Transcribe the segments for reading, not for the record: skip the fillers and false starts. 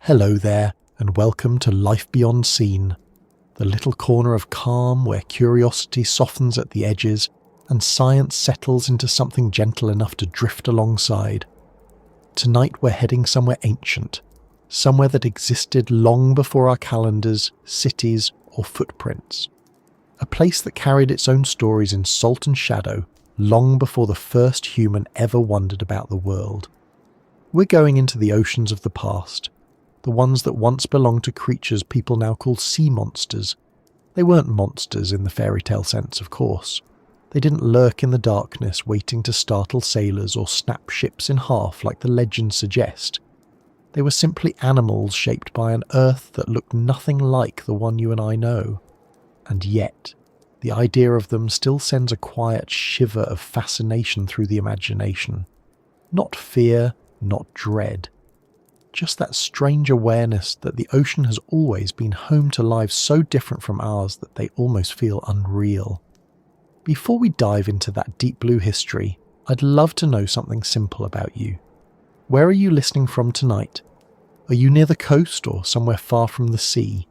Hello there, and welcome to Life Beyond Seen, the little corner of calm where curiosity softens at the edges and science settles into something gentle enough to drift alongside. Tonight we're heading somewhere ancient, somewhere that existed long before our calendars, cities, or footprints. A place that carried its own stories in salt and shadow long before the first human ever wondered about the world. We're going into the oceans of the past, the ones that once belonged to creatures people now call sea monsters. They weren't monsters in the fairy tale sense, of course. They didn't lurk in the darkness waiting to startle sailors or snap ships in half like the legends suggest. They were simply animals shaped by an earth that looked nothing like the one you and I know. And yet, the idea of them still sends a quiet shiver of fascination through the imagination. Not fear, not dread. Just that strange awareness that the ocean has always been home to lives so different from ours that they almost feel unreal. Before we dive into that deep blue history, I'd love to know something simple about you. Where are you listening from tonight? Are you near the coast or somewhere far from the sea?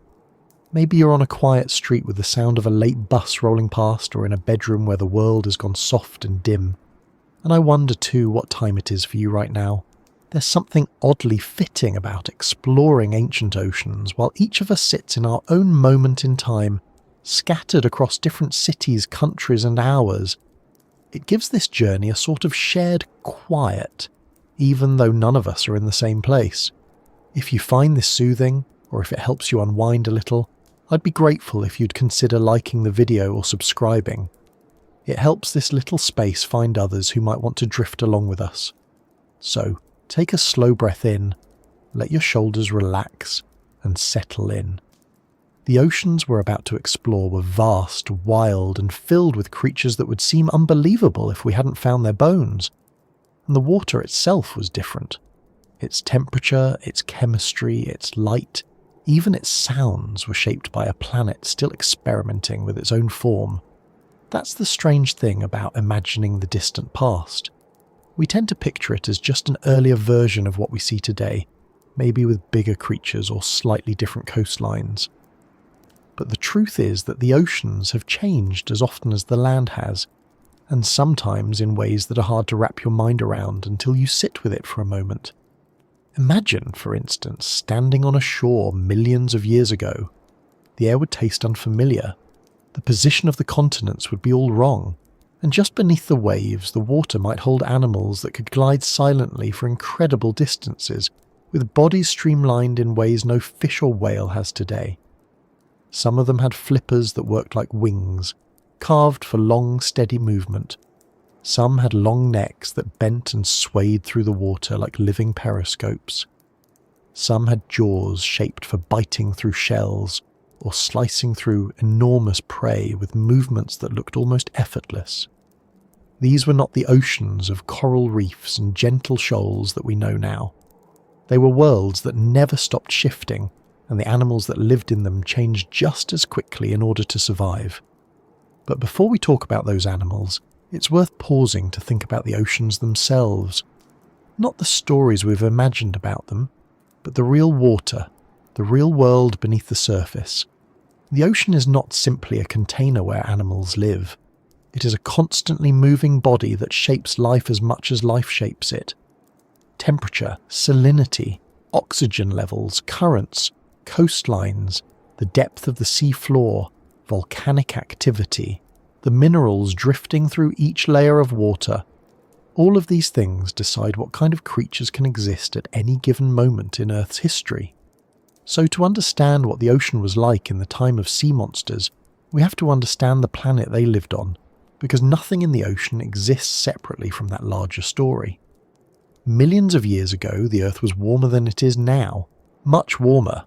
Maybe you're on a quiet street with the sound of a late bus rolling past, or in a bedroom where the world has gone soft and dim. And I wonder too what time it is for you right now. There's something oddly fitting about exploring ancient oceans while each of us sits in our own moment in time, scattered across different cities, countries and hours. It gives this journey a sort of shared quiet, even though none of us are in the same place. If you find this soothing, or if it helps you unwind a little, I'd be grateful if you'd consider liking the video or subscribing. It helps this little space find others who might want to drift along with us. So, take a slow breath in, let your shoulders relax, and settle in. The oceans we're about to explore were vast, wild, and filled with creatures that would seem unbelievable if we hadn't found their bones. And the water itself was different. Its temperature, its chemistry, its light, even its sounds were shaped by a planet still experimenting with its own form. That's the strange thing about imagining the distant past. We tend to picture it as just an earlier version of what we see today, maybe with bigger creatures or slightly different coastlines. But the truth is that the oceans have changed as often as the land has, and sometimes in ways that are hard to wrap your mind around until you sit with it for a moment. Imagine, for instance, standing on a shore millions of years ago. The air would taste unfamiliar. The position of the continents would be all wrong. And just beneath the waves, the water might hold animals that could glide silently for incredible distances, with bodies streamlined in ways no fish or whale has today. Some of them had flippers that worked like wings, carved for long, steady movement. Some had long necks that bent and swayed through the water like living periscopes. Some had jaws shaped for biting through shells, or slicing through enormous prey with movements that looked almost effortless. These were not the oceans of coral reefs and gentle shoals that we know now. They were worlds that never stopped shifting, and the animals that lived in them changed just as quickly in order to survive. But before we talk about those animals, it's worth pausing to think about the oceans themselves. Not the stories we've imagined about them, but the real water, the real world beneath the surface. The ocean is not simply a container where animals live. It is a constantly moving body that shapes life as much as life shapes it. Temperature, salinity, oxygen levels, currents, coastlines, the depth of the sea floor, volcanic activity, the minerals drifting through each layer of water. All of these things decide what kind of creatures can exist at any given moment in Earth's history. So to understand what the ocean was like in the time of sea monsters, we have to understand the planet they lived on, because nothing in the ocean exists separately from that larger story. Millions of years ago, the Earth was warmer than it is now, much warmer.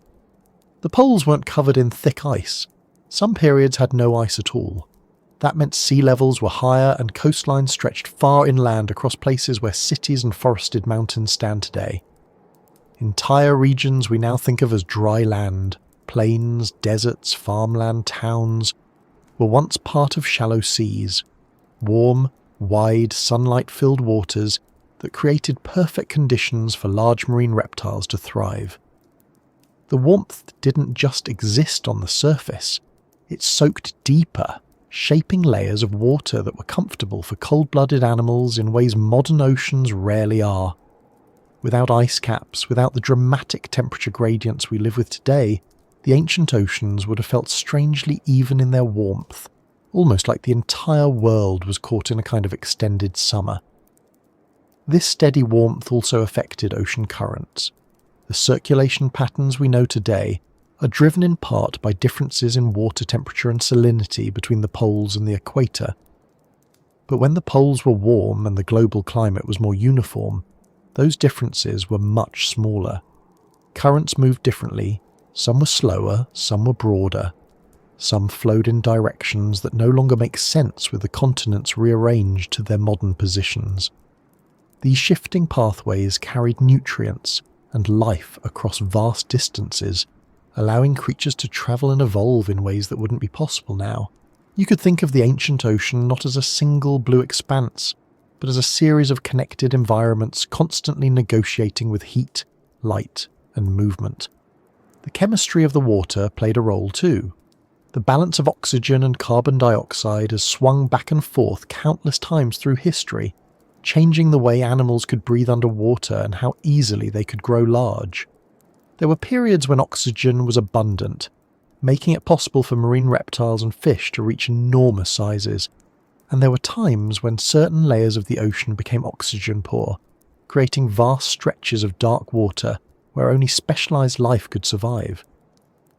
The poles weren't covered in thick ice. Some periods had no ice at all. That meant sea levels were higher and coastlines stretched far inland across places where cities and forested mountains stand today. Entire regions we now think of as dry land, plains, deserts, farmland, towns, were once part of shallow seas, warm, wide, sunlight-filled waters that created perfect conditions for large marine reptiles to thrive. The warmth didn't just exist on the surface, it soaked deeper, shaping layers of water that were comfortable for cold-blooded animals in ways modern oceans rarely are. Without ice caps, without the dramatic temperature gradients we live with today, the ancient oceans would have felt strangely even in their warmth, almost like the entire world was caught in a kind of extended summer. This steady warmth also affected ocean currents. The circulation patterns we know today are driven in part by differences in water temperature and salinity between the poles and the equator. But when the poles were warm and the global climate was more uniform, those differences were much smaller. Currents moved differently, some were slower, some were broader. Some flowed in directions that no longer make sense with the continents rearranged to their modern positions. These shifting pathways carried nutrients and life across vast distances, allowing creatures to travel and evolve in ways that wouldn't be possible now. You could think of the ancient ocean not as a single blue expanse, but as a series of connected environments constantly negotiating with heat, light, and movement. The chemistry of the water played a role too. The balance of oxygen and carbon dioxide has swung back and forth countless times through history, changing the way animals could breathe underwater and how easily they could grow large. There were periods when oxygen was abundant, making it possible for marine reptiles and fish to reach enormous sizes, and there were times when certain layers of the ocean became oxygen poor, creating vast stretches of dark water where only specialized life could survive.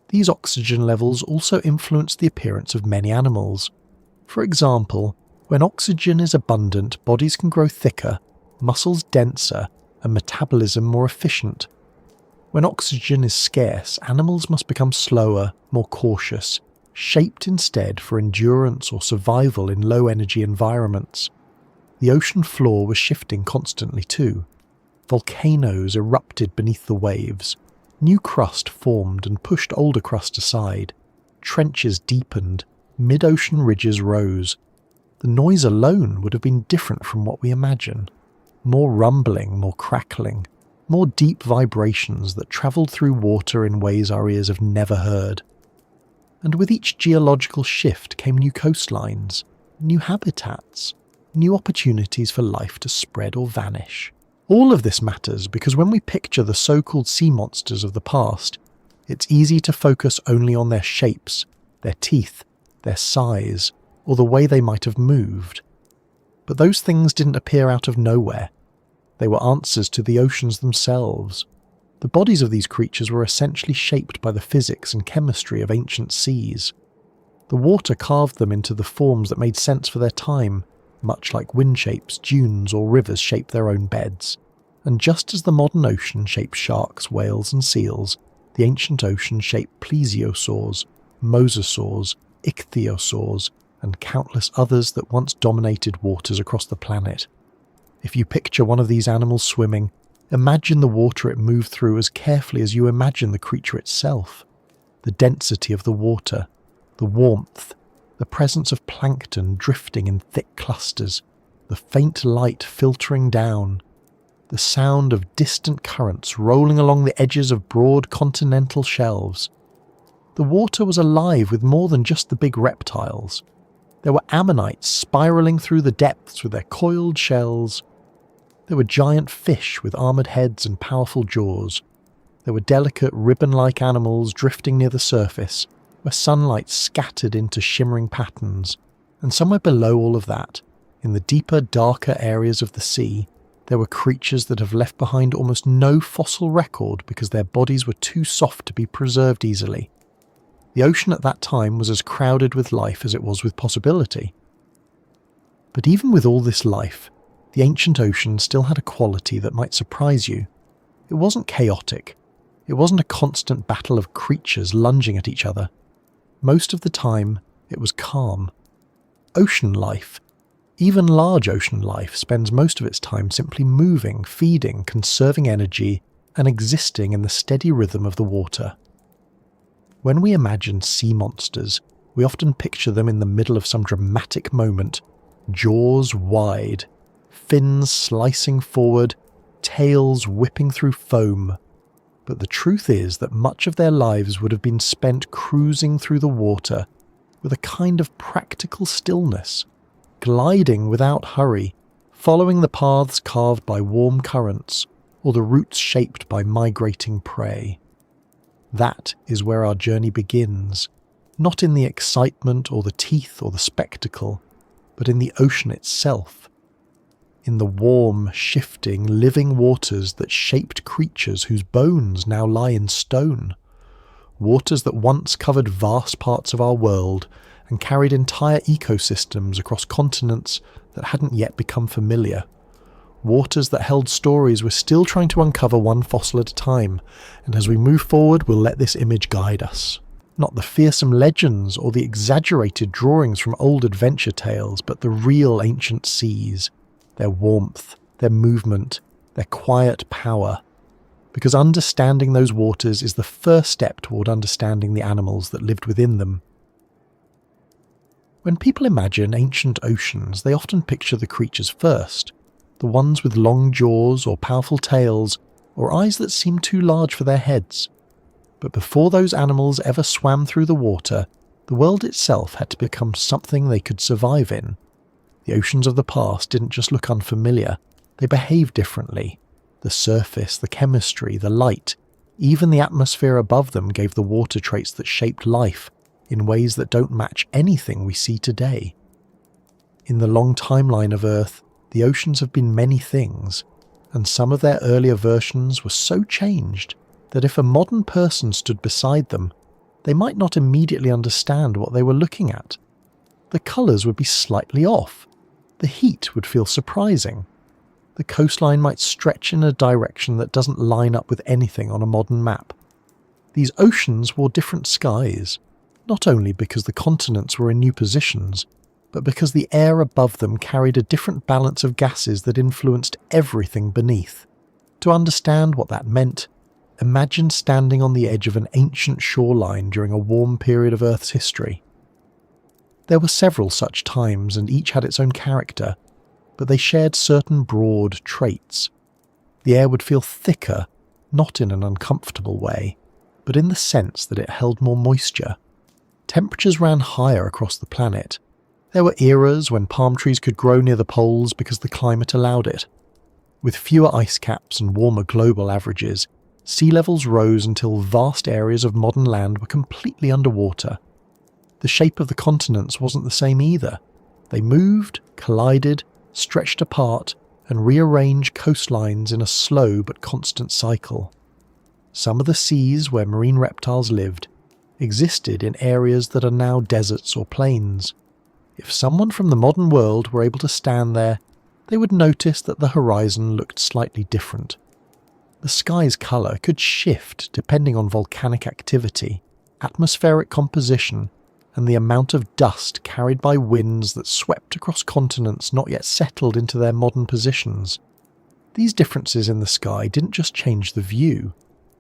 These oxygen levels also influenced the appearance of many animals. For example, when oxygen is abundant, bodies can grow thicker, muscles denser, and metabolism more efficient. When oxygen is scarce, animals must become slower, more cautious, shaped instead for endurance or survival in low-energy environments. The ocean floor was shifting constantly too. Volcanoes erupted beneath the waves. New crust formed and pushed older crust aside. Trenches deepened. Mid-ocean ridges rose. The noise alone would have been different from what we imagine. More rumbling, more crackling, more deep vibrations that travelled through water in ways our ears have never heard. And with each geological shift came new coastlines, new habitats, new opportunities for life to spread or vanish. All of this matters because when we picture the so-called sea monsters of the past, it's easy to focus only on their shapes, their teeth, their size, or the way they might have moved. But those things didn't appear out of nowhere. They were answers to the oceans themselves. The bodies of these creatures were essentially shaped by the physics and chemistry of ancient seas. The water carved them into the forms that made sense for their time, much like wind shapes, dunes, or rivers shape their own beds. And just as the modern ocean shaped sharks, whales, and seals, the ancient ocean shaped plesiosaurs, mosasaurs, ichthyosaurs, and countless others that once dominated waters across the planet. If you picture one of these animals swimming, imagine the water it moved through as carefully as you imagine the creature itself. The density of the water, the warmth, the presence of plankton drifting in thick clusters, the faint light filtering down, the sound of distant currents rolling along the edges of broad continental shelves. The water was alive with more than just the big reptiles. There were ammonites spiralling through the depths with their coiled shells. There were giant fish with armoured heads and powerful jaws. There were delicate ribbon-like animals drifting near the surface, where sunlight scattered into shimmering patterns. And somewhere below all of that, in the deeper, darker areas of the sea, there were creatures that have left behind almost no fossil record because their bodies were too soft to be preserved easily. The ocean at that time was as crowded with life as it was with possibility. But even with all this life, the ancient ocean still had a quality that might surprise you. It wasn't chaotic. It wasn't a constant battle of creatures lunging at each other. Most of the time, it was calm. Ocean life, even large ocean life, spends most of its time simply moving, feeding, conserving energy, and existing in the steady rhythm of the water. When we imagine sea monsters, we often picture them in the middle of some dramatic moment, jaws wide, fins slicing forward, tails whipping through foam. But the truth is that much of their lives would have been spent cruising through the water with a kind of practical stillness, gliding without hurry, following the paths carved by warm currents or the routes shaped by migrating prey. That is where our journey begins, not in the excitement or the teeth or the spectacle, but in the ocean itself, in the warm, shifting, living waters that shaped creatures whose bones now lie in stone, waters that once covered vast parts of our world and carried entire ecosystems across continents that hadn't yet become familiar, waters that held stories we're still trying to uncover one fossil at a time, and as we move forward we'll let this image guide us. Not the fearsome legends or the exaggerated drawings from old adventure tales, but the real ancient seas, their warmth, their movement, their quiet power. Because understanding those waters is the first step toward understanding the animals that lived within them. When people imagine ancient oceans, they often picture the creatures first, the ones with long jaws or powerful tails, or eyes that seem too large for their heads. But before those animals ever swam through the water, the world itself had to become something they could survive in. The oceans of the past didn't just look unfamiliar, they behaved differently. The surface, the chemistry, the light, even the atmosphere above them gave the water traits that shaped life in ways that don't match anything we see today. In the long timeline of Earth, the oceans have been many things, and some of their earlier versions were so changed that if a modern person stood beside them, they might not immediately understand what they were looking at. The colours would be slightly off. The heat would feel surprising. The coastline might stretch in a direction that doesn't line up with anything on a modern map. These oceans wore different skies, not only because the continents were in new positions, but because the air above them carried a different balance of gases that influenced everything beneath. To understand what that meant, imagine standing on the edge of an ancient shoreline during a warm period of Earth's history. There were several such times, and each had its own character, but they shared certain broad traits. The air would feel thicker, not in an uncomfortable way, but in the sense that it held more moisture. Temperatures ran higher across the planet. There were eras when palm trees could grow near the poles because the climate allowed it. With fewer ice caps and warmer global averages, sea levels rose until vast areas of modern land were completely underwater. The shape of the continents wasn't the same either. They moved, collided, stretched apart, and rearranged coastlines in a slow but constant cycle. Some of the seas where marine reptiles lived existed in areas that are now deserts or plains. If someone from the modern world were able to stand there, they would notice that the horizon looked slightly different. The sky's colour could shift depending on volcanic activity, atmospheric composition, and the amount of dust carried by winds that swept across continents not yet settled into their modern positions. These differences in the sky didn't just change the view,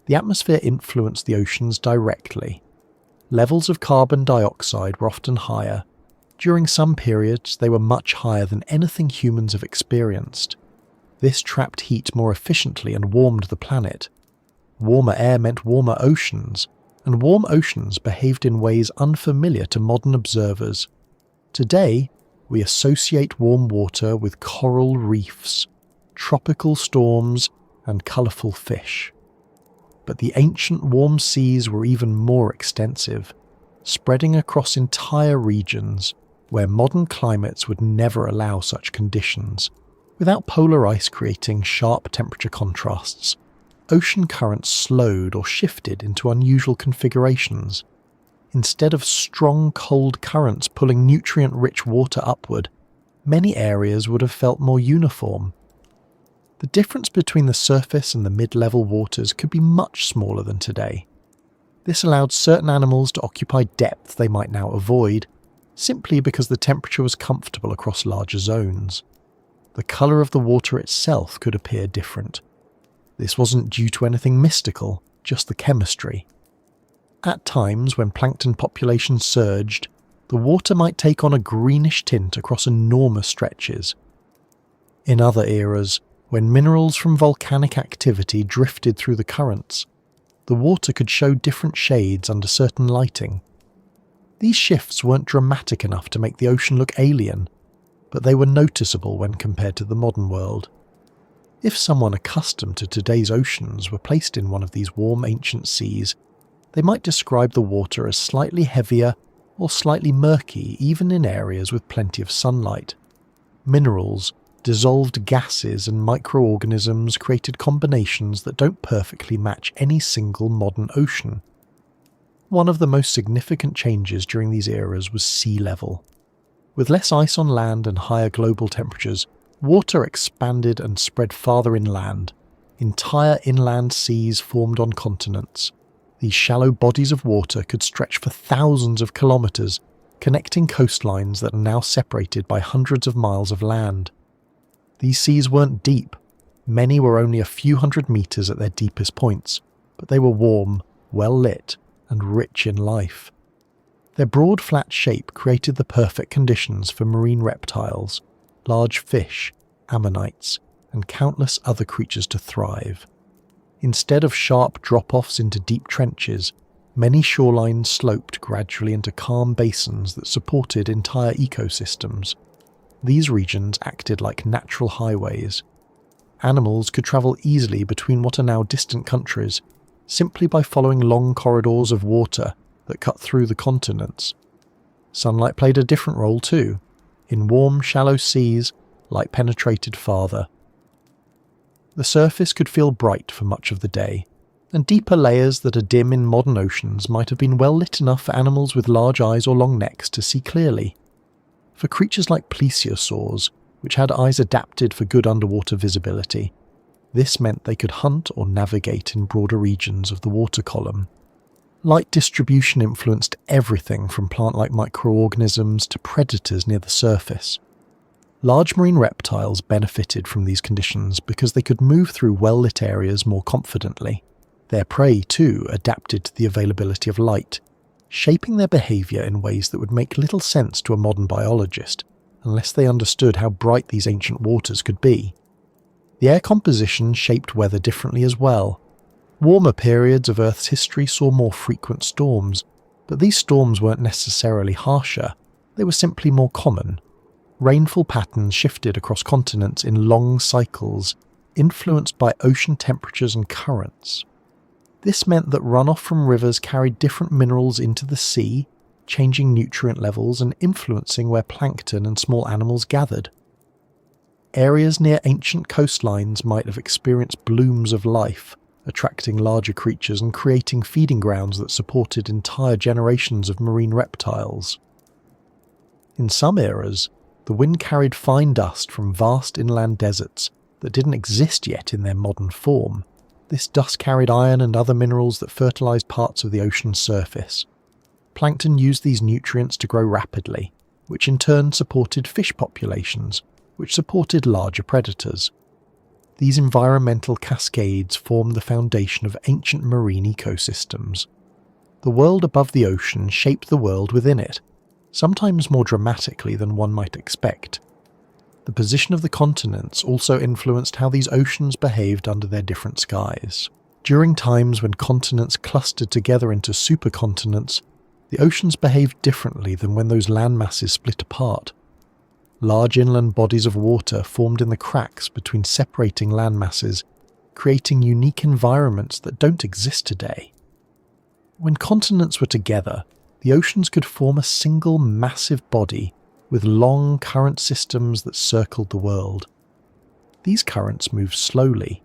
the atmosphere influenced the oceans directly. Levels of carbon dioxide were often higher. During some periods, they were much higher than anything humans have experienced. This trapped heat more efficiently and warmed the planet. Warmer air meant warmer oceans, and warm oceans behaved in ways unfamiliar to modern observers. Today, we associate warm water with coral reefs, tropical storms, and colourful fish. But the ancient warm seas were even more extensive, spreading across entire regions where modern climates would never allow such conditions. Without polar ice creating sharp temperature contrasts, ocean currents slowed or shifted into unusual configurations. Instead of strong cold currents pulling nutrient-rich water upward, many areas would have felt more uniform. The difference between the surface and the mid-level waters could be much smaller than today. This allowed certain animals to occupy depth they might now avoid, simply because the temperature was comfortable across larger zones. The colour of the water itself could appear different. This wasn't due to anything mystical, just the chemistry. At times, when plankton populations surged, the water might take on a greenish tint across enormous stretches. In other eras, when minerals from volcanic activity drifted through the currents, the water could show different shades under certain lighting. These shifts weren't dramatic enough to make the ocean look alien, but they were noticeable when compared to the modern world. If someone accustomed to today's oceans were placed in one of these warm ancient seas, they might describe the water as slightly heavier or slightly murky even in areas with plenty of sunlight. Minerals, dissolved gases and microorganisms created combinations that don't perfectly match any single modern ocean. One of the most significant changes during these eras was sea level. With less ice on land and higher global temperatures, water expanded and spread farther inland. Entire inland seas formed on continents. These shallow bodies of water could stretch for thousands of kilometres, connecting coastlines that are now separated by hundreds of miles of land. These seas weren't deep. Many were only a few hundred metres at their deepest points, but they were warm, well lit, and rich in life. Their broad flat shape created the perfect conditions for marine reptiles, large fish, ammonites, and countless other creatures to thrive. Instead of sharp drop-offs into deep trenches, many shorelines sloped gradually into calm basins that supported entire ecosystems. These regions acted like natural highways. Animals could travel easily between what are now distant countries, simply by following long corridors of water that cut through the continents. Sunlight played a different role too. In warm, shallow seas, light penetrated farther. The surface could feel bright for much of the day, and deeper layers that are dim in modern oceans might have been well lit enough for animals with large eyes or long necks to see clearly. For creatures like plesiosaurs, which had eyes adapted for good underwater visibility, this meant they could hunt or navigate in broader regions of the water column. Light distribution influenced everything from plant-like microorganisms to predators near the surface. Large marine reptiles benefited from these conditions because they could move through well-lit areas more confidently. Their prey, too, adapted to the availability of light, shaping their behaviour in ways that would make little sense to a modern biologist, unless they understood how bright these ancient waters could be. The air composition shaped weather differently as well. Warmer periods of Earth's history saw more frequent storms, but these storms weren't necessarily harsher, they were simply more common. Rainfall patterns shifted across continents in long cycles, influenced by ocean temperatures and currents. This meant that runoff from rivers carried different minerals into the sea, changing nutrient levels and influencing where plankton and small animals gathered. Areas near ancient coastlines might have experienced blooms of life, attracting larger creatures and creating feeding grounds that supported entire generations of marine reptiles. In some eras, the wind carried fine dust from vast inland deserts that didn't exist yet in their modern form. This dust carried iron and other minerals that fertilized parts of the ocean's surface. Plankton used these nutrients to grow rapidly, which in turn supported fish populations, which supported larger predators. These environmental cascades formed the foundation of ancient marine ecosystems. The world above the ocean shaped the world within it, sometimes more dramatically than one might expect. The position of the continents also influenced how these oceans behaved under their different skies. During times when continents clustered together into supercontinents, the oceans behaved differently than when those landmasses split apart. Large inland bodies of water formed in the cracks between separating landmasses, creating unique environments that don't exist today. When continents were together, the oceans could form a single massive body with long current systems that circled the world. These currents moved slowly,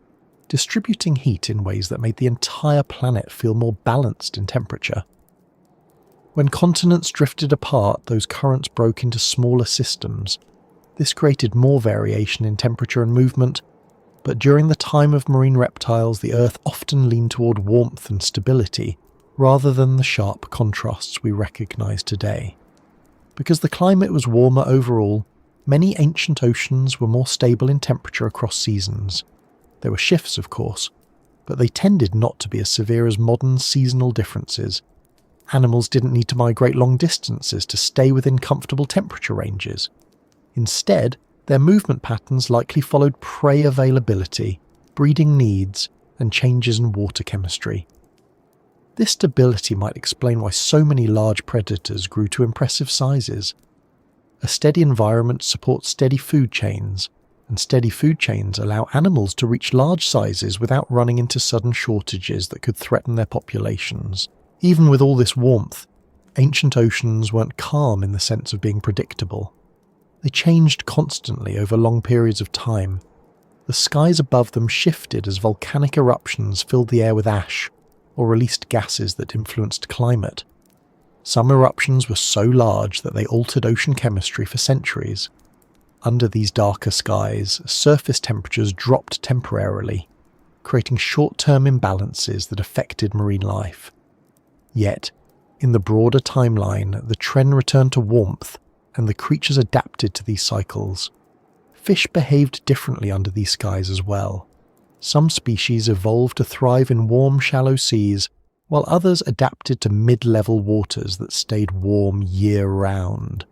distributing heat in ways that made the entire planet feel more balanced in temperature. When continents drifted apart, those currents broke into smaller systems. This created more variation in temperature and movement, but during the time of marine reptiles, the Earth often leaned toward warmth and stability, rather than the sharp contrasts we recognise today. Because the climate was warmer overall, many ancient oceans were more stable in temperature across seasons. There were shifts, of course, but they tended not to be as severe as modern seasonal differences. Animals didn't need to migrate long distances to stay within comfortable temperature ranges. Instead, their movement patterns likely followed prey availability, breeding needs, and changes in water chemistry. This stability might explain why so many large predators grew to impressive sizes. A steady environment supports steady food chains, and steady food chains allow animals to reach large sizes without running into sudden shortages that could threaten their populations. Even with all this warmth, ancient oceans weren't calm in the sense of being predictable. They changed constantly over long periods of time. The skies above them shifted as volcanic eruptions filled the air with ash, or released gases that influenced climate. Some eruptions were so large that they altered ocean chemistry for centuries. Under these darker skies, surface temperatures dropped temporarily, creating short-term imbalances that affected marine life. Yet, in the broader timeline, the trend returned to warmth, and the creatures adapted to these cycles. Fish behaved differently under these skies as well. Some species evolved to thrive in warm, shallow seas, while others adapted to mid-level waters that stayed warm year-round.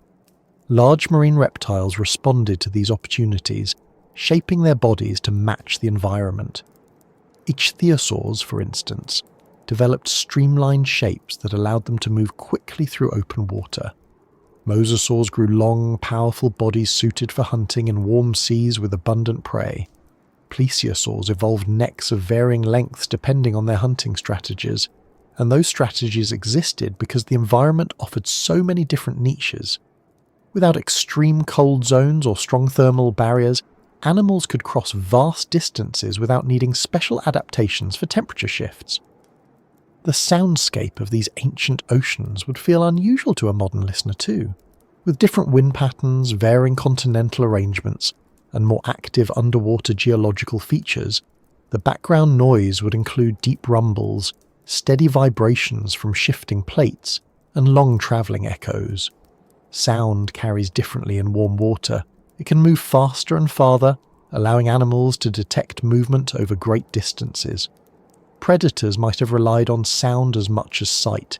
Large marine reptiles responded to these opportunities, shaping their bodies to match the environment. Ichthyosaurs, for instance, developed streamlined shapes that allowed them to move quickly through open water. Mosasaurs grew long, powerful bodies suited for hunting in warm seas with abundant prey. Plesiosaurs evolved necks of varying lengths depending on their hunting strategies, and those strategies existed because the environment offered so many different niches. Without extreme cold zones or strong thermal barriers, animals could cross vast distances without needing special adaptations for temperature shifts. The soundscape of these ancient oceans would feel unusual to a modern listener too. With different wind patterns, varying continental arrangements, and more active underwater geological features, the background noise would include deep rumbles, steady vibrations from shifting plates, and long travelling echoes. Sound carries differently in warm water. It can move faster and farther, allowing animals to detect movement over great distances. Predators might have relied on sound as much as sight,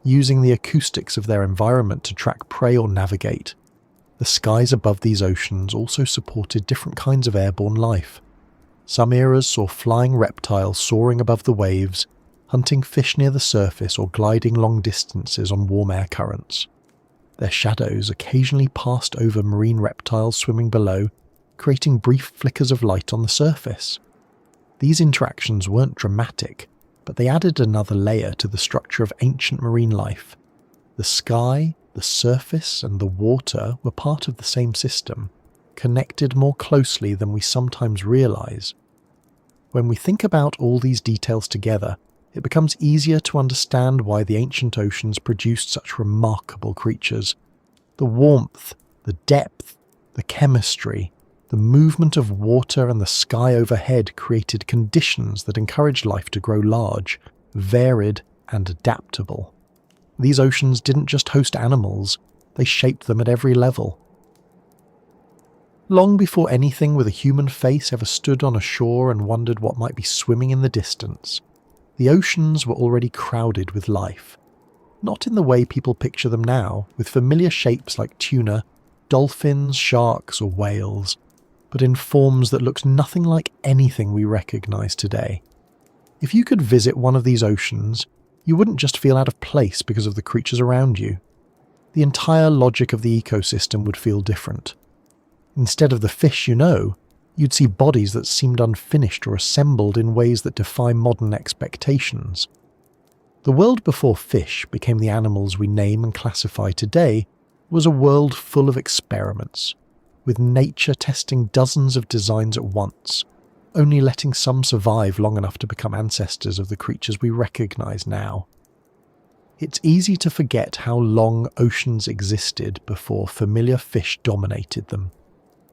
using the acoustics of their environment to track prey or navigate. The skies above these oceans also supported different kinds of airborne life. Some eras saw flying reptiles soaring above the waves, hunting fish near the surface or gliding long distances on warm air currents. Their shadows occasionally passed over marine reptiles swimming below, creating brief flickers of light on the surface. These interactions weren't dramatic, but they added another layer to the structure of ancient marine life. The sky, the surface, and the water were part of the same system, connected more closely than we sometimes realize. When we think about all these details together, it becomes easier to understand why the ancient oceans produced such remarkable creatures. The warmth, the depth, the chemistry, the movement of water and the sky overhead created conditions that encouraged life to grow large, varied, and adaptable. These oceans didn't just host animals, they shaped them at every level. Long before anything with a human face ever stood on a shore and wondered what might be swimming in the distance, the oceans were already crowded with life. Not in the way people picture them now, with familiar shapes like tuna, dolphins, sharks, or whales, but in forms that looked nothing like anything we recognize today. If you could visit one of these oceans, you wouldn't just feel out of place because of the creatures around you. The entire logic of the ecosystem would feel different. Instead of the fish you know, you'd see bodies that seemed unfinished or assembled in ways that defy modern expectations. The world before fish became the animals we name and classify today was a world full of experiments, with nature testing dozens of designs at once, only letting some survive long enough to become ancestors of the creatures we recognize now. It's easy to forget how long oceans existed before familiar fish dominated them.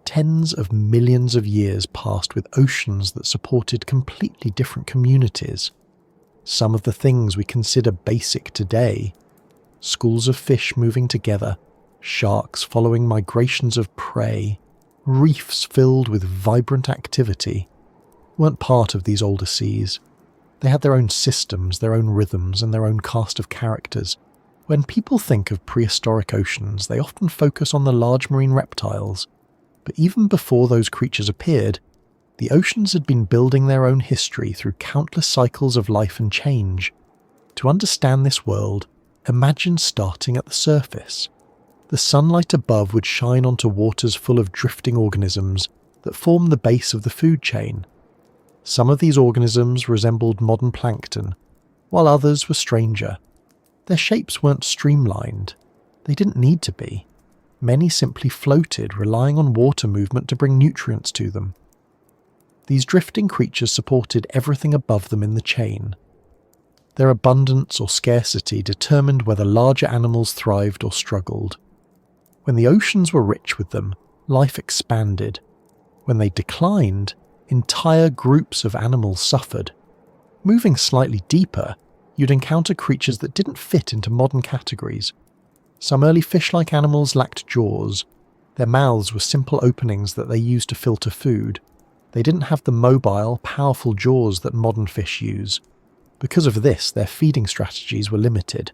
Tens of millions of years passed with oceans that supported completely different communities. Some of the things we consider basic today, schools of fish moving together, sharks following migrations of prey, reefs filled with vibrant activity, weren't part of these older seas. They had their own systems, their own rhythms, and their own cast of characters. When people think of prehistoric oceans, they often focus on the large marine reptiles. But even before those creatures appeared, the oceans had been building their own history through countless cycles of life and change. To To understand this world, imagine starting at the surface. The sunlight above would shine onto waters full of drifting organisms that form the base of the food chain. Some of these organisms resembled modern plankton, while others were stranger. Their shapes weren't streamlined. They didn't need to be. Many simply floated, relying on water movement to bring nutrients to them. These drifting creatures supported everything above them in the chain. Their abundance or scarcity determined whether larger animals thrived or struggled. When the oceans were rich with them, life expanded. When they declined, entire groups of animals suffered. Moving slightly deeper, you'd encounter creatures that didn't fit into modern categories. Some early fish-like animals lacked jaws. Their mouths were simple openings that they used to filter food. They didn't have the mobile, powerful jaws that modern fish use. Because of this, their feeding strategies were limited.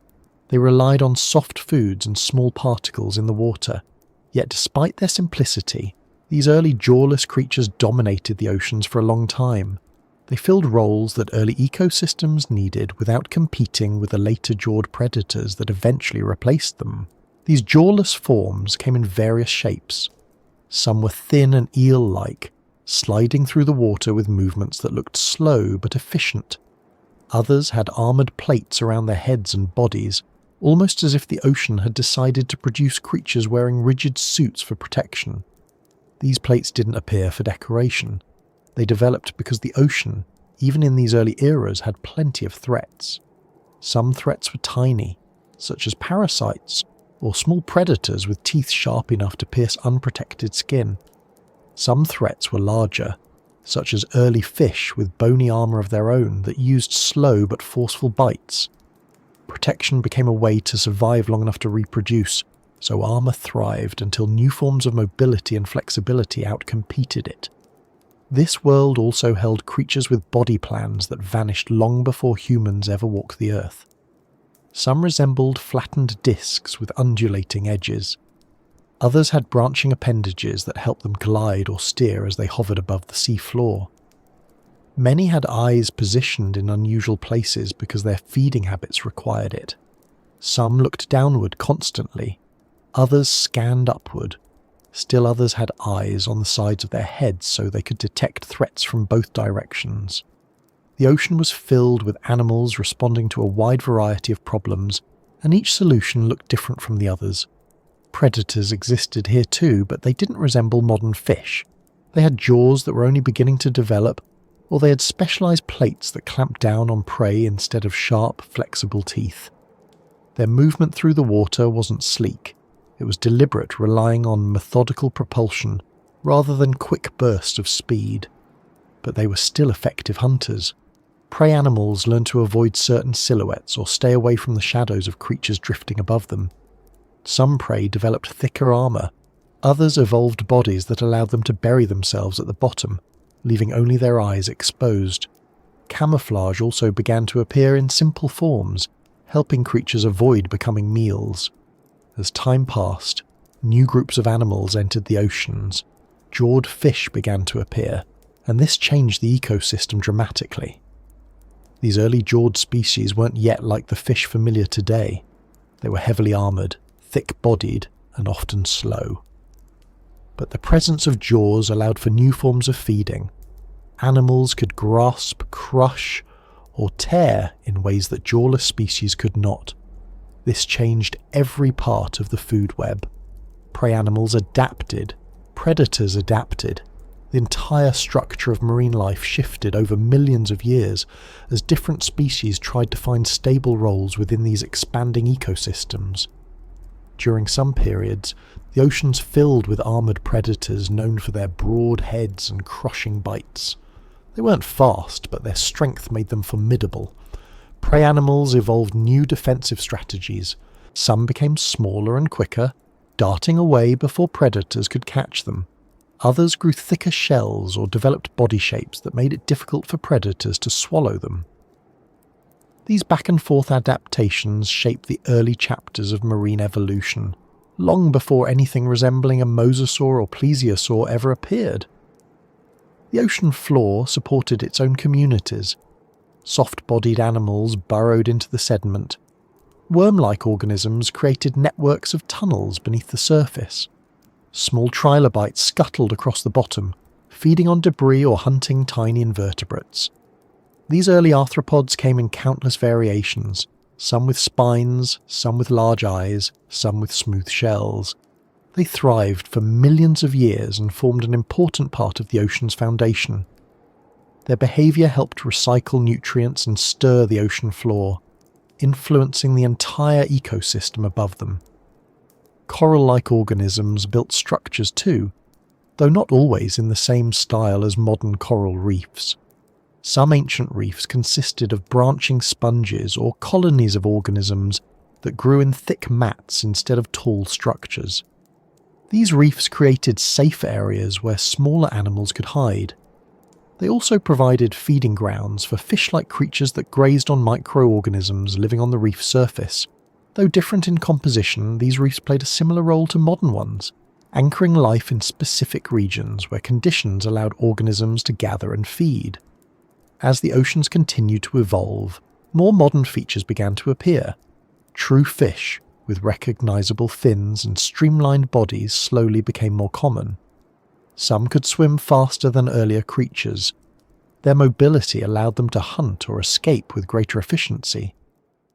They relied on soft foods and small particles in the water. Yet despite their simplicity, these early jawless creatures dominated the oceans for a long time. They filled roles that early ecosystems needed without competing with the later jawed predators that eventually replaced them. These jawless forms came in various shapes. Some were thin and eel-like, sliding through the water with movements that looked slow but efficient. Others had armoured plates around their heads and bodies, almost as if the ocean had decided to produce creatures wearing rigid suits for protection. These plates didn't appear for decoration. They developed because the ocean, even in these early eras, had plenty of threats. Some threats were tiny, such as parasites or small predators with teeth sharp enough to pierce unprotected skin. Some threats were larger, such as early fish with bony armour of their own that used slow but forceful bites. Protection became a way to survive long enough to reproduce, so armour thrived until new forms of mobility and flexibility outcompeted it. This world also held creatures with body plans that vanished long before humans ever walked the earth. Some resembled flattened discs with undulating edges. Others had branching appendages that helped them glide or steer as they hovered above the sea floor. Many had eyes positioned in unusual places because their feeding habits required it. Some looked downward constantly. Others scanned upward. Still others had eyes on the sides of their heads so they could detect threats from both directions. The ocean was filled with animals responding to a wide variety of problems, and each solution looked different from the others. Predators existed here too, but they didn't resemble modern fish. They had jaws that were only beginning to develop, or they had specialised plates that clamped down on prey instead of sharp, flexible teeth. Their movement through the water wasn't sleek. It was deliberate, relying on methodical propulsion rather than quick bursts of speed. But they were still effective hunters. Prey animals learned to avoid certain silhouettes or stay away from the shadows of creatures drifting above them. Some prey developed thicker armour. Others evolved bodies that allowed them to bury themselves at the bottom, leaving only their eyes exposed. Camouflage also began to appear in simple forms, helping creatures avoid becoming meals. As time passed, new groups of animals entered the oceans. Jawed fish began to appear, and this changed the ecosystem dramatically. These early jawed species weren't yet like the fish familiar today. They were heavily armoured, thick-bodied, and often slow. But the presence of jaws allowed for new forms of feeding. Animals could grasp, crush, or tear in ways that jawless species could not. This changed every part of the food web. Prey animals adapted, predators adapted. The entire structure of marine life shifted over millions of years as different species tried to find stable roles within these expanding ecosystems. During some periods, the oceans filled with armoured predators known for their broad heads and crushing bites. They weren't fast, but their strength made them formidable. Prey animals evolved new defensive strategies. Some became smaller and quicker, darting away before predators could catch them. Others grew thicker shells or developed body shapes that made it difficult for predators to swallow them. These back-and-forth adaptations shaped the early chapters of marine evolution, long before anything resembling a mosasaur or plesiosaur ever appeared. The ocean floor supported its own communities. Soft-bodied animals burrowed into the sediment. Worm-like organisms created networks of tunnels beneath the surface. Small trilobites scuttled across the bottom, feeding on debris or hunting tiny invertebrates. These early arthropods came in countless variations, some with spines, some with large eyes, some with smooth shells. They thrived for millions of years and formed an important part of the ocean's foundation. Their behaviour helped recycle nutrients and stir the ocean floor, influencing the entire ecosystem above them. Coral-like organisms built structures too, though not always in the same style as modern coral reefs. Some ancient reefs consisted of branching sponges or colonies of organisms that grew in thick mats instead of tall structures. These reefs created safe areas where smaller animals could hide. They also provided feeding grounds for fish-like creatures that grazed on microorganisms living on the reef surface. Though different in composition, these reefs played a similar role to modern ones, anchoring life in specific regions where conditions allowed organisms to gather and feed. As the oceans continued to evolve, more modern features began to appear. True fish, with recognizable fins and streamlined bodies, slowly became more common. Some could swim faster than earlier creatures. Their mobility allowed them to hunt or escape with greater efficiency.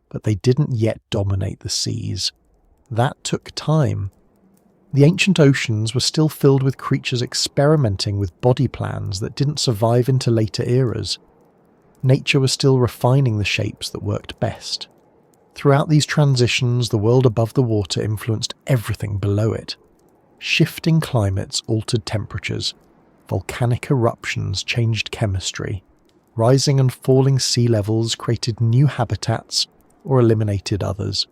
But they didn't yet dominate the seas. That took time. The ancient oceans were still filled with creatures experimenting with body plans that didn't survive into later eras. Nature was still refining the shapes that worked best. Throughout these transitions, the world above the water influenced everything below it. Shifting climates altered temperatures. Volcanic eruptions changed chemistry. Rising and falling sea levels created new habitats or eliminated others.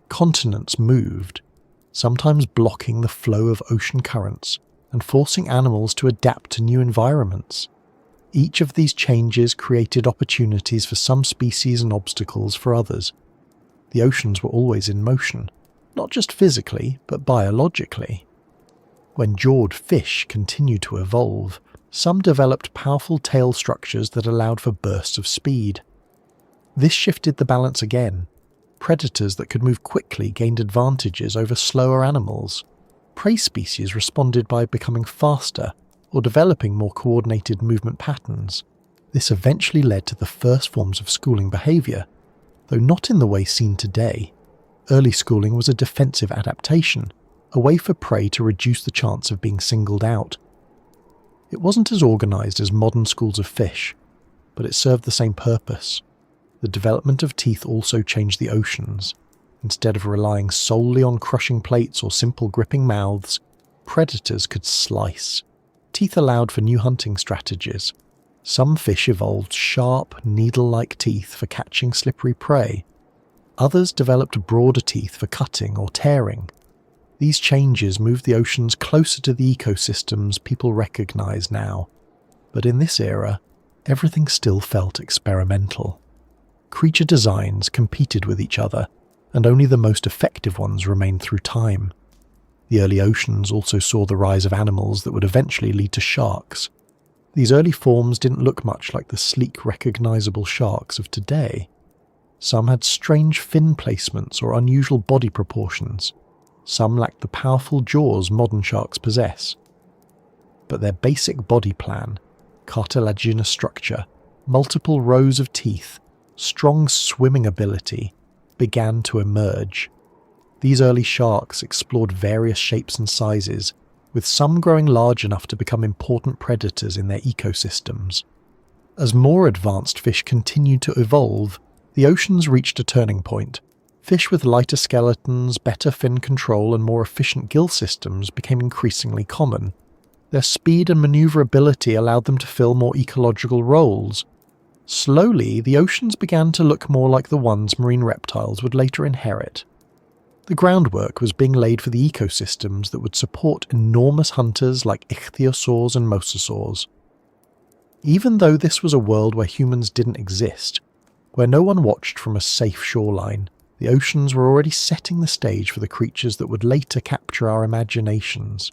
Continents moved, sometimes blocking the flow of ocean currents and forcing animals to adapt to new environments. Each of these changes created opportunities for some species and obstacles for others. The oceans were always in motion, not just physically, but biologically. When jawed fish continued to evolve, some developed powerful tail structures that allowed for bursts of speed. This shifted the balance again. Predators that could move quickly gained advantages over slower animals. Prey species responded by becoming faster or developing more coordinated movement patterns. This eventually led to the first forms of schooling behaviour, though not in the way seen today. Early schooling was a defensive adaptation, a way for prey to reduce the chance of being singled out. It wasn't as organised as modern schools of fish, but it served the same purpose. The development of teeth also changed the oceans. Instead of relying solely on crushing plates or simple gripping mouths, predators could slice. Teeth allowed for new hunting strategies. Some fish evolved sharp, needle-like teeth for catching slippery prey. Others developed broader teeth for cutting or tearing. These changes moved the oceans closer to the ecosystems people recognize now. But in this era, everything still felt experimental. Creature designs competed with each other, and only the most effective ones remained through time. The early oceans also saw the rise of animals that would eventually lead to sharks. These early forms didn't look much like the sleek, recognizable sharks of today. Some had strange fin placements or unusual body proportions. Some lacked the powerful jaws modern sharks possess. But their basic body plan, cartilaginous structure, multiple rows of teeth, strong swimming ability, began to emerge. These early sharks explored various shapes and sizes, with some growing large enough to become important predators in their ecosystems. As more advanced fish continued to evolve, the oceans reached a turning point. Fish with lighter skeletons, better fin control, and more efficient gill systems became increasingly common. Their speed and maneuverability allowed them to fill more ecological roles. Slowly, the oceans began to look more like the ones marine reptiles would later inherit. The groundwork was being laid for the ecosystems that would support enormous hunters like ichthyosaurs and mosasaurs. Even though this was a world where humans didn't exist, where no one watched from a safe shoreline, the oceans were already setting the stage for the creatures that would later capture our imaginations.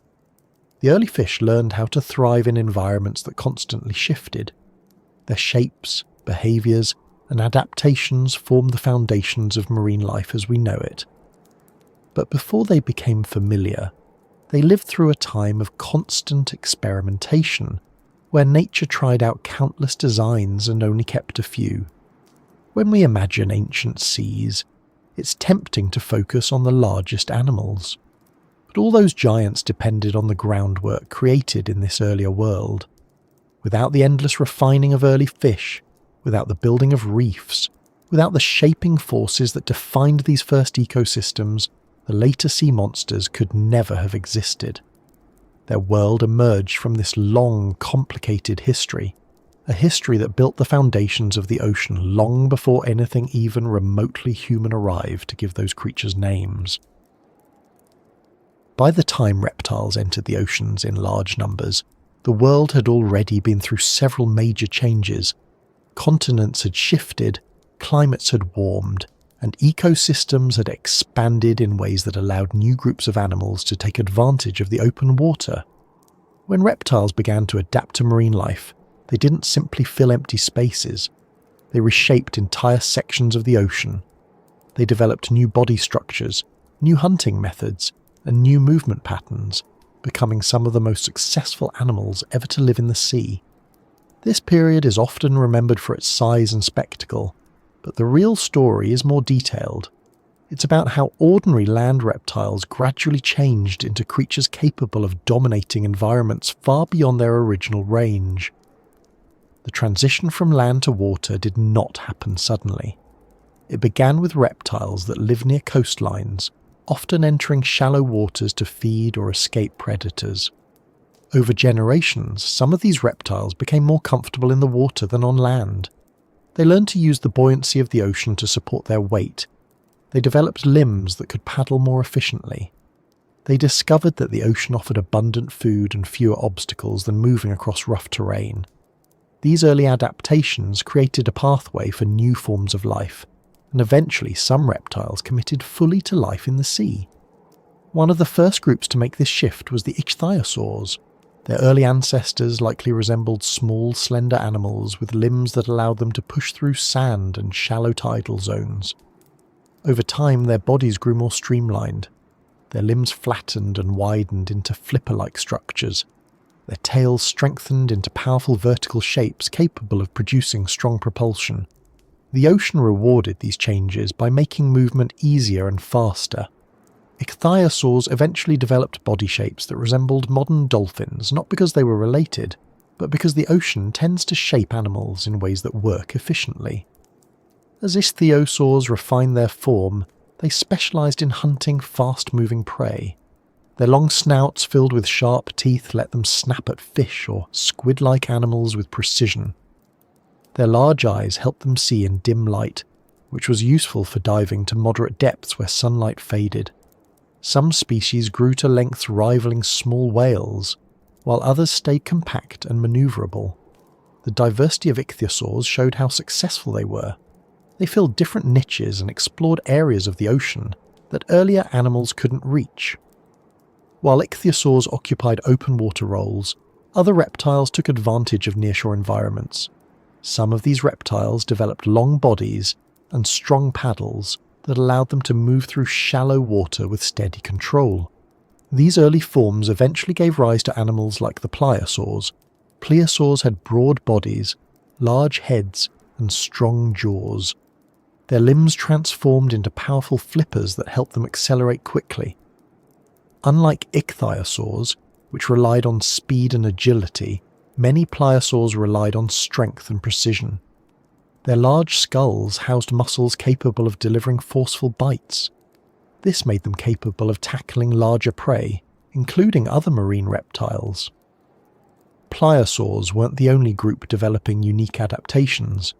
The early fish learned how to thrive in environments that constantly shifted. Their shapes, behaviours, and adaptations formed the foundations of marine life as we know it. But before they became familiar, they lived through a time of constant experimentation, where nature tried out countless designs and only kept a few. When we imagine ancient seas, it's tempting to focus on the largest animals. But all those giants depended on the groundwork created in this earlier world. Without the endless refining of early fish, without the building of reefs, without the shaping forces that defined these first ecosystems, the later sea monsters could never have existed. Their world emerged from this long, complicated history, a history that built the foundations of the ocean long before anything even remotely human arrived to give those creatures names. By the time reptiles entered the oceans in large numbers, the world had already been through several major changes. Continents had shifted, climates had warmed, and ecosystems had expanded in ways that allowed new groups of animals to take advantage of the open water. When reptiles began to adapt to marine life, they didn't simply fill empty spaces. They reshaped entire sections of the ocean. They developed new body structures, new hunting methods, and new movement patterns, becoming some of the most successful animals ever to live in the sea. This period is often remembered for its size and spectacle, but the real story is more detailed. It's about how ordinary land reptiles gradually changed into creatures capable of dominating environments far beyond their original range. The transition from land to water did not happen suddenly. It began with reptiles that live near coastlines, often entering shallow waters to feed or escape predators. Over generations, some of these reptiles became more comfortable in the water than on land. They learned to use the buoyancy of the ocean to support their weight. They developed limbs that could paddle more efficiently. They discovered that the ocean offered abundant food and fewer obstacles than moving across rough terrain. These early adaptations created a pathway for new forms of life, and eventually some reptiles committed fully to life in the sea. One of the first groups to make this shift was the ichthyosaurs. Their early ancestors likely resembled small, slender animals with limbs that allowed them to push through sand and shallow tidal zones. Over time, their bodies grew more streamlined. Their limbs flattened and widened into flipper-like structures. Their tails strengthened into powerful vertical shapes capable of producing strong propulsion. The ocean rewarded these changes by making movement easier and faster. Ichthyosaurs eventually developed body shapes that resembled modern dolphins, not because they were related, but because the ocean tends to shape animals in ways that work efficiently. As ichthyosaurs refined their form, they specialized in hunting fast-moving prey. Their long snouts filled with sharp teeth let them snap at fish or squid-like animals with precision. Their large eyes helped them see in dim light, which was useful for diving to moderate depths where sunlight faded. Some species grew to lengths rivaling small whales, while others stayed compact and maneuverable. The diversity of ichthyosaurs showed how successful they were. They filled different niches and explored areas of the ocean that earlier animals couldn't reach. While ichthyosaurs occupied open water roles, other reptiles took advantage of nearshore environments. Some of these reptiles developed long bodies and strong paddles that allowed them to move through shallow water with steady control. These early forms eventually gave rise to animals like the pliosaurs. Pliosaurs had broad bodies, large heads, and strong jaws. Their limbs transformed into powerful flippers that helped them accelerate quickly. Unlike ichthyosaurs, which relied on speed and agility, many pliosaurs relied on strength and precision. Their large skulls housed muscles capable of delivering forceful bites. This made them capable of tackling larger prey, including other marine reptiles. Pliosaurs weren't the only group developing unique adaptations.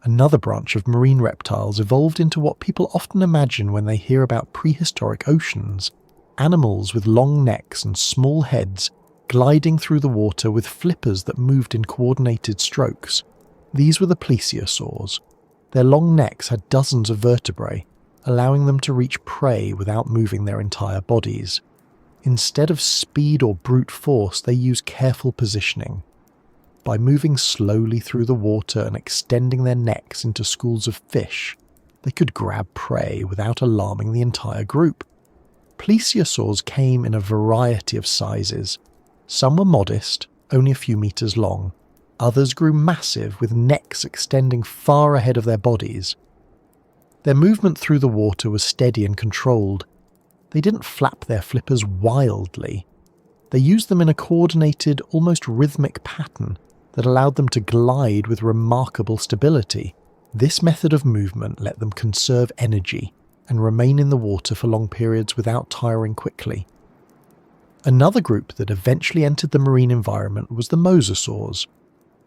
Another branch of marine reptiles evolved into what people often imagine when they hear about prehistoric oceans: animals with long necks and small heads gliding through the water with flippers that moved in coordinated strokes. These were the plesiosaurs. Their long necks had dozens of vertebrae, allowing them to reach prey without moving their entire bodies. Instead of speed or brute force, they used careful positioning. By moving slowly through the water and extending their necks into schools of fish, they could grab prey without alarming the entire group. Plesiosaurs came in a variety of sizes. Some were modest, only a few meters long. Others grew massive, with necks extending far ahead of their bodies. Their movement through the water was steady and controlled. They didn't flap their flippers wildly. They used them in a coordinated, almost rhythmic pattern that allowed them to glide with remarkable stability. This method of movement let them conserve energy and remain in the water for long periods without tiring quickly. Another group that eventually entered the marine environment was the mosasaurs.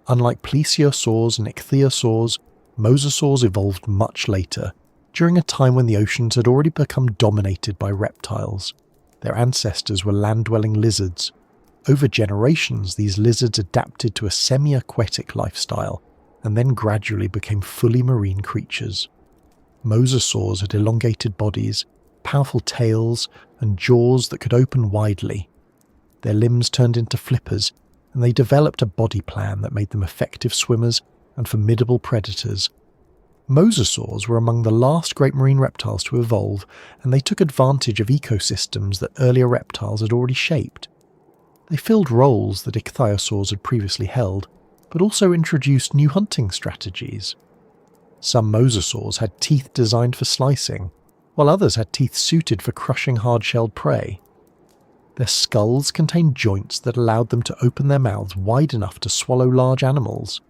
Unlike plesiosaurs and ichthyosaurs, mosasaurs evolved much later, during a time when the oceans had already become dominated by reptiles. Their ancestors were land-dwelling lizards. Over generations, these lizards adapted to a semi-aquatic lifestyle and then gradually became fully marine creatures. Mosasaurs had elongated bodies, powerful tails, and jaws that could open widely. Their limbs turned into flippers, and they developed a body plan that made them effective swimmers and formidable predators. Mosasaurs were among the last great marine reptiles to evolve, and they took advantage of ecosystems that earlier reptiles had already shaped. They filled roles that ichthyosaurs had previously held, but also introduced new hunting strategies. Some mosasaurs had teeth designed for slicing, while others had teeth suited for crushing hard-shelled prey. Their skulls contained joints that allowed them to open their mouths wide enough to swallow large animals.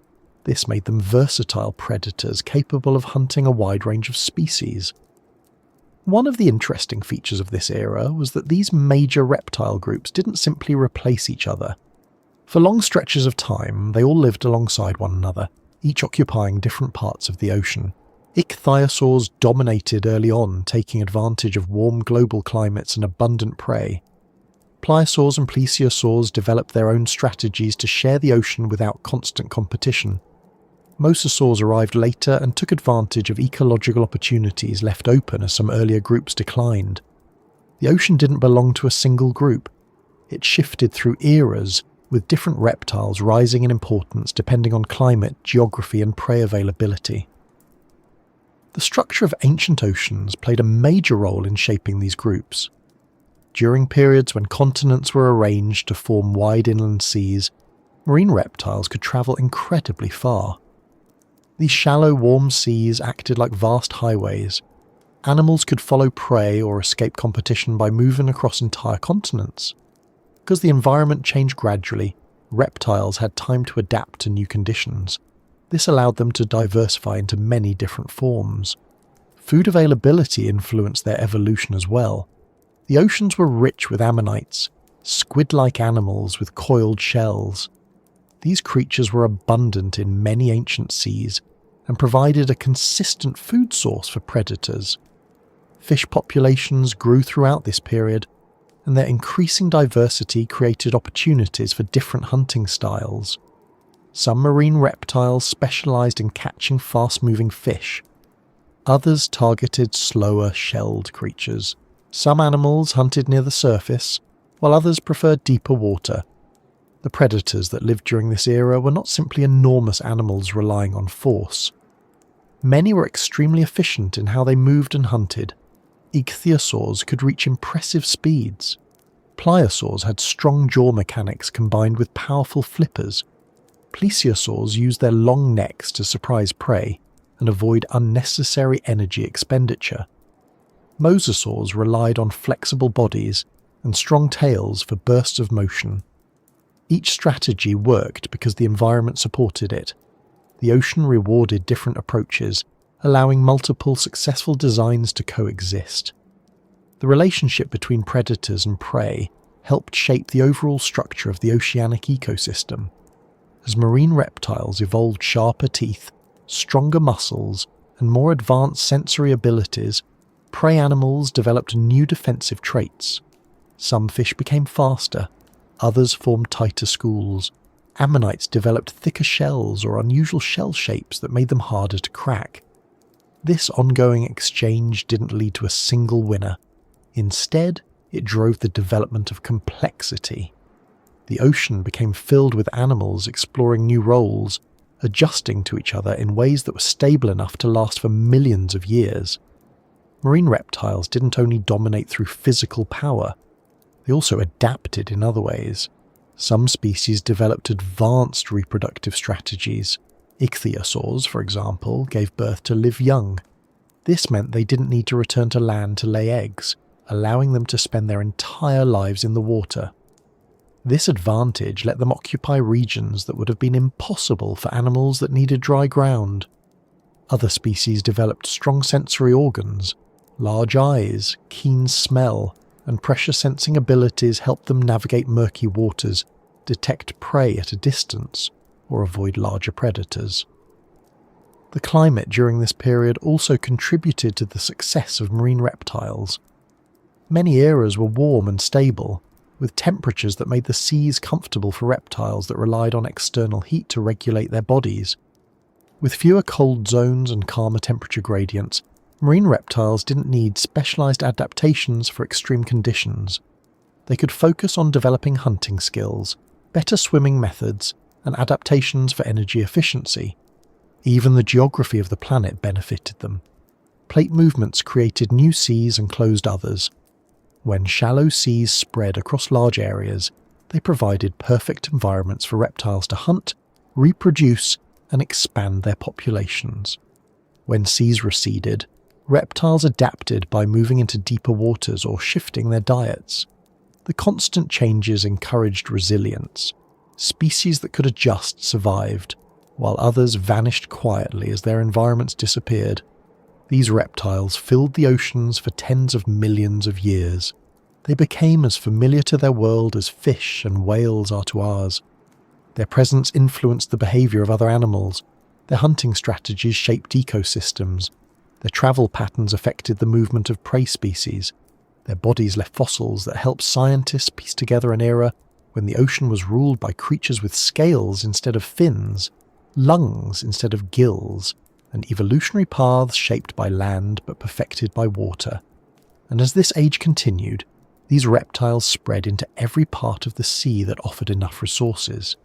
This made them versatile predators capable of hunting a wide range of species. One of the interesting features of this era was that these major reptile groups didn't simply replace each other. For long stretches of time, they all lived alongside one another, each occupying different parts of the ocean. Ichthyosaurs dominated early on, taking advantage of warm global climates and abundant prey. Pliosaurs and plesiosaurs developed their own strategies to share the ocean without constant competition. Mosasaurs arrived later and took advantage of ecological opportunities left open as some earlier groups declined. The ocean didn't belong to a single group. It shifted through eras, with different reptiles rising in importance depending on climate, geography, and prey availability. The structure of ancient oceans played a major role in shaping these groups. During periods when continents were arranged to form wide inland seas, marine reptiles could travel incredibly far. These shallow, warm seas acted like vast highways. Animals could follow prey or escape competition by moving across entire continents. Because the environment changed gradually, reptiles had time to adapt to new conditions. This allowed them to diversify into many different forms. Food availability influenced their evolution as well. The oceans were rich with ammonites, squid-like animals with coiled shells. These creatures were abundant in many ancient seas and provided a consistent food source for predators. Fish populations grew throughout this period, and their increasing diversity created opportunities for different hunting styles. Some marine reptiles specialized in catching fast-moving fish. Others targeted slower, shelled creatures. Some animals hunted near the surface, while others preferred deeper water. The predators that lived during this era were not simply enormous animals relying on force. Many were extremely efficient in how they moved and hunted. Ichthyosaurs could reach impressive speeds. Pliosaurs had strong jaw mechanics combined with powerful flippers. Plesiosaurs used their long necks to surprise prey and avoid unnecessary energy expenditure. Mosasaurs relied on flexible bodies and strong tails for bursts of motion. Each strategy worked because the environment supported it. The ocean rewarded different approaches, allowing multiple successful designs to coexist. The relationship between predators and prey helped shape the overall structure of the oceanic ecosystem. As marine reptiles evolved sharper teeth, stronger muscles, and more advanced sensory abilities, prey animals developed new defensive traits. Some fish became faster, others formed tighter schools. Ammonites developed thicker shells or unusual shell shapes that made them harder to crack. This ongoing exchange didn't lead to a single winner. Instead, it drove the development of complexity. The ocean became filled with animals exploring new roles, adjusting to each other in ways that were stable enough to last for millions of years. Marine reptiles didn't only dominate through physical power, they also adapted in other ways. Some species developed advanced reproductive strategies. Ichthyosaurs, for example, gave birth to live young. This meant they didn't need to return to land to lay eggs, allowing them to spend their entire lives in the water. This advantage let them occupy regions that would have been impossible for animals that needed dry ground. Other species developed strong sensory organs. Large eyes, keen smell, and pressure-sensing abilities helped them navigate murky waters, detect prey at a distance, or avoid larger predators. The climate during this period also contributed to the success of marine reptiles. Many eras were warm and stable, with temperatures that made the seas comfortable for reptiles that relied on external heat to regulate their bodies. With fewer cold zones and calmer temperature gradients, marine reptiles didn't need specialized adaptations for extreme conditions. They could focus on developing hunting skills, better swimming methods, and adaptations for energy efficiency. Even the geography of the planet benefited them. Plate movements created new seas and closed others. When shallow seas spread across large areas, they provided perfect environments for reptiles to hunt, reproduce, and expand their populations. When seas receded, reptiles adapted by moving into deeper waters or shifting their diets. The constant changes encouraged resilience. Species that could adjust survived, while others vanished quietly as their environments disappeared. These reptiles filled the oceans for tens of millions of years. They became as familiar to their world as fish and whales are to ours. Their presence influenced the behavior of other animals. Their hunting strategies shaped ecosystems. Their travel patterns affected the movement of prey species. Their bodies left fossils that helped scientists piece together an era when the ocean was ruled by creatures with scales instead of fins, lungs instead of gills, and evolutionary paths shaped by land but perfected by water. And as this age continued, these reptiles spread into every part of the sea that offered enough resources.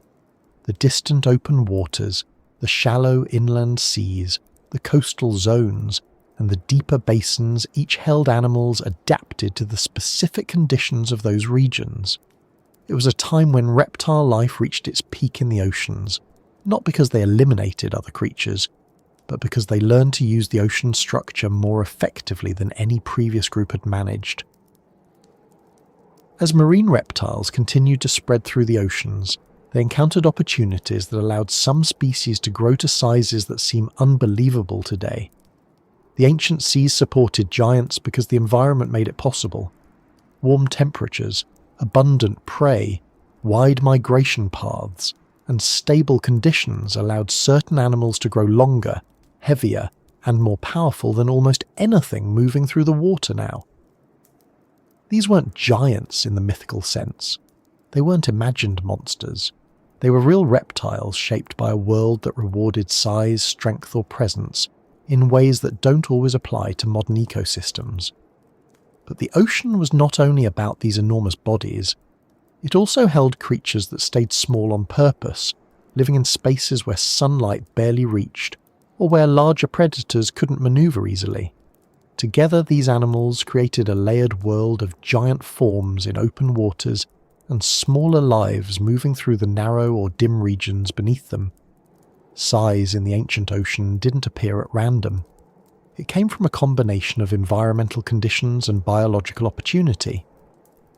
The distant open waters, the shallow inland seas, the coastal zones, and the deeper basins each held animals adapted to the specific conditions of those regions. It was a time when reptile life reached its peak in the oceans, not because they eliminated other creatures, but because they learned to use the ocean structure more effectively than any previous group had managed. As marine reptiles continued to spread through the oceans, they encountered opportunities that allowed some species to grow to sizes that seem unbelievable today. The ancient seas supported giants because the environment made it possible. Warm temperatures, abundant prey, wide migration paths, and stable conditions allowed certain animals to grow longer, heavier, and more powerful than almost anything moving through the water now. These weren't giants in the mythical sense. They weren't imagined monsters. They were real reptiles shaped by a world that rewarded size, strength, or presence in ways that don't always apply to modern ecosystems. But the ocean was not only about these enormous bodies, it also held creatures that stayed small on purpose, living in spaces where sunlight barely reached, or where larger predators couldn't maneuver easily. Together, these animals created a layered world of giant forms in open waters and smaller lives moving through the narrow or dim regions beneath them. Size in the ancient ocean didn't appear at random. It came from a combination of environmental conditions and biological opportunity.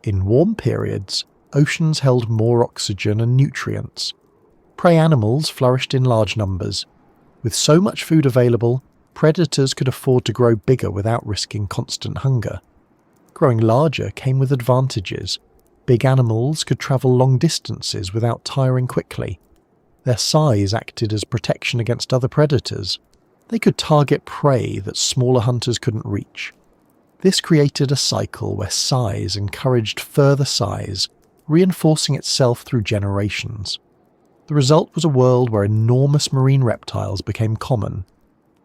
In warm periods, oceans held more oxygen and nutrients. Prey animals flourished in large numbers. With so much food available, predators could afford to grow bigger without risking constant hunger. Growing larger came with advantages. Big animals could travel long distances without tiring quickly. Their size acted as protection against other predators. They could target prey that smaller hunters couldn't reach. This created a cycle where size encouraged further size, reinforcing itself through generations. The result was a world where enormous marine reptiles became common.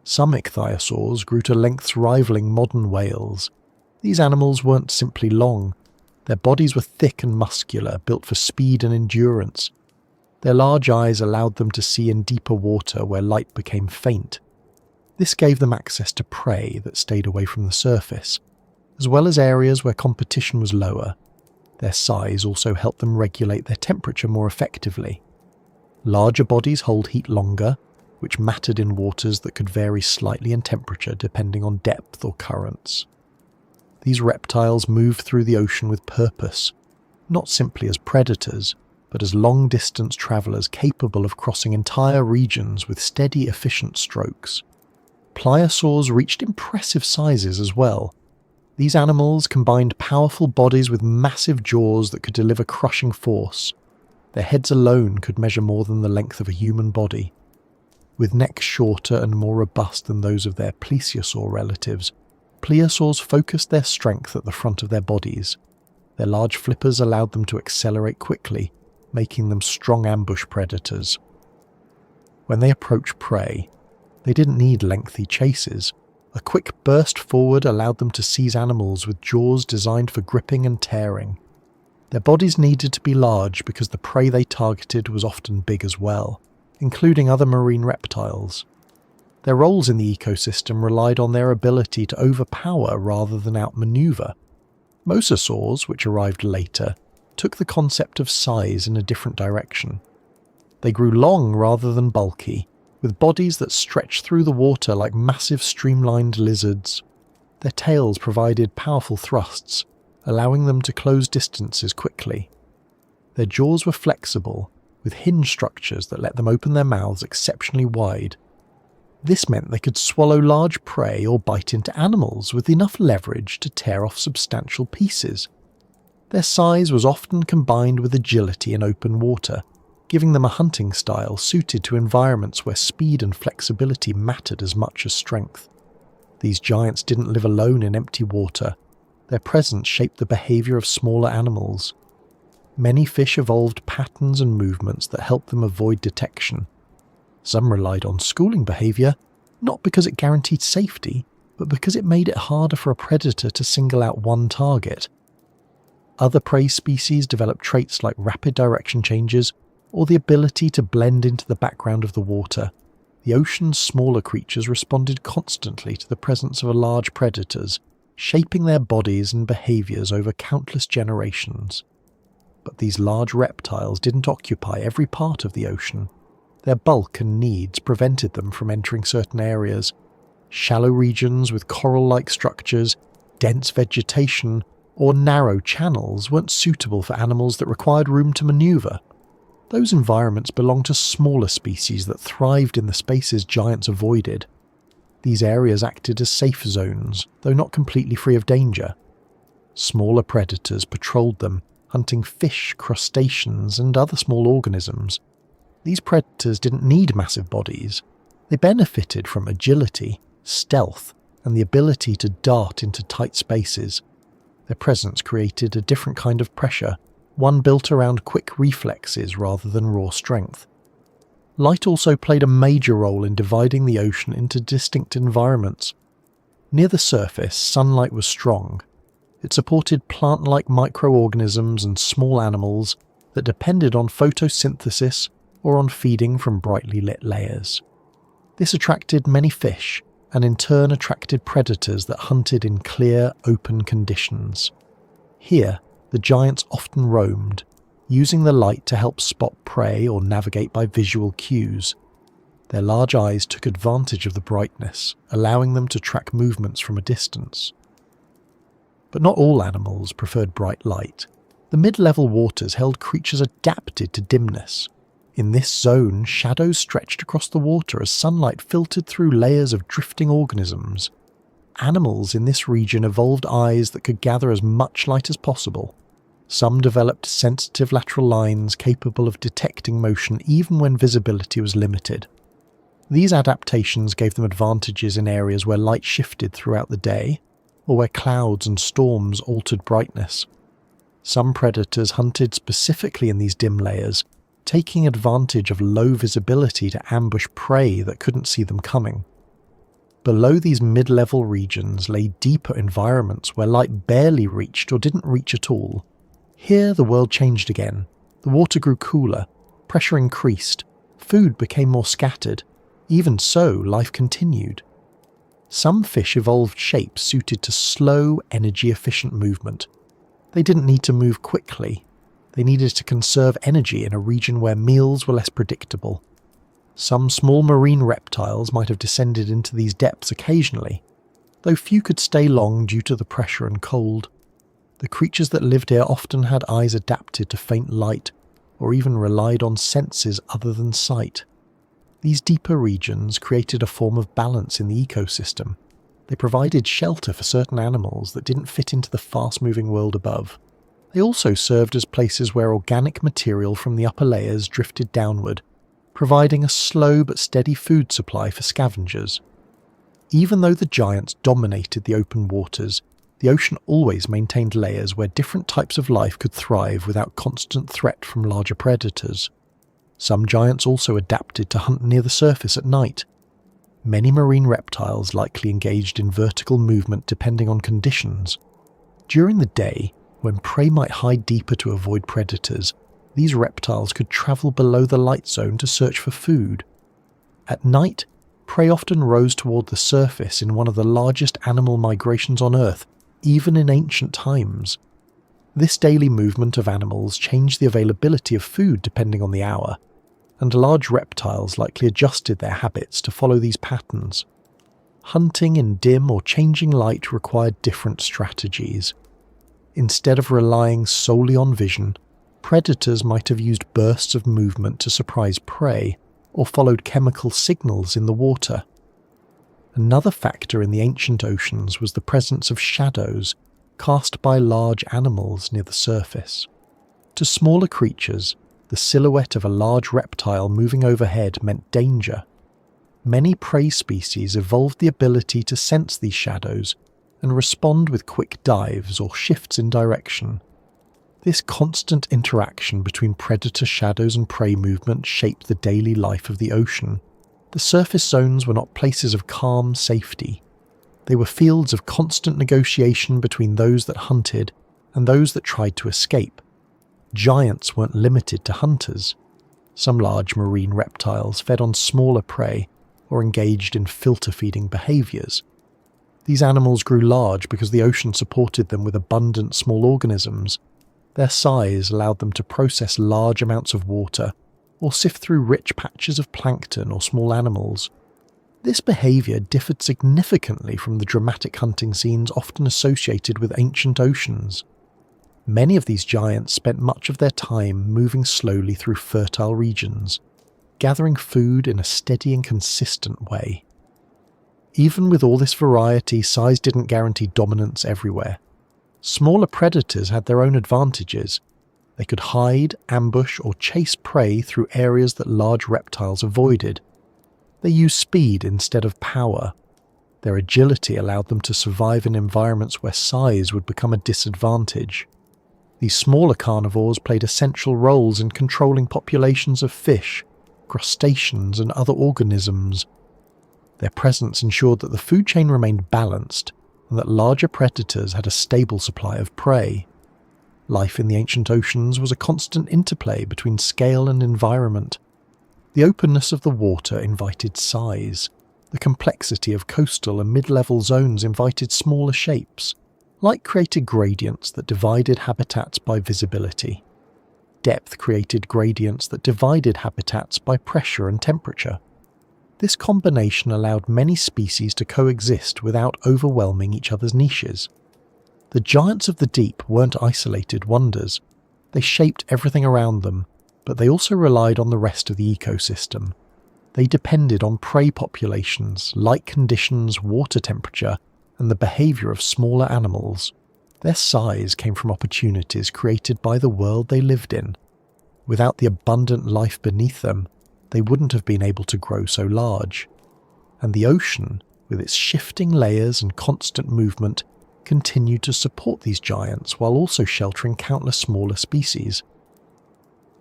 Some ichthyosaurs grew to lengths rivaling modern whales. These animals weren't simply long. Their bodies were thick and muscular, built for speed and endurance. Their large eyes allowed them to see in deeper water where light became faint. This gave them access to prey that stayed away from the surface, as well as areas where competition was lower. Their size also helped them regulate their temperature more effectively. Larger bodies hold heat longer, which mattered in waters that could vary slightly in temperature depending on depth or currents. These reptiles moved through the ocean with purpose, not simply as predators, but as long-distance travellers capable of crossing entire regions with steady, efficient strokes. Pliosaurs reached impressive sizes as well. These animals combined powerful bodies with massive jaws that could deliver crushing force. Their heads alone could measure more than the length of a human body. With necks shorter and more robust than those of their plesiosaur relatives, pliosaurs focused their strength at the front of their bodies. Their large flippers allowed them to accelerate quickly, making them strong ambush predators. When they approached prey, they didn't need lengthy chases. A quick burst forward allowed them to seize animals with jaws designed for gripping and tearing. Their bodies needed to be large because the prey they targeted was often big as well, including other marine reptiles. Their roles in the ecosystem relied on their ability to overpower rather than outmaneuver. Mosasaurs, which arrived later, took the concept of size in a different direction. They grew long rather than bulky, with bodies that stretched through the water like massive streamlined lizards. Their tails provided powerful thrusts, allowing them to close distances quickly. Their jaws were flexible, with hinge structures that let them open their mouths exceptionally wide. This meant they could swallow large prey or bite into animals with enough leverage to tear off substantial pieces. Their size was often combined with agility in open water, giving them a hunting style suited to environments where speed and flexibility mattered as much as strength. These giants didn't live alone in empty water. Their presence shaped the behavior of smaller animals. Many fish evolved patterns and movements that helped them avoid detection. Some relied on schooling behavior, not because it guaranteed safety, but because it made it harder for a predator to single out one target. Other prey species developed traits like rapid direction changes or the ability to blend into the background of the water. The ocean's smaller creatures responded constantly to the presence of large predators, shaping their bodies and behaviors over countless generations. But these large reptiles didn't occupy every part of the ocean. Their bulk and needs prevented them from entering certain areas. Shallow regions with coral-like structures, dense vegetation, or narrow channels weren't suitable for animals that required room to maneuver. Those environments belonged to smaller species that thrived in the spaces giants avoided. These areas acted as safe zones, though not completely free of danger. Smaller predators patrolled them, hunting fish, crustaceans, and other small organisms. These predators didn't need massive bodies. They benefited from agility, stealth, and the ability to dart into tight spaces. Their presence created a different kind of pressure, one built around quick reflexes rather than raw strength. Light also played a major role in dividing the ocean into distinct environments. Near the surface, sunlight was strong. It supported plant-like microorganisms and small animals that depended on photosynthesis or on feeding from brightly lit layers. This attracted many fish, and in turn attracted predators that hunted in clear, open conditions. Here, the giants often roamed, using the light to help spot prey or navigate by visual cues. Their large eyes took advantage of the brightness, allowing them to track movements from a distance. But not all animals preferred bright light. The mid-level waters held creatures adapted to dimness. In this zone, shadows stretched across the water as sunlight filtered through layers of drifting organisms. Animals in this region evolved eyes that could gather as much light as possible. Some developed sensitive lateral lines capable of detecting motion even when visibility was limited. These adaptations gave them advantages in areas where light shifted throughout the day, or where clouds and storms altered brightness. Some predators hunted specifically in these dim layers, taking advantage of low visibility to ambush prey that couldn't see them coming. Below these mid-level regions lay deeper environments where light barely reached or didn't reach at all. Here the world changed again. The water grew cooler, pressure increased, food became more scattered. Even so, life continued. Some fish evolved shapes suited to slow, energy-efficient movement. They didn't need to move quickly. They needed to conserve energy in a region where meals were less predictable. Some small marine reptiles might have descended into these depths occasionally, though few could stay long due to the pressure and cold. The creatures that lived here often had eyes adapted to faint light, or even relied on senses other than sight. These deeper regions created a form of balance in the ecosystem. They provided shelter for certain animals that didn't fit into the fast-moving world above. They also served as places where organic material from the upper layers drifted downward, providing a slow but steady food supply for scavengers. Even though the giants dominated the open waters, the ocean always maintained layers where different types of life could thrive without constant threat from larger predators. Some giants also adapted to hunt near the surface at night. Many marine reptiles likely engaged in vertical movement depending on conditions. During the day, when prey might hide deeper to avoid predators, these reptiles could travel below the light zone to search for food. At night, prey often rose toward the surface in one of the largest animal migrations on Earth, even in ancient times. This daily movement of animals changed the availability of food depending on the hour, and large reptiles likely adjusted their habits to follow these patterns. Hunting in dim or changing light required different strategies. Instead of relying solely on vision, predators might have used bursts of movement to surprise prey, or followed chemical signals in the water. Another factor in the ancient oceans was the presence of shadows cast by large animals near the surface. To smaller creatures, the silhouette of a large reptile moving overhead meant danger. Many prey species evolved the ability to sense these shadows and respond with quick dives or shifts in direction. This constant interaction between predator shadows and prey movement shaped the daily life of the ocean. The surface zones were not places of calm safety. They were fields of constant negotiation between those that hunted and those that tried to escape. Giants weren't limited to hunters. Some large marine reptiles fed on smaller prey or engaged in filter-feeding behaviours. These animals grew large because the ocean supported them with abundant small organisms. Their size allowed them to process large amounts of water or sift through rich patches of plankton or small animals. This behaviour differed significantly from the dramatic hunting scenes often associated with ancient oceans. Many of these giants spent much of their time moving slowly through fertile regions, gathering food in a steady and consistent way. Even with all this variety, size didn't guarantee dominance everywhere. Smaller predators had their own advantages. They could hide, ambush, or chase prey through areas that large reptiles avoided. They used speed instead of power. Their agility allowed them to survive in environments where size would become a disadvantage. These smaller carnivores played essential roles in controlling populations of fish, crustaceans, and other organisms. Their presence ensured that the food chain remained balanced and that larger predators had a stable supply of prey. Life in the ancient oceans was a constant interplay between scale and environment. The openness of the water invited size. The complexity of coastal and mid-level zones invited smaller shapes. Light created gradients that divided habitats by visibility. Depth created gradients that divided habitats by pressure and temperature. This combination allowed many species to coexist without overwhelming each other's niches. The giants of the deep weren't isolated wonders. They shaped everything around them, but they also relied on the rest of the ecosystem. They depended on prey populations, light conditions, water temperature, and the behaviour of smaller animals. Their size came from opportunities created by the world they lived in. Without the abundant life beneath them, they wouldn't have been able to grow so large. And the ocean, with its shifting layers and constant movement, continued to support these giants while also sheltering countless smaller species.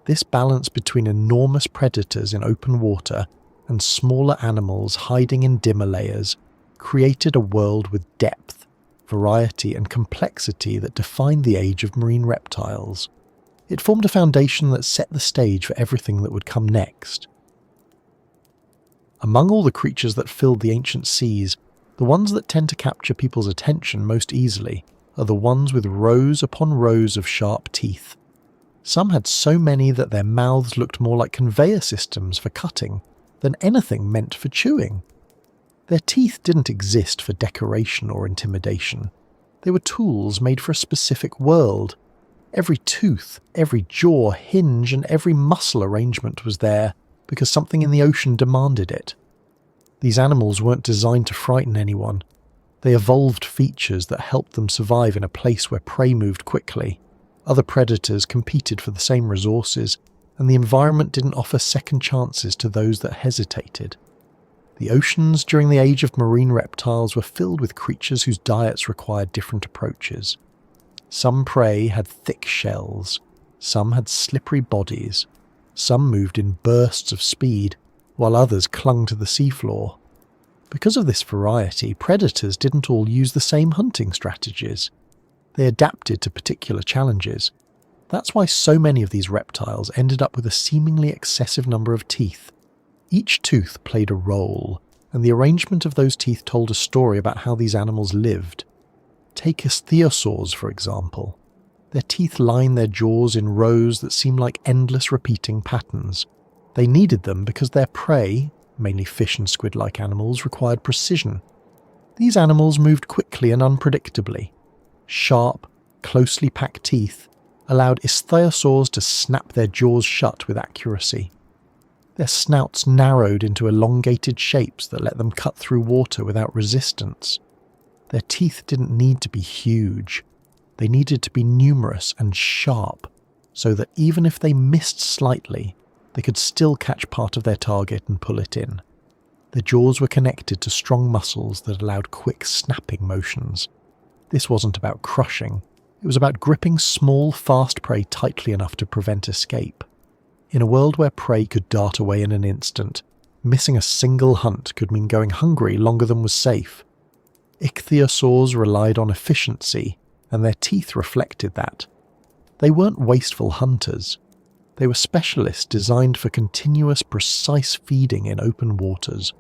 This balance between enormous predators in open water and smaller animals hiding in dimmer layers created a world with depth, variety and complexity that defined the age of marine reptiles. It formed a foundation that set the stage for everything that would come next. Among all the creatures that filled the ancient seas, the ones that tend to capture people's attention most easily are the ones with rows upon rows of sharp teeth. Some had so many that their mouths looked more like conveyor systems for cutting than anything meant for chewing. Their teeth didn't exist for decoration or intimidation. They were tools made for a specific world. Every tooth, every jaw, hinge, and every muscle arrangement was there because something in the ocean demanded it. These animals weren't designed to frighten anyone. They evolved features that helped them survive in a place where prey moved quickly. Other predators competed for the same resources, and the environment didn't offer second chances to those that hesitated. The oceans during the age of marine reptiles were filled with creatures whose diets required different approaches. Some prey had thick shells, some had slippery bodies, some moved in bursts of speed, while others clung to the seafloor. Because of this variety, predators didn't all use the same hunting strategies. They adapted to particular challenges. That's why so many of these reptiles ended up with a seemingly excessive number of teeth. Each tooth played a role, and the arrangement of those teeth told a story about how these animals lived. Take ichthyosaurs, for example. Their teeth line their jaws in rows that seem like endless repeating patterns. They needed them because their prey, mainly fish and squid-like animals, required precision. These animals moved quickly and unpredictably. Sharp, closely packed teeth allowed ichthyosaurs to snap their jaws shut with accuracy. Their snouts narrowed into elongated shapes that let them cut through water without resistance. Their teeth didn't need to be huge. They needed to be numerous and sharp, so that even if they missed slightly, they could still catch part of their target and pull it in. Their jaws were connected to strong muscles that allowed quick snapping motions. This wasn't about crushing. It was about gripping small, fast prey tightly enough to prevent escape. In a world where prey could dart away in an instant, missing a single hunt could mean going hungry longer than was safe. Ichthyosaurs relied on efficiency, and their teeth reflected that. They weren't wasteful hunters. They were specialists designed for continuous, precise feeding in open waters.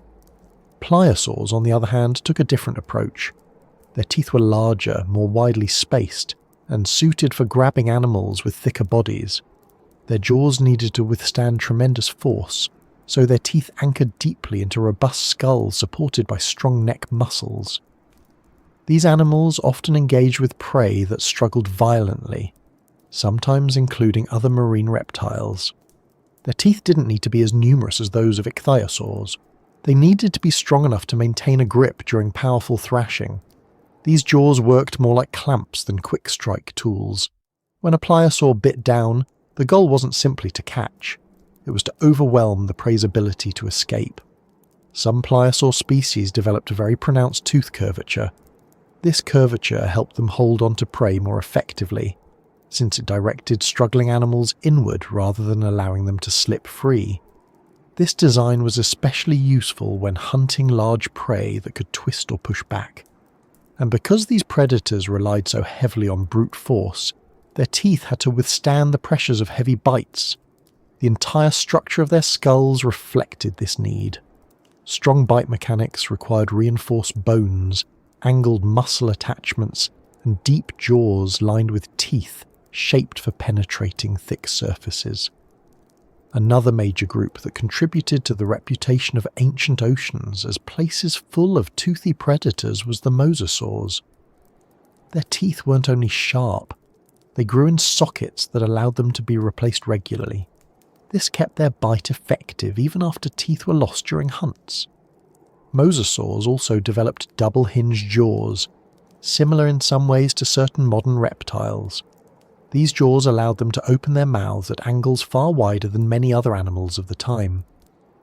Pliosaurs, on the other hand, took a different approach. Their teeth were larger, more widely spaced, and suited for grabbing animals with thicker bodies. Their jaws needed to withstand tremendous force, so their teeth anchored deeply into robust skulls supported by strong neck muscles. These animals often engaged with prey that struggled violently, sometimes including other marine reptiles. Their teeth didn't need to be as numerous as those of ichthyosaurs. They needed to be strong enough to maintain a grip during powerful thrashing. These jaws worked more like clamps than quick-strike tools. When a pliosaur bit down, the goal wasn't simply to catch. It was to overwhelm the prey's ability to escape. Some pliosaur species developed a very pronounced tooth curvature. This curvature helped them hold onto prey more effectively, since it directed struggling animals inward rather than allowing them to slip free. This design was especially useful when hunting large prey that could twist or push back. And because these predators relied so heavily on brute force, their teeth had to withstand the pressures of heavy bites. The entire structure of their skulls reflected this need. Strong bite mechanics required reinforced bones, angled muscle attachments, and deep jaws lined with teeth shaped for penetrating thick surfaces. Another major group that contributed to the reputation of ancient oceans as places full of toothy predators was the mosasaurs. Their teeth weren't only sharp, they grew in sockets that allowed them to be replaced regularly. This kept their bite effective even after teeth were lost during hunts. Mosasaurs also developed double-hinged jaws, similar in some ways to certain modern reptiles. These jaws allowed them to open their mouths at angles far wider than many other animals of the time.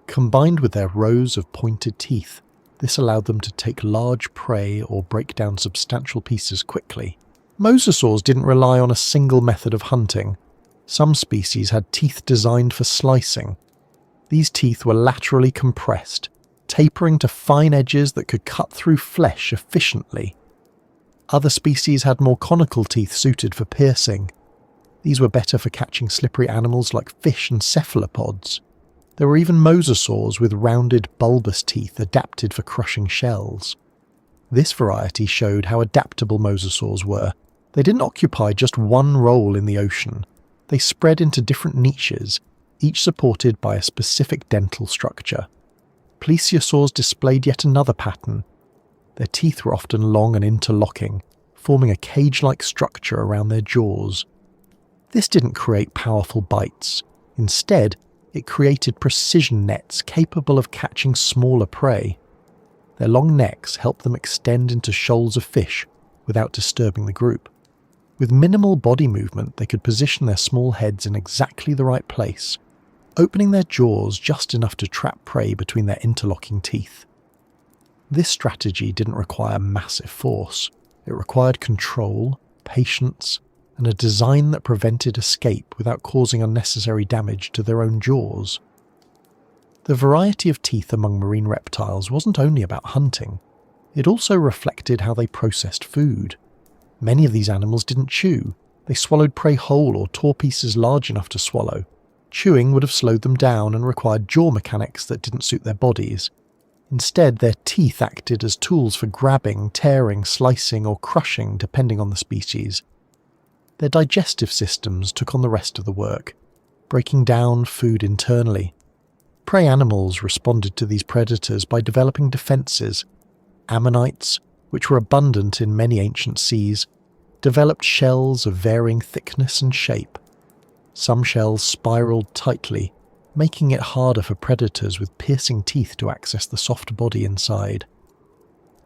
Combined with their rows of pointed teeth, this allowed them to take large prey or break down substantial pieces quickly. Mosasaurs didn't rely on a single method of hunting. Some species had teeth designed for slicing. These teeth were laterally compressed, tapering to fine edges that could cut through flesh efficiently. Other species had more conical teeth suited for piercing. These were better for catching slippery animals like fish and cephalopods. There were even mosasaurs with rounded, bulbous teeth adapted for crushing shells. This variety showed how adaptable mosasaurs were. They didn't occupy just one role in the ocean. They spread into different niches, each supported by a specific dental structure. Plesiosaurs displayed yet another pattern. Their teeth were often long and interlocking, forming a cage-like structure around their jaws. This didn't create powerful bites. Instead, it created precision nets capable of catching smaller prey. Their long necks helped them extend into shoals of fish without disturbing the group. With minimal body movement, they could position their small heads in exactly the right place, opening their jaws just enough to trap prey between their interlocking teeth. This strategy didn't require massive force. It required control, patience, and a design that prevented escape without causing unnecessary damage to their own jaws. The variety of teeth among marine reptiles wasn't only about hunting. It also reflected how they processed food. Many of these animals didn't chew. They swallowed prey whole or tore pieces large enough to swallow. Chewing would have slowed them down and required jaw mechanics that didn't suit their bodies. Instead, their teeth acted as tools for grabbing, tearing, slicing, or crushing, depending on the species. Their digestive systems took on the rest of the work, breaking down food internally. Prey animals responded to these predators by developing defences. Ammonites, which were abundant in many ancient seas, developed shells of varying thickness and shape. Some shells spiralled tightly, making it harder for predators with piercing teeth to access the soft body inside.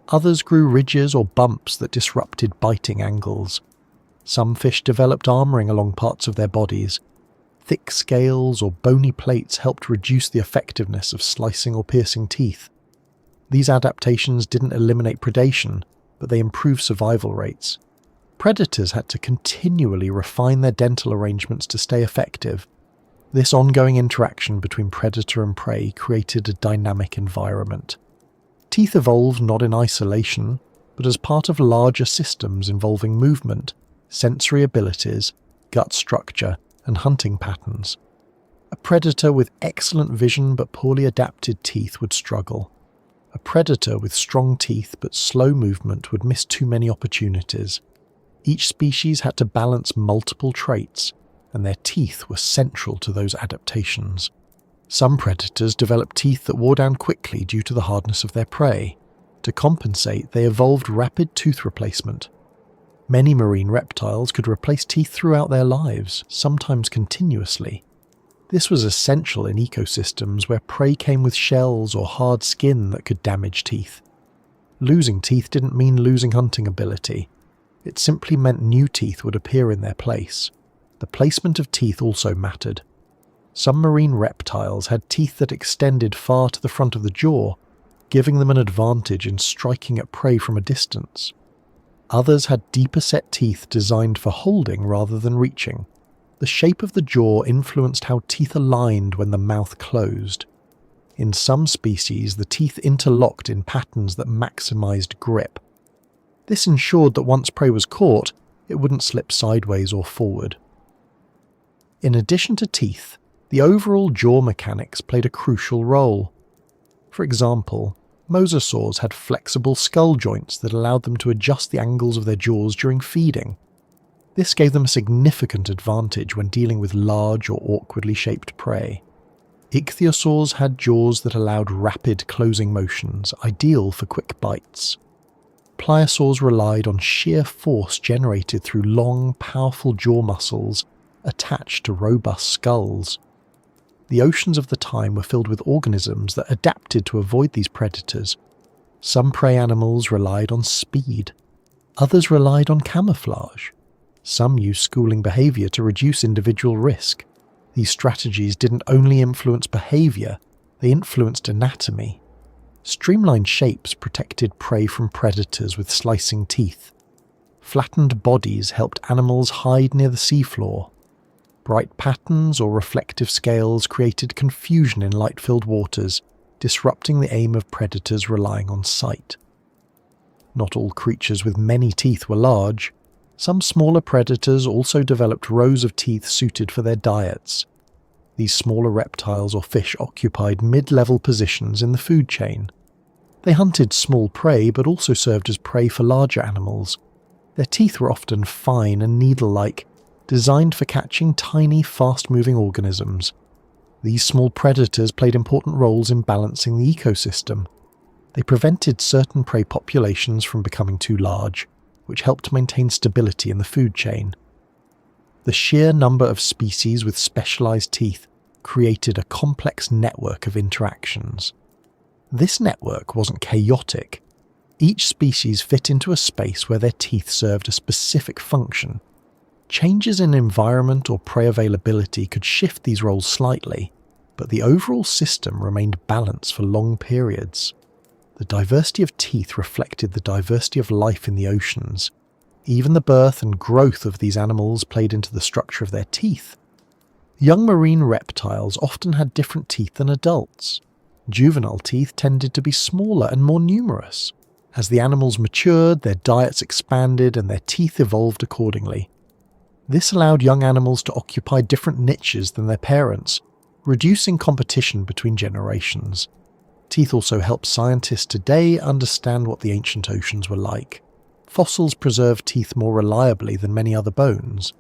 Others grew ridges or bumps that disrupted biting angles. Some fish developed armouring along parts of their bodies. Thick scales or bony plates helped reduce the effectiveness of slicing or piercing teeth. These adaptations didn't eliminate predation, but they improved survival rates. Predators had to continually refine their dental arrangements to stay effective. This ongoing interaction between predator and prey created a dynamic environment. Teeth evolved not in isolation, but as part of larger systems involving movement, sensory abilities, gut structure, and hunting patterns. A predator with excellent vision but poorly adapted teeth would struggle. A predator with strong teeth but slow movement would miss too many opportunities. Each species had to balance multiple traits, and their teeth were central to those adaptations. Some predators developed teeth that wore down quickly due to the hardness of their prey. To compensate, they evolved rapid tooth replacement. Many marine reptiles could replace teeth throughout their lives, sometimes continuously. This was essential in ecosystems where prey came with shells or hard skin that could damage teeth. Losing teeth didn't mean losing hunting ability. It simply meant new teeth would appear in their place. The placement of teeth also mattered. Some marine reptiles had teeth that extended far to the front of the jaw, giving them an advantage in striking at prey from a distance. Others had deeper set teeth designed for holding rather than reaching. The shape of the jaw influenced how teeth aligned when the mouth closed. In some species, the teeth interlocked in patterns that maximized grip. This ensured that once prey was caught, it wouldn't slip sideways or forward. In addition to teeth, the overall jaw mechanics played a crucial role. For example, mosasaurs had flexible skull joints that allowed them to adjust the angles of their jaws during feeding. This gave them a significant advantage when dealing with large or awkwardly shaped prey. Ichthyosaurs had jaws that allowed rapid closing motions, ideal for quick bites. Pliosaurs relied on sheer force generated through long, powerful jaw muscles attached to robust skulls. The oceans of the time were filled with organisms that adapted to avoid these predators. Some prey animals relied on speed. Others relied on camouflage. Some used schooling behavior to reduce individual risk. These strategies didn't only influence behavior, they influenced anatomy. Streamlined shapes protected prey from predators with slicing teeth. Flattened bodies helped animals hide near the seafloor. Bright patterns or reflective scales created confusion in light-filled waters, disrupting the aim of predators relying on sight. Not all creatures with many teeth were large. Some smaller predators also developed rows of teeth suited for their diets. These smaller reptiles or fish occupied mid-level positions in the food chain. They hunted small prey but also served as prey for larger animals. Their teeth were often fine and needle-like, designed for catching tiny, fast-moving organisms. These small predators played important roles in balancing the ecosystem. They prevented certain prey populations from becoming too large, which helped maintain stability in the food chain. The sheer number of species with specialized teeth created a complex network of interactions. This network wasn't chaotic. Each species fit into a space where their teeth served a specific function. Changes in environment or prey availability could shift these roles slightly, but the overall system remained balanced for long periods. The diversity of teeth reflected the diversity of life in the oceans. Even the birth and growth of these animals played into the structure of their teeth. Young marine reptiles often had different teeth than adults. Juvenile teeth tended to be smaller and more numerous. As the animals matured, their diets expanded and their teeth evolved accordingly. This allowed young animals to occupy different niches than their parents, reducing competition between generations. Teeth also help scientists today understand what the ancient oceans were like. Fossils preserve teeth more reliably than many other bones.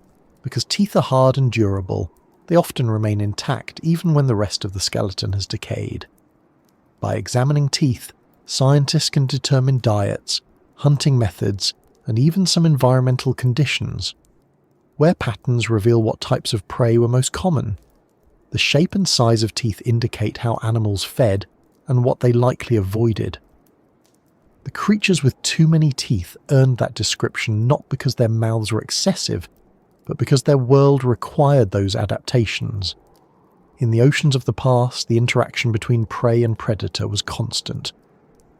Because teeth are hard and durable, they often remain intact even when the rest of the skeleton has decayed. By examining teeth, scientists can determine diets, hunting methods, and even some environmental conditions. Wear patterns reveal what types of prey were most common. The shape and size of teeth indicate how animals fed and what they likely avoided. The creatures with too many teeth earned that description not because their mouths were excessive, but because their world required those adaptations. In the oceans of the past, the interaction between prey and predator was constant.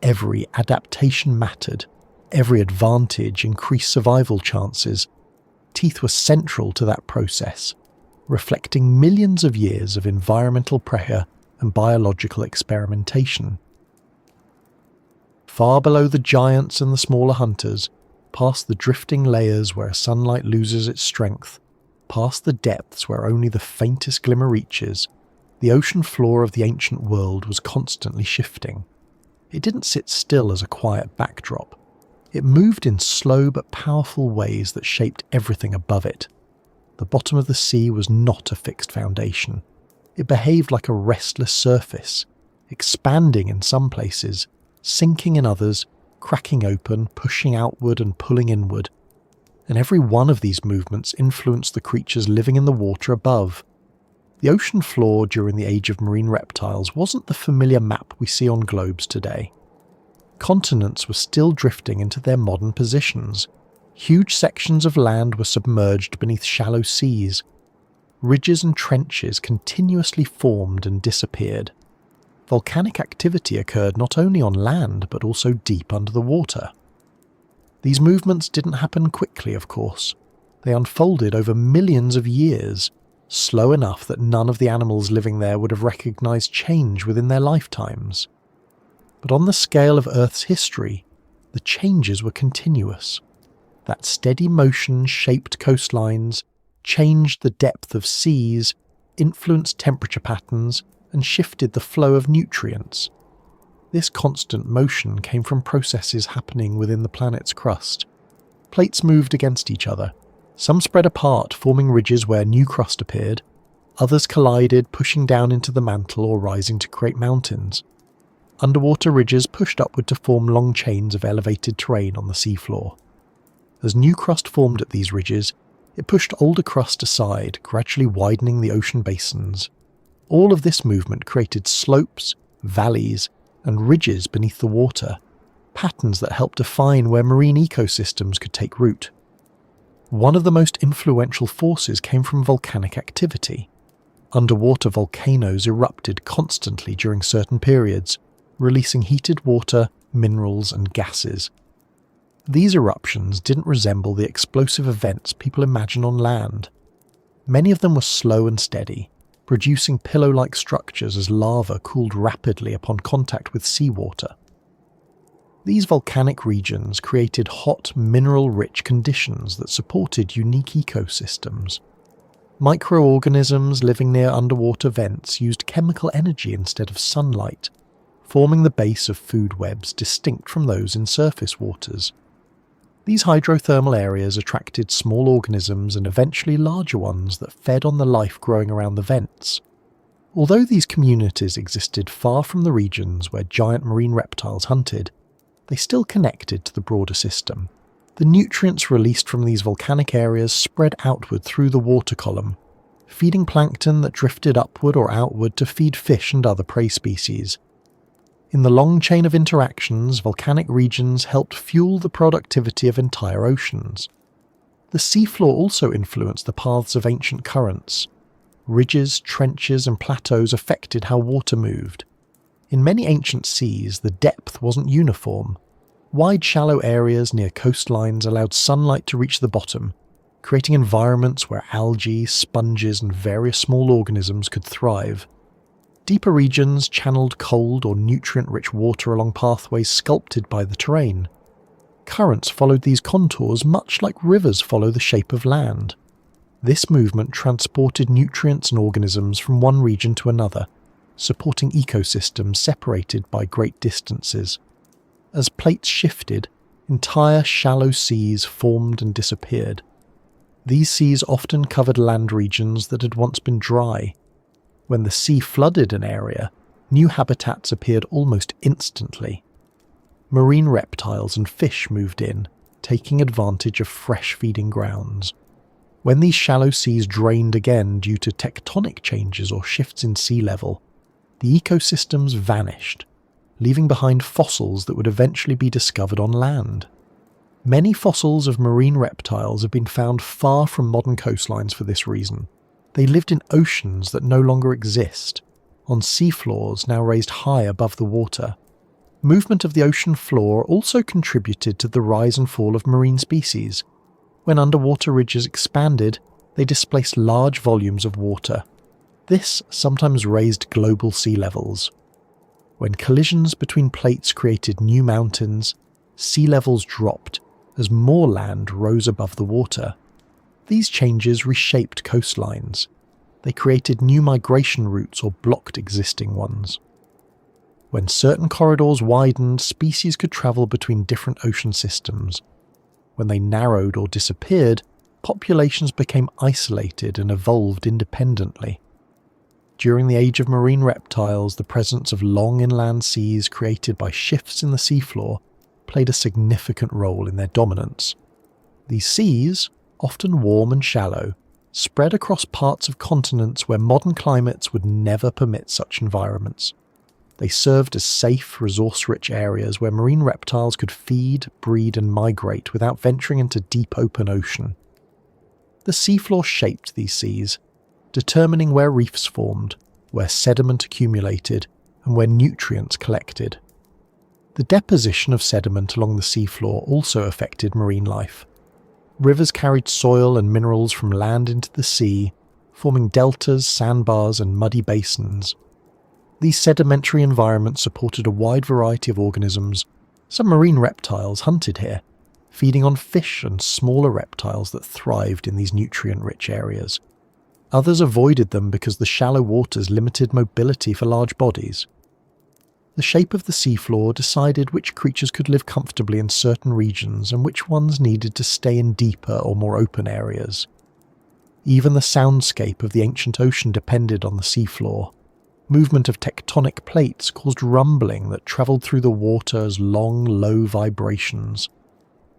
Every adaptation mattered. Every advantage increased survival chances. Teeth were central to that process, reflecting millions of years of environmental pressure and biological experimentation. Far below the giants and the smaller hunters, past the drifting layers where sunlight loses its strength, past the depths where only the faintest glimmer reaches, the ocean floor of the ancient world was constantly shifting. It didn't sit still as a quiet backdrop. It moved in slow but powerful ways that shaped everything above it. The bottom of the sea was not a fixed foundation. It behaved like a restless surface, expanding in some places, sinking in others, cracking open, pushing outward and pulling inward. And every one of these movements influenced the creatures living in the water above. The ocean floor during the age of marine reptiles wasn't the familiar map we see on globes today. Continents were still drifting into their modern positions. Huge sections of land were submerged beneath shallow seas. Ridges and trenches continuously formed and disappeared. Volcanic activity occurred not only on land but also deep under the water. These movements didn't happen quickly, of course. They unfolded over millions of years, slow enough that none of the animals living there would have recognized change within their lifetimes. But on the scale of Earth's history, the changes were continuous. That steady motion shaped coastlines, changed the depth of seas, influenced temperature patterns, and shifted the flow of nutrients. This constant motion came from processes happening within the planet's crust. Plates moved against each other. Some spread apart, forming ridges where new crust appeared. Others collided, pushing down into the mantle or rising to create mountains. Underwater ridges pushed upward to form long chains of elevated terrain on the seafloor. As new crust formed at these ridges, it pushed older crust aside, gradually widening the ocean basins. All of this movement created slopes, valleys, and ridges beneath the water, patterns that helped define where marine ecosystems could take root. One of the most influential forces came from volcanic activity. Underwater volcanoes erupted constantly during certain periods, releasing heated water, minerals, and gases. These eruptions didn't resemble the explosive events people imagine on land. Many of them were slow and steady, producing pillow-like structures as lava cooled rapidly upon contact with seawater. These volcanic regions created hot, mineral-rich conditions that supported unique ecosystems. Microorganisms living near underwater vents used chemical energy instead of sunlight, forming the base of food webs distinct from those in surface waters. These hydrothermal areas attracted small organisms and eventually larger ones that fed on the life growing around the vents. Although these communities existed far from the regions where giant marine reptiles hunted, they still connected to the broader system. The nutrients released from these volcanic areas spread outward through the water column, feeding plankton that drifted upward or outward to feed fish and other prey species. In the long chain of interactions, volcanic regions helped fuel the productivity of entire oceans. The seafloor also influenced the paths of ancient currents. Ridges, trenches, and plateaus affected how water moved. In many ancient seas, the depth wasn't uniform. Wide, shallow areas near coastlines allowed sunlight to reach the bottom, creating environments where algae, sponges, and various small organisms could thrive. Deeper regions channeled cold or nutrient-rich water along pathways sculpted by the terrain. Currents followed these contours much like rivers follow the shape of land. This movement transported nutrients and organisms from one region to another, supporting ecosystems separated by great distances. As plates shifted, entire shallow seas formed and disappeared. These seas often covered land regions that had once been dry. When the sea flooded an area, new habitats appeared almost instantly. Marine reptiles and fish moved in, taking advantage of fresh feeding grounds. When these shallow seas drained again due to tectonic changes or shifts in sea level, the ecosystems vanished, leaving behind fossils that would eventually be discovered on land. Many fossils of marine reptiles have been found far from modern coastlines for this reason. They lived in oceans that no longer exist, on seafloors now raised high above the water. Movement of the ocean floor also contributed to the rise and fall of marine species. When underwater ridges expanded, they displaced large volumes of water. This sometimes raised global sea levels. When collisions between plates created new mountains, sea levels dropped as more land rose above the water. These changes reshaped coastlines. They created new migration routes or blocked existing ones. When certain corridors widened, species could travel between different ocean systems. When they narrowed or disappeared, populations became isolated and evolved independently. During the age of marine reptiles, the presence of long inland seas created by shifts in the seafloor played a significant role in their dominance. These seas, often warm and shallow, spread across parts of continents where modern climates would never permit such environments. They served as safe, resource-rich areas where marine reptiles could feed, breed, and migrate without venturing into deep open ocean. The seafloor shaped these seas, determining where reefs formed, where sediment accumulated, and where nutrients collected. The deposition of sediment along the seafloor also affected marine life. Rivers carried soil and minerals from land into the sea, forming deltas, sandbars, and muddy basins. These sedimentary environments supported a wide variety of organisms. Some marine reptiles hunted here, feeding on fish and smaller reptiles that thrived in these nutrient-rich areas. Others avoided them because the shallow waters limited mobility for large bodies. The shape of the seafloor decided which creatures could live comfortably in certain regions and which ones needed to stay in deeper or more open areas. Even the soundscape of the ancient ocean depended on the seafloor. Movement of tectonic plates caused rumbling that travelled through the water as long, low vibrations.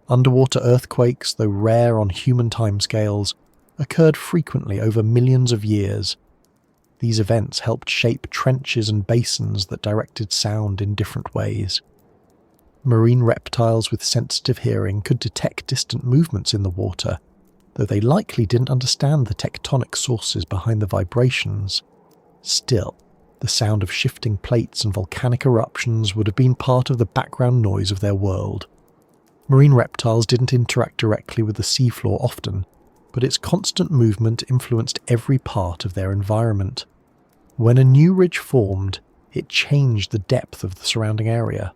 Underwater earthquakes, though rare on human timescales, occurred frequently over millions of years. These events helped shape trenches and basins that directed sound in different ways. Marine reptiles with sensitive hearing could detect distant movements in the water, though they likely didn't understand the tectonic sources behind the vibrations. Still, the sound of shifting plates and volcanic eruptions would have been part of the background noise of their world. Marine reptiles didn't interact directly with the seafloor often, but its constant movement influenced every part of their environment. When a new ridge formed, it changed the depth of the surrounding area.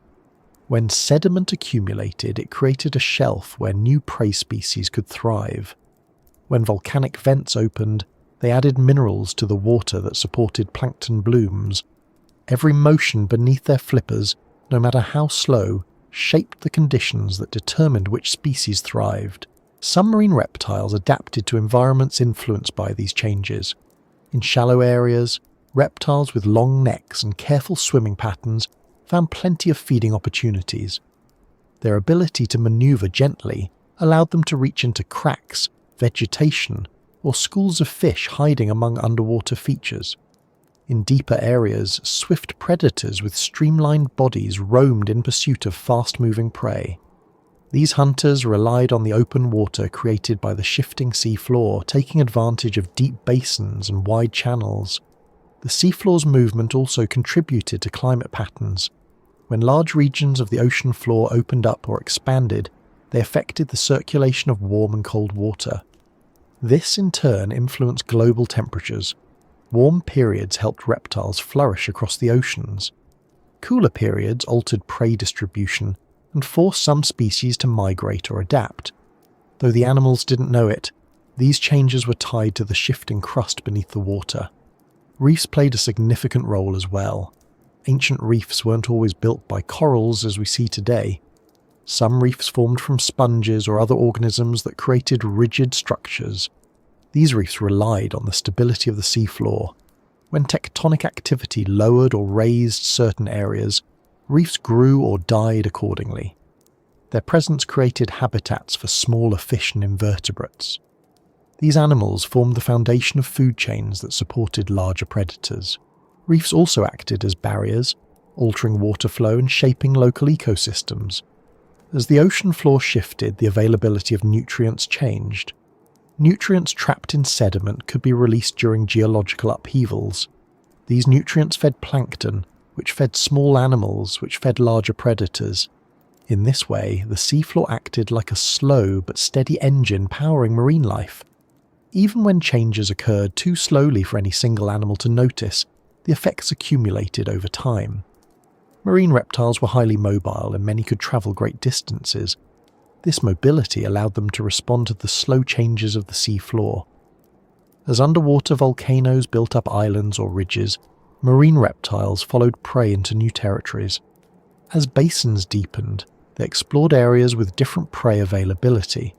When sediment accumulated, it created a shelf where new prey species could thrive. When volcanic vents opened, they added minerals to the water that supported plankton blooms. Every motion beneath their flippers, no matter how slow, shaped the conditions that determined which species thrived. Some marine reptiles adapted to environments influenced by these changes. In shallow areas, reptiles with long necks and careful swimming patterns found plenty of feeding opportunities. Their ability to maneuver gently allowed them to reach into cracks, vegetation, or schools of fish hiding among underwater features. In deeper areas, swift predators with streamlined bodies roamed in pursuit of fast-moving prey. These hunters relied on the open water created by the shifting seafloor, taking advantage of deep basins and wide channels. The seafloor's movement also contributed to climate patterns. When large regions of the ocean floor opened up or expanded, they affected the circulation of warm and cold water. This in turn influenced global temperatures. Warm periods helped reptiles flourish across the oceans. Cooler periods altered prey distribution and forced some species to migrate or adapt. Though the animals didn't know it, these changes were tied to the shifting crust beneath the water. Reefs played a significant role as well. Ancient reefs weren't always built by corals as we see today. Some reefs formed from sponges or other organisms that created rigid structures. These reefs relied on the stability of the seafloor. When tectonic activity lowered or raised certain areas, reefs grew or died accordingly. Their presence created habitats for smaller fish and invertebrates. These animals formed the foundation of food chains that supported larger predators. Reefs also acted as barriers, altering water flow and shaping local ecosystems. As the ocean floor shifted, the availability of nutrients changed. Nutrients trapped in sediment could be released during geological upheavals. These nutrients fed plankton, which fed small animals, which fed larger predators. In this way, the seafloor acted like a slow but steady engine powering marine life. Even when changes occurred too slowly for any single animal to notice, the effects accumulated over time. Marine reptiles were highly mobile and many could travel great distances. This mobility allowed them to respond to the slow changes of the seafloor. As underwater volcanoes built up islands or ridges, marine reptiles followed prey into new territories. As basins deepened, they explored areas with different prey availability.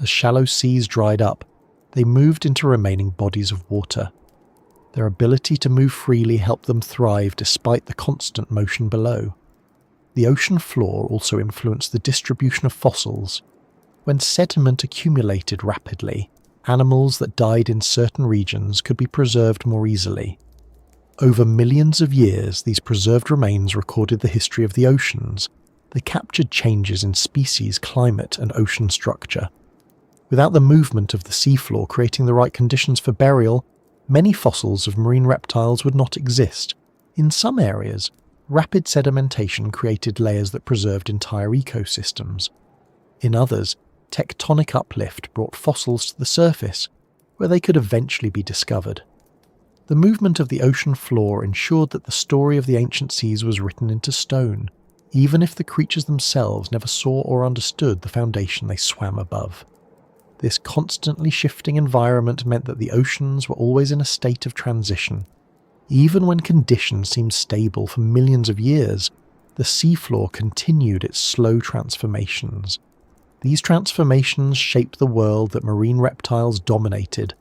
As shallow seas dried up, they moved into remaining bodies of water. Their ability to move freely helped them thrive despite the constant motion below. The ocean floor also influenced the distribution of fossils. When sediment accumulated rapidly, animals that died in certain regions could be preserved more easily. Over millions of years, these preserved remains recorded the history of the oceans. They captured changes in species, climate, and ocean structure. Without the movement of the seafloor creating the right conditions for burial, many fossils of marine reptiles would not exist. In some areas, rapid sedimentation created layers that preserved entire ecosystems. In others, tectonic uplift brought fossils to the surface, where they could eventually be discovered. The movement of the ocean floor ensured that the story of the ancient seas was written into stone, even if the creatures themselves never saw or understood the foundation they swam above. This constantly shifting environment meant that the oceans were always in a state of transition. Even when conditions seemed stable for millions of years, the seafloor continued its slow transformations. These transformations shaped the world that marine reptiles dominated.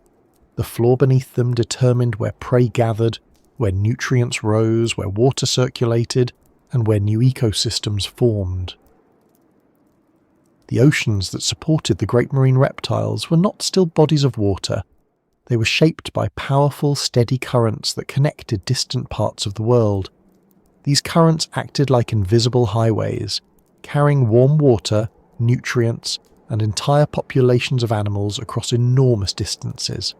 The floor beneath them determined where prey gathered, where nutrients rose, where water circulated, and where new ecosystems formed. The oceans that supported the great marine reptiles were not still bodies of water. They were shaped by powerful, steady currents that connected distant parts of the world. These currents acted like invisible highways, carrying warm water, nutrients, and entire populations of animals across enormous distances.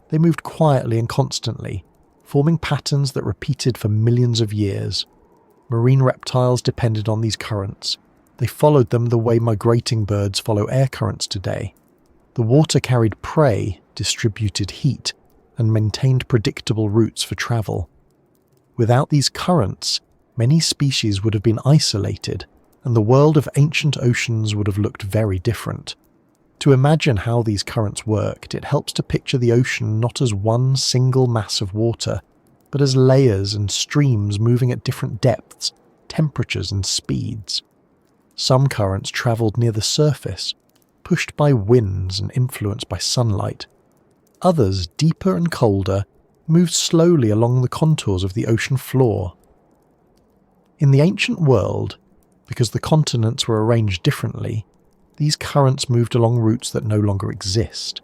They moved quietly and constantly, forming patterns that repeated for millions of years. Marine reptiles depended on these currents. They followed them the way migrating birds follow air currents today. The water carried prey, distributed heat, and maintained predictable routes for travel. Without these currents, many species would have been isolated, and the world of ancient oceans would have looked very different. To imagine how these currents worked, it helps to picture the ocean not as one single mass of water, but as layers and streams moving at different depths, temperatures and speeds. Some currents travelled near the surface, pushed by winds and influenced by sunlight. Others, deeper and colder, moved slowly along the contours of the ocean floor. In the ancient world, because the continents were arranged differently, these currents moved along routes that no longer exist.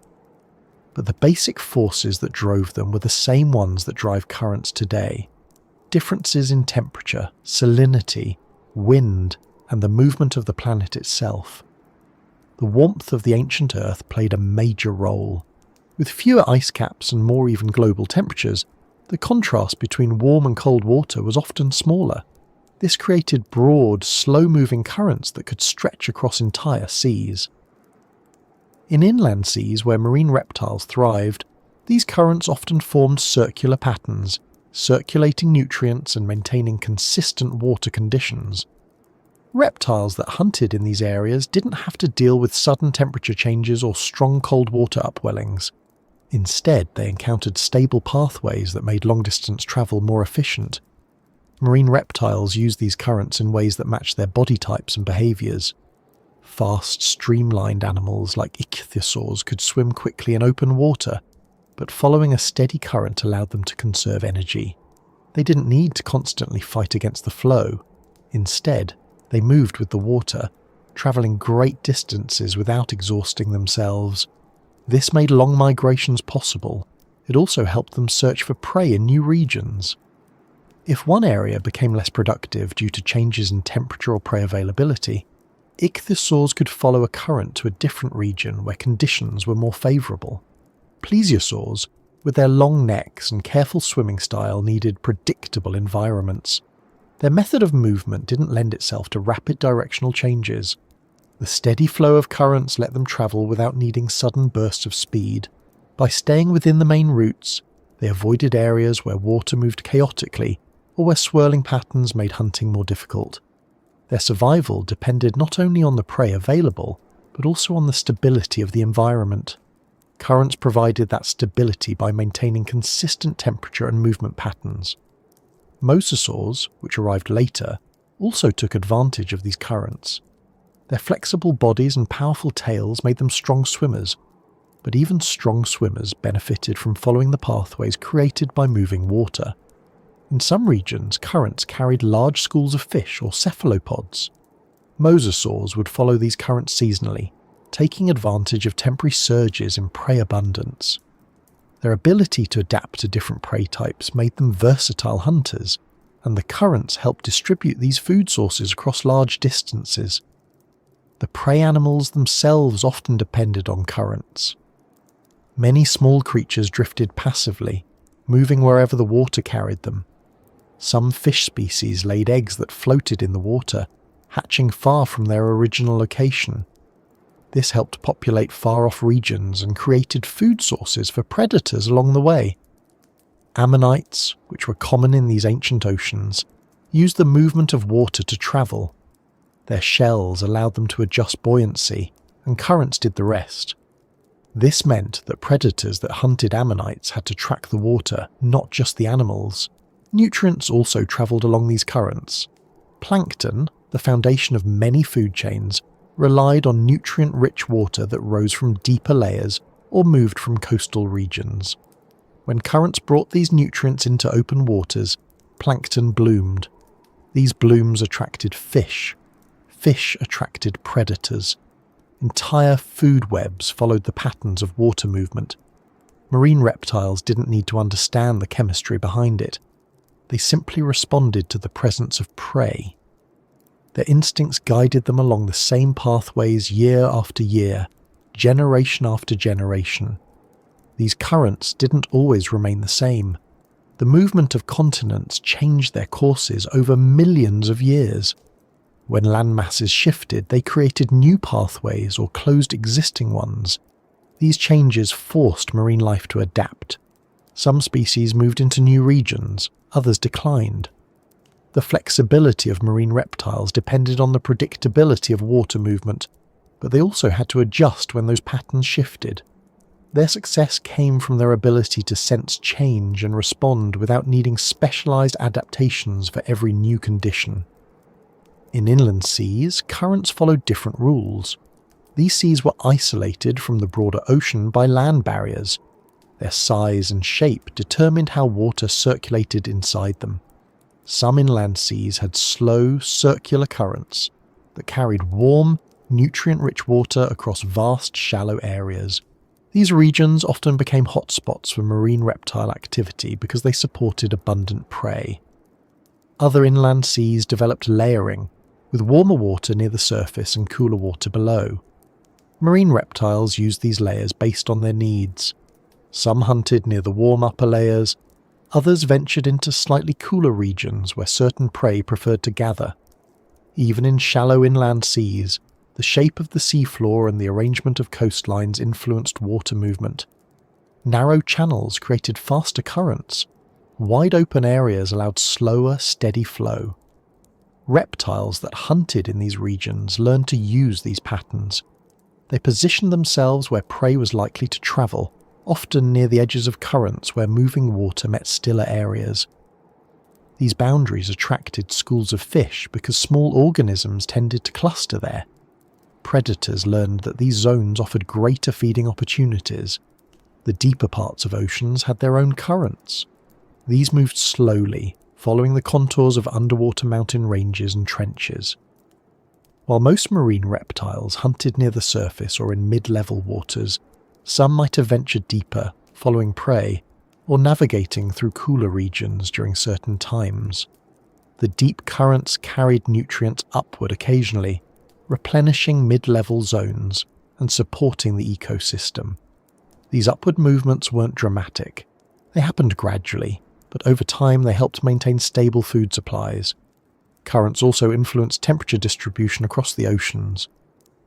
But the basic forces that drove them were the same ones that drive currents today. Differences in temperature, salinity, wind, and the movement of the planet itself. The warmth of the ancient Earth played a major role. With fewer ice caps and more even global temperatures, the contrast between warm and cold water was often smaller. This created broad, slow-moving currents that could stretch across entire seas. In inland seas where marine reptiles thrived, these currents often formed circular patterns, circulating nutrients and maintaining consistent water conditions. Reptiles that hunted in these areas didn't have to deal with sudden temperature changes or strong cold water upwellings. Instead, they encountered stable pathways that made long-distance travel more efficient. Marine reptiles use these currents in ways that match their body types and behaviours. Fast, streamlined animals like ichthyosaurs could swim quickly in open water, but following a steady current allowed them to conserve energy. They didn't need to constantly fight against the flow. Instead, they moved with the water, travelling great distances without exhausting themselves. This made long migrations possible. It also helped them search for prey in new regions. If one area became less productive due to changes in temperature or prey availability, ichthyosaurs could follow a current to a different region where conditions were more favourable. Plesiosaurs, with their long necks and careful swimming style, needed predictable environments. Their method of movement didn't lend itself to rapid directional changes. The steady flow of currents let them travel without needing sudden bursts of speed. By staying within the main routes, they avoided areas where water moved chaotically or where swirling patterns made hunting more difficult. Their survival depended not only on the prey available, but also on the stability of the environment. Currents provided that stability by maintaining consistent temperature and movement patterns. Mosasaurs, which arrived later, also took advantage of these currents. Their flexible bodies and powerful tails made them strong swimmers, but even strong swimmers benefited from following the pathways created by moving water. In some regions, currents carried large schools of fish or cephalopods. Mosasaurs would follow these currents seasonally, taking advantage of temporary surges in prey abundance. Their ability to adapt to different prey types made them versatile hunters, and the currents helped distribute these food sources across large distances. The prey animals themselves often depended on currents. Many small creatures drifted passively, moving wherever the water carried them. Some fish species laid eggs that floated in the water, hatching far from their original location. This helped populate far-off regions and created food sources for predators along the way. Ammonites, which were common in these ancient oceans, used the movement of water to travel. Their shells allowed them to adjust buoyancy, and currents did the rest. This meant that predators that hunted ammonites had to track the water, not just the animals. Nutrients also travelled along these currents. Plankton, the foundation of many food chains, relied on nutrient-rich water that rose from deeper layers or moved from coastal regions. When currents brought these nutrients into open waters, plankton bloomed. These blooms attracted fish. Fish attracted predators. Entire food webs followed the patterns of water movement. Marine reptiles didn't need to understand the chemistry behind it. They simply responded to the presence of prey. Their instincts guided them along the same pathways year after year, generation after generation. These currents didn't always remain the same. The movement of continents changed their courses over millions of years. When land masses shifted, they created new pathways or closed existing ones. These changes forced marine life to adapt. Some species moved into new regions, others declined. The flexibility of marine reptiles depended on the predictability of water movement, but they also had to adjust when those patterns shifted. Their success came from their ability to sense change and respond without needing specialized adaptations for every new condition. In inland seas, currents followed different rules. These seas were isolated from the broader ocean by land barriers. Their size and shape determined how water circulated inside them. Some inland seas had slow, circular currents that carried warm, nutrient-rich water across vast, shallow areas. These regions often became hotspots for marine reptile activity because they supported abundant prey. Other inland seas developed layering, with warmer water near the surface and cooler water below. Marine reptiles used these layers based on their needs. Some hunted near the warm upper layers, others ventured into slightly cooler regions where certain prey preferred to gather. Even in shallow inland seas, the shape of the seafloor and the arrangement of coastlines influenced water movement. Narrow channels created faster currents. Wide open areas allowed slower, steady flow. Reptiles that hunted in these regions learned to use these patterns. They positioned themselves where prey was likely to travel, often near the edges of currents where moving water met stiller areas. These boundaries attracted schools of fish because small organisms tended to cluster there. Predators learned that these zones offered greater feeding opportunities. The deeper parts of oceans had their own currents. These moved slowly, following the contours of underwater mountain ranges and trenches. While most marine reptiles hunted near the surface or in mid-level waters, some might have ventured deeper, following prey, or navigating through cooler regions during certain times. The deep currents carried nutrients upward occasionally, replenishing mid-level zones and supporting the ecosystem. These upward movements weren't dramatic. They happened gradually, but over time they helped maintain stable food supplies. Currents also influenced temperature distribution across the oceans.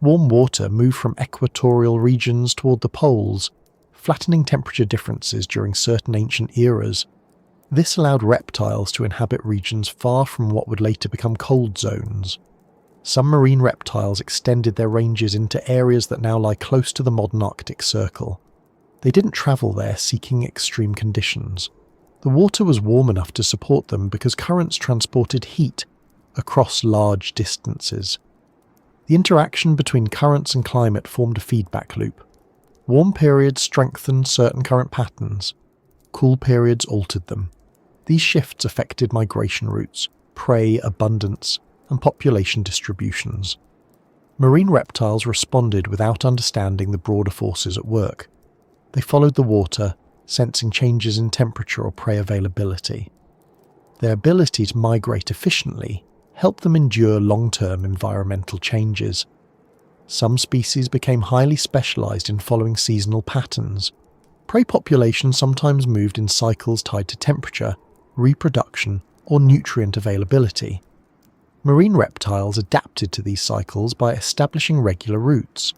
Warm water moved from equatorial regions toward the poles, flattening temperature differences during certain ancient eras. This allowed reptiles to inhabit regions far from what would later become cold zones. Some marine reptiles extended their ranges into areas that now lie close to the modern Arctic Circle. They didn't travel there seeking extreme conditions. The water was warm enough to support them because currents transported heat across large distances. The interaction between currents and climate formed a feedback loop. Warm periods strengthened certain current patterns. Cool periods altered them. These shifts affected migration routes, prey abundance, and population distributions. Marine reptiles responded without understanding the broader forces at work. They followed the water, sensing changes in temperature or prey availability. Their ability to migrate efficiently helped them endure long-term environmental changes. Some species became highly specialized in following seasonal patterns. Prey populations sometimes moved in cycles tied to temperature, reproduction, or nutrient availability. Marine reptiles adapted to these cycles by establishing regular routes.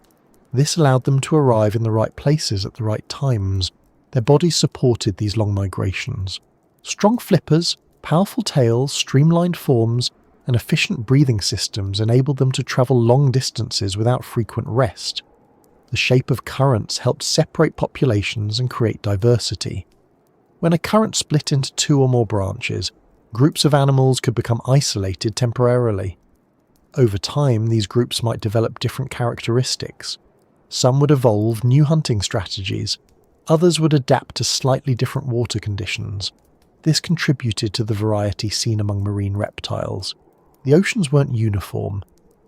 This allowed them to arrive in the right places at the right times. Their bodies supported these long migrations. Strong flippers, powerful tails, streamlined forms, and efficient breathing systems enabled them to travel long distances without frequent rest. The shape of currents helped separate populations and create diversity. When a current split into two or more branches, groups of animals could become isolated temporarily. Over time, these groups might develop different characteristics. Some would evolve new hunting strategies. Others would adapt to slightly different water conditions. This contributed to the variety seen among marine reptiles. The oceans weren't uniform.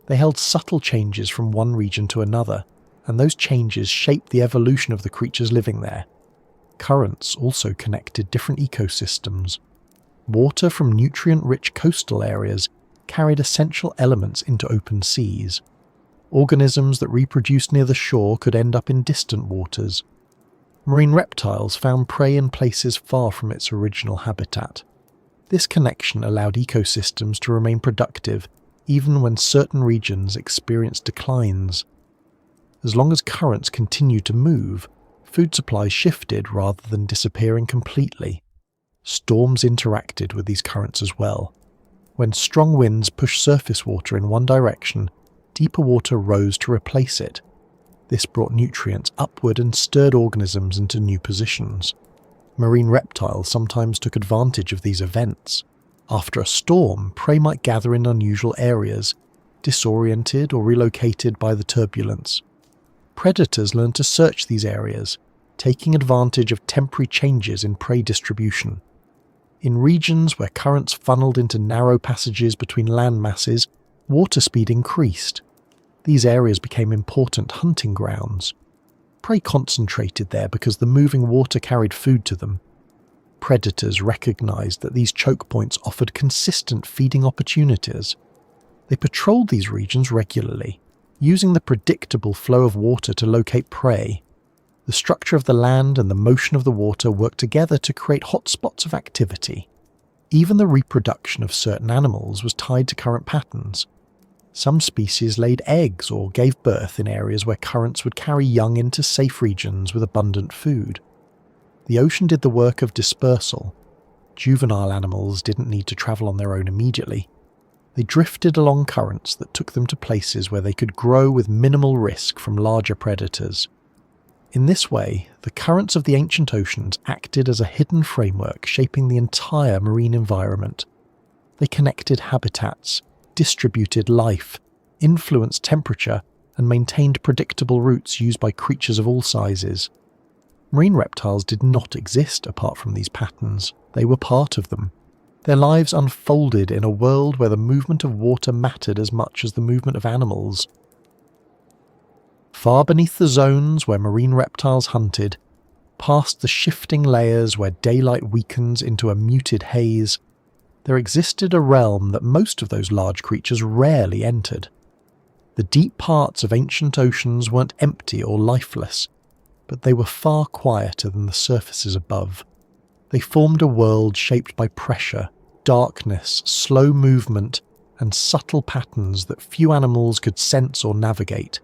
They held subtle changes from one region to another, and those changes shaped the evolution of the creatures living there. Currents also connected different ecosystems. Water from nutrient-rich coastal areas carried essential elements into open seas. Organisms that reproduced near the shore could end up in distant waters. Marine reptiles found prey in places far from its original habitat. This connection allowed ecosystems to remain productive even when certain regions experienced declines. As long as currents continued to move, food supplies shifted rather than disappearing completely. Storms interacted with these currents as well. When strong winds pushed surface water in one direction, deeper water rose to replace it. This brought nutrients upward and stirred organisms into new positions. Marine reptiles sometimes took advantage of these events. After a storm, prey might gather in unusual areas, disoriented or relocated by the turbulence. Predators learned to search these areas, taking advantage of temporary changes in prey distribution. In regions where currents funneled into narrow passages between land masses, water speed increased. These areas became important hunting grounds. Prey concentrated there because the moving water carried food to them. Predators recognized that these choke points offered consistent feeding opportunities. They patrolled these regions regularly, using the predictable flow of water to locate prey. The structure of the land and the motion of the water worked together to create hotspots of activity. Even the reproduction of certain animals was tied to current patterns. Some species laid eggs or gave birth in areas where currents would carry young into safe regions with abundant food. The ocean did the work of dispersal. Juvenile animals didn't need to travel on their own immediately. They drifted along currents that took them to places where they could grow with minimal risk from larger predators. In this way, the currents of the ancient oceans acted as a hidden framework shaping the entire marine environment. They connected habitats, distributed life, influenced temperature, and maintained predictable routes used by creatures of all sizes. Marine reptiles did not exist apart from these patterns. They were part of them. Their lives unfolded in a world where the movement of water mattered as much as the movement of animals. Far beneath the zones where marine reptiles hunted, past the shifting layers where daylight weakens into a muted haze, there existed a realm that most of those large creatures rarely entered. The deep parts of ancient oceans weren't empty or lifeless, but they were far quieter than the surfaces above. They formed a world shaped by pressure, darkness, slow movement, and subtle patterns that few animals could sense or navigate.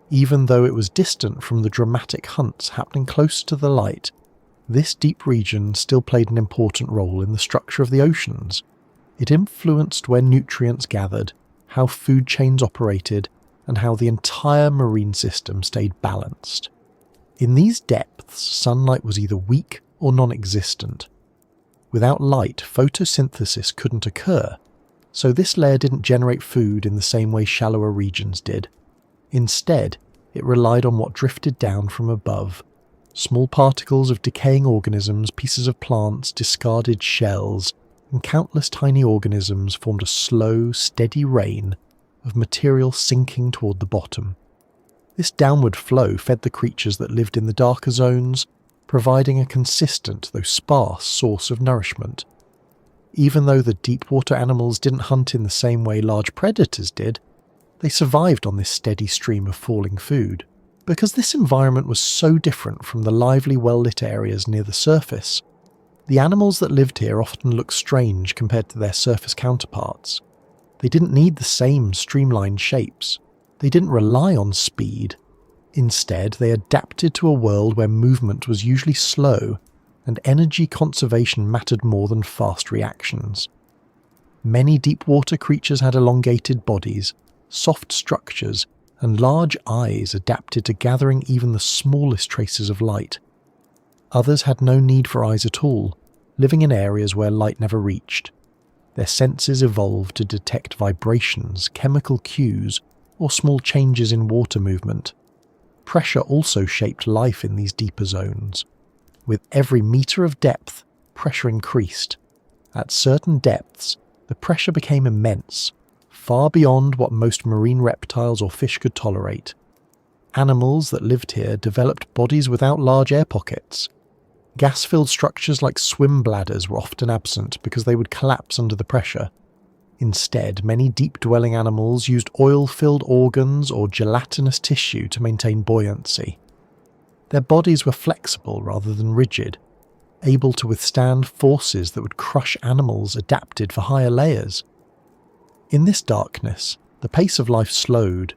Even though it was distant from the dramatic hunts happening close to the light, this deep region still played an important role in the structure of the oceans. It influenced where nutrients gathered, how food chains operated, and how the entire marine system stayed balanced. In these depths, sunlight was either weak or non-existent. Without light, photosynthesis couldn't occur, so this layer didn't generate food in the same way shallower regions did. Instead, it relied on what drifted down from above. Small particles of decaying organisms, pieces of plants, discarded shells, and countless tiny organisms formed a slow, steady rain of material sinking toward the bottom. This downward flow fed the creatures that lived in the darker zones, providing a consistent, though sparse, source of nourishment. Even though the deep-water animals didn't hunt in the same way large predators did, they survived on this steady stream of falling food. Because this environment was so different from the lively, well-lit areas near the surface, the animals that lived here often looked strange compared to their surface counterparts. They didn't need the same streamlined shapes. They didn't rely on speed. Instead, they adapted to a world where movement was usually slow and energy conservation mattered more than fast reactions. Many deep-water creatures had elongated bodies, soft structures, and large eyes adapted to gathering even the smallest traces of light. Others had no need for eyes at all, living in areas where light never reached. Their senses evolved to detect vibrations, chemical cues, or small changes in water movement. Pressure also shaped life in these deeper zones. With every meter of depth, pressure increased. At certain depths, the pressure became immense, far beyond what most marine reptiles or fish could tolerate. Animals that lived here developed bodies without large air pockets. Gas-filled structures like swim bladders were often absent because they would collapse under the pressure. Instead, many deep-dwelling animals used oil-filled organs or gelatinous tissue to maintain buoyancy. Their bodies were flexible rather than rigid, able to withstand forces that would crush animals adapted for higher layers. In this darkness, the pace of life slowed.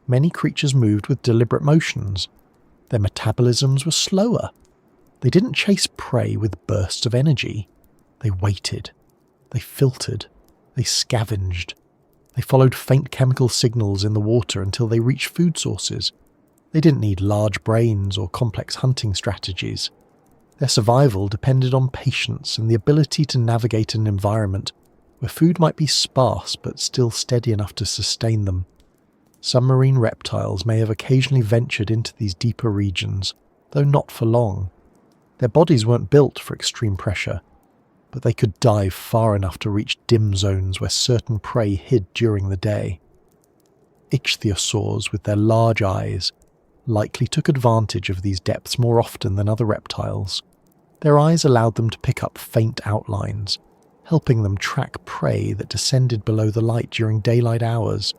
Many creatures moved with deliberate motions. Their metabolisms were slower. They didn't chase prey with bursts of energy. They waited. They filtered. They scavenged. They followed faint chemical signals in the water until they reached food sources. They didn't need large brains or complex hunting strategies. Their survival depended on patience and the ability to navigate an environment where food might be sparse but still steady enough to sustain them. Some marine reptiles may have occasionally ventured into these deeper regions, though not for long. Their bodies weren't built for extreme pressure, but they could dive far enough to reach dim zones where certain prey hid during the day. Ichthyosaurs, with their large eyes, likely took advantage of these depths more often than other reptiles. Their eyes allowed them to pick up faint outlines, helping them track prey that descended below the light during daylight hours.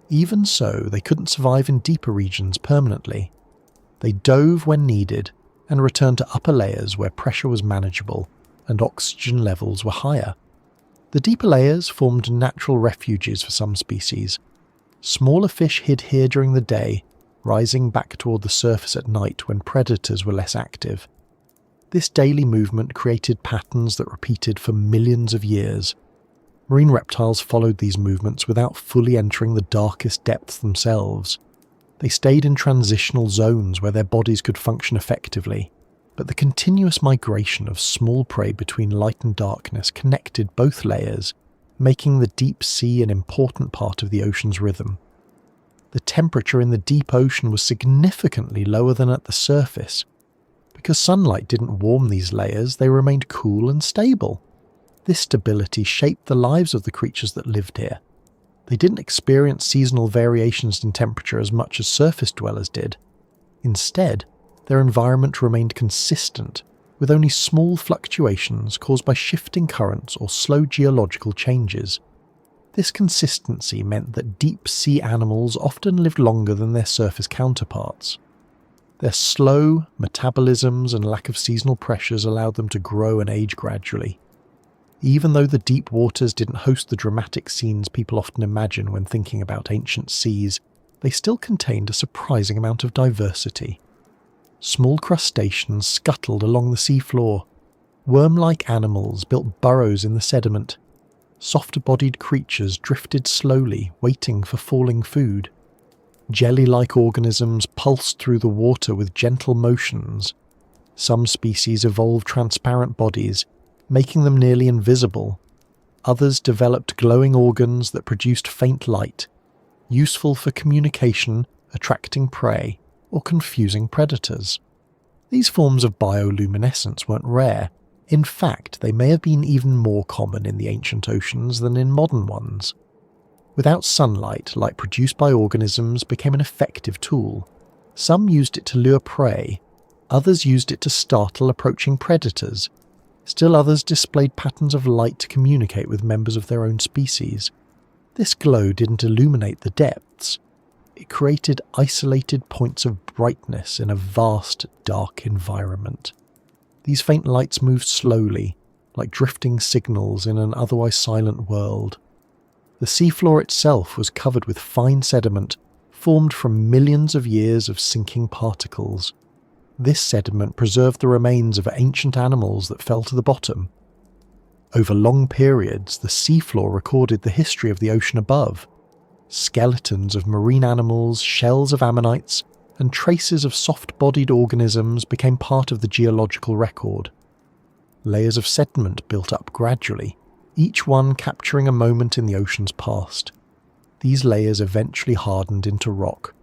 Even so, they couldn't survive in deeper regions permanently. They dove when needed and returned to upper layers where pressure was manageable and oxygen levels were higher. The deeper layers formed natural refuges for some species. Smaller fish hid here during the day, rising back toward the surface at night when predators were less active. This daily movement created patterns that repeated for millions of years. Marine reptiles followed these movements without fully entering the darkest depths themselves. They stayed in transitional zones where their bodies could function effectively, but the continuous migration of small prey between light and darkness connected both layers, making the deep sea an important part of the ocean's rhythm. The temperature in the deep ocean was significantly lower than at the surface. Because sunlight didn't warm these layers, they remained cool and stable. This stability shaped the lives of the creatures that lived here. They didn't experience seasonal variations in temperature as much as surface dwellers did. Instead, their environment remained consistent, with only small fluctuations caused by shifting currents or slow geological changes. This consistency meant that deep-sea animals often lived longer than their surface counterparts. Their slow metabolisms and lack of seasonal pressures allowed them to grow and age gradually. Even though the deep waters didn't host the dramatic scenes people often imagine when thinking about ancient seas, they still contained a surprising amount of diversity. Small crustaceans scuttled along the seafloor. Worm-like animals built burrows in the sediment. Soft-bodied creatures drifted slowly, waiting for falling food. Jelly-like organisms pulsed through the water with gentle motions. Some species evolved transparent bodies, making them nearly invisible. Others developed glowing organs that produced faint light, useful for communication, attracting prey, or confusing predators. These forms of bioluminescence weren't rare. In fact, they may have been even more common in the ancient oceans than in modern ones. Without sunlight, light produced by organisms became an effective tool. Some used it to lure prey, others used it to startle approaching predators. Still others displayed patterns of light to communicate with members of their own species. This glow didn't illuminate the depths. It created isolated points of brightness in a vast, dark environment. These faint lights moved slowly, like drifting signals in an otherwise silent world. The seafloor itself was covered with fine sediment formed from millions of years of sinking particles. This sediment preserved the remains of ancient animals that fell to the bottom. Over long periods, the seafloor recorded the history of the ocean above. Skeletons of marine animals, shells of ammonites, and traces of soft-bodied organisms became part of the geological record. Layers of sediment built up gradually, each one capturing a moment in the ocean's past. These layers eventually hardened into rock,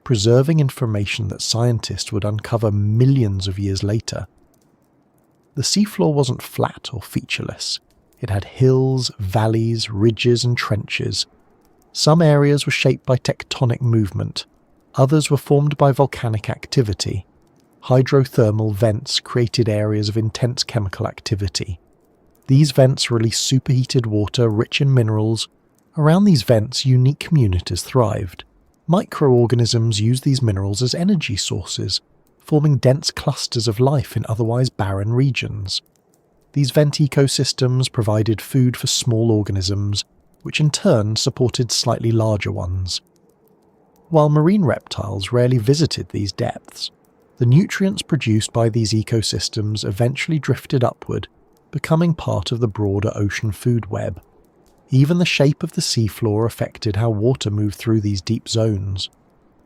preserving information that scientists would uncover millions of years later. The seafloor wasn't flat or featureless. It had hills, valleys, ridges, and trenches. Some areas were shaped by tectonic movement, others were formed by volcanic activity. Hydrothermal vents created areas of intense chemical activity. These vents released superheated water rich in minerals. Around these vents, unique communities thrived. Microorganisms used these minerals as energy sources, forming dense clusters of life in otherwise barren regions. These vent ecosystems provided food for small organisms, which in turn supported slightly larger ones. While marine reptiles rarely visited these depths, the nutrients produced by these ecosystems eventually drifted upward, becoming part of the broader ocean food web. Even the shape of the seafloor affected how water moved through these deep zones.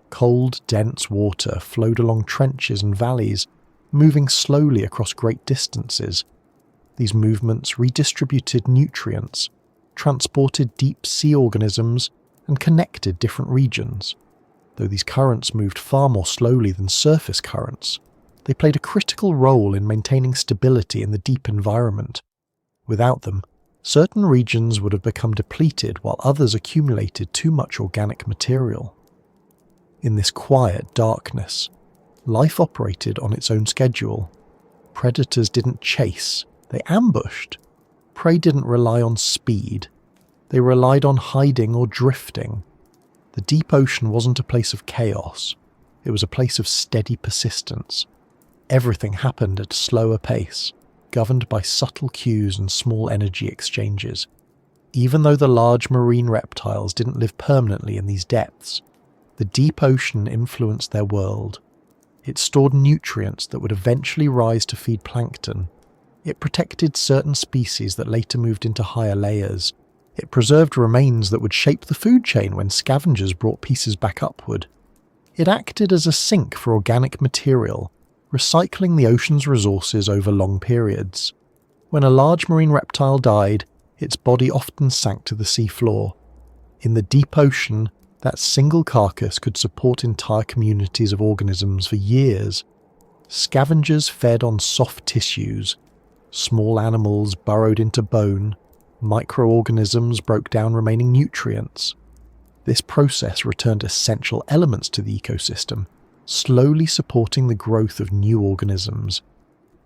Cold, dense water flowed along trenches and valleys, moving slowly across great distances. These movements redistributed nutrients, transported deep sea organisms, and connected different regions. Though these currents moved far more slowly than surface currents, they played a critical role in maintaining stability in the deep environment. Without them, certain regions would have become depleted while others accumulated too much organic material. In this quiet darkness, life operated on its own schedule. Predators didn't chase, they ambushed. Prey didn't rely on speed, they relied on hiding or drifting. The deep ocean wasn't a place of chaos, it was a place of steady persistence. Everything happened at a slower pace, governed by subtle cues and small energy exchanges. Even though the large marine reptiles didn't live permanently in these depths, the deep ocean influenced their world. It stored nutrients that would eventually rise to feed plankton. It protected certain species that later moved into higher layers. It preserved remains that would shape the food chain when scavengers brought pieces back upward. It acted as a sink for organic material, recycling the ocean's resources over long periods. When a large marine reptile died, its body often sank to the seafloor. In the deep ocean, that single carcass could support entire communities of organisms for years. Scavengers fed on soft tissues. Small animals burrowed into bone. Microorganisms broke down remaining nutrients. This process returned essential elements to the ecosystem, slowly supporting the growth of new organisms.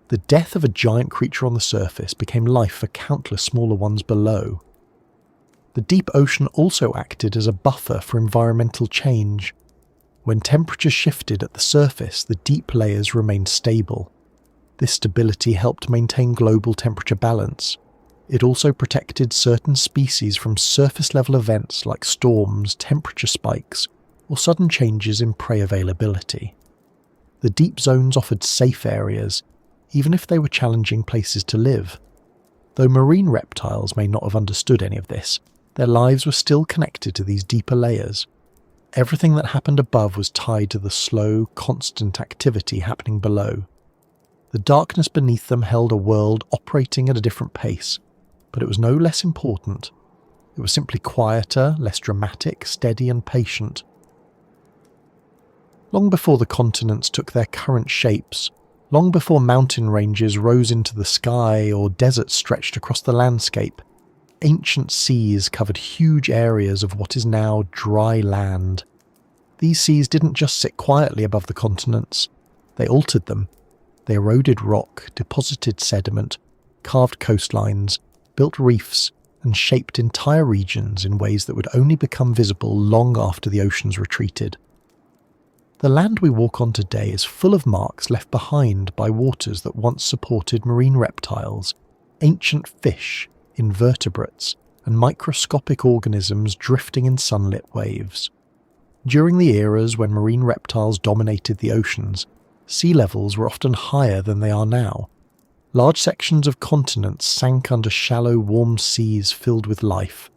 The death of a giant creature on the surface became life for countless smaller ones below. The deep ocean also acted as a buffer for environmental change. When temperatures shifted at the surface, the deep layers remained stable. This stability helped maintain global temperature balance. It also protected certain species from surface-level events like storms, temperature spikes, or sudden changes in prey availability. The deep zones offered safe areas, even if they were challenging places to live. Though marine reptiles may not have understood any of this, their lives were still connected to these deeper layers. Everything that happened above was tied to the slow, constant activity happening below. The darkness beneath them held a world operating at a different pace, but it was no less important. It was simply quieter, less dramatic, steady and patient. Long before the continents took their current shapes, long before mountain ranges rose into the sky or deserts stretched across the landscape, ancient seas covered huge areas of what is now dry land. These seas didn't just sit quietly above the continents, they altered them. They eroded rock, deposited sediment, carved coastlines, built reefs, and shaped entire regions in ways that would only become visible long after the oceans retreated. The land we walk on today is full of marks left behind by waters that once supported marine reptiles, ancient fish, invertebrates, and microscopic organisms drifting in sunlit waves. During the eras when marine reptiles dominated the oceans, sea levels were often higher than they are now. Large sections of continents sank under shallow, warm seas filled with life.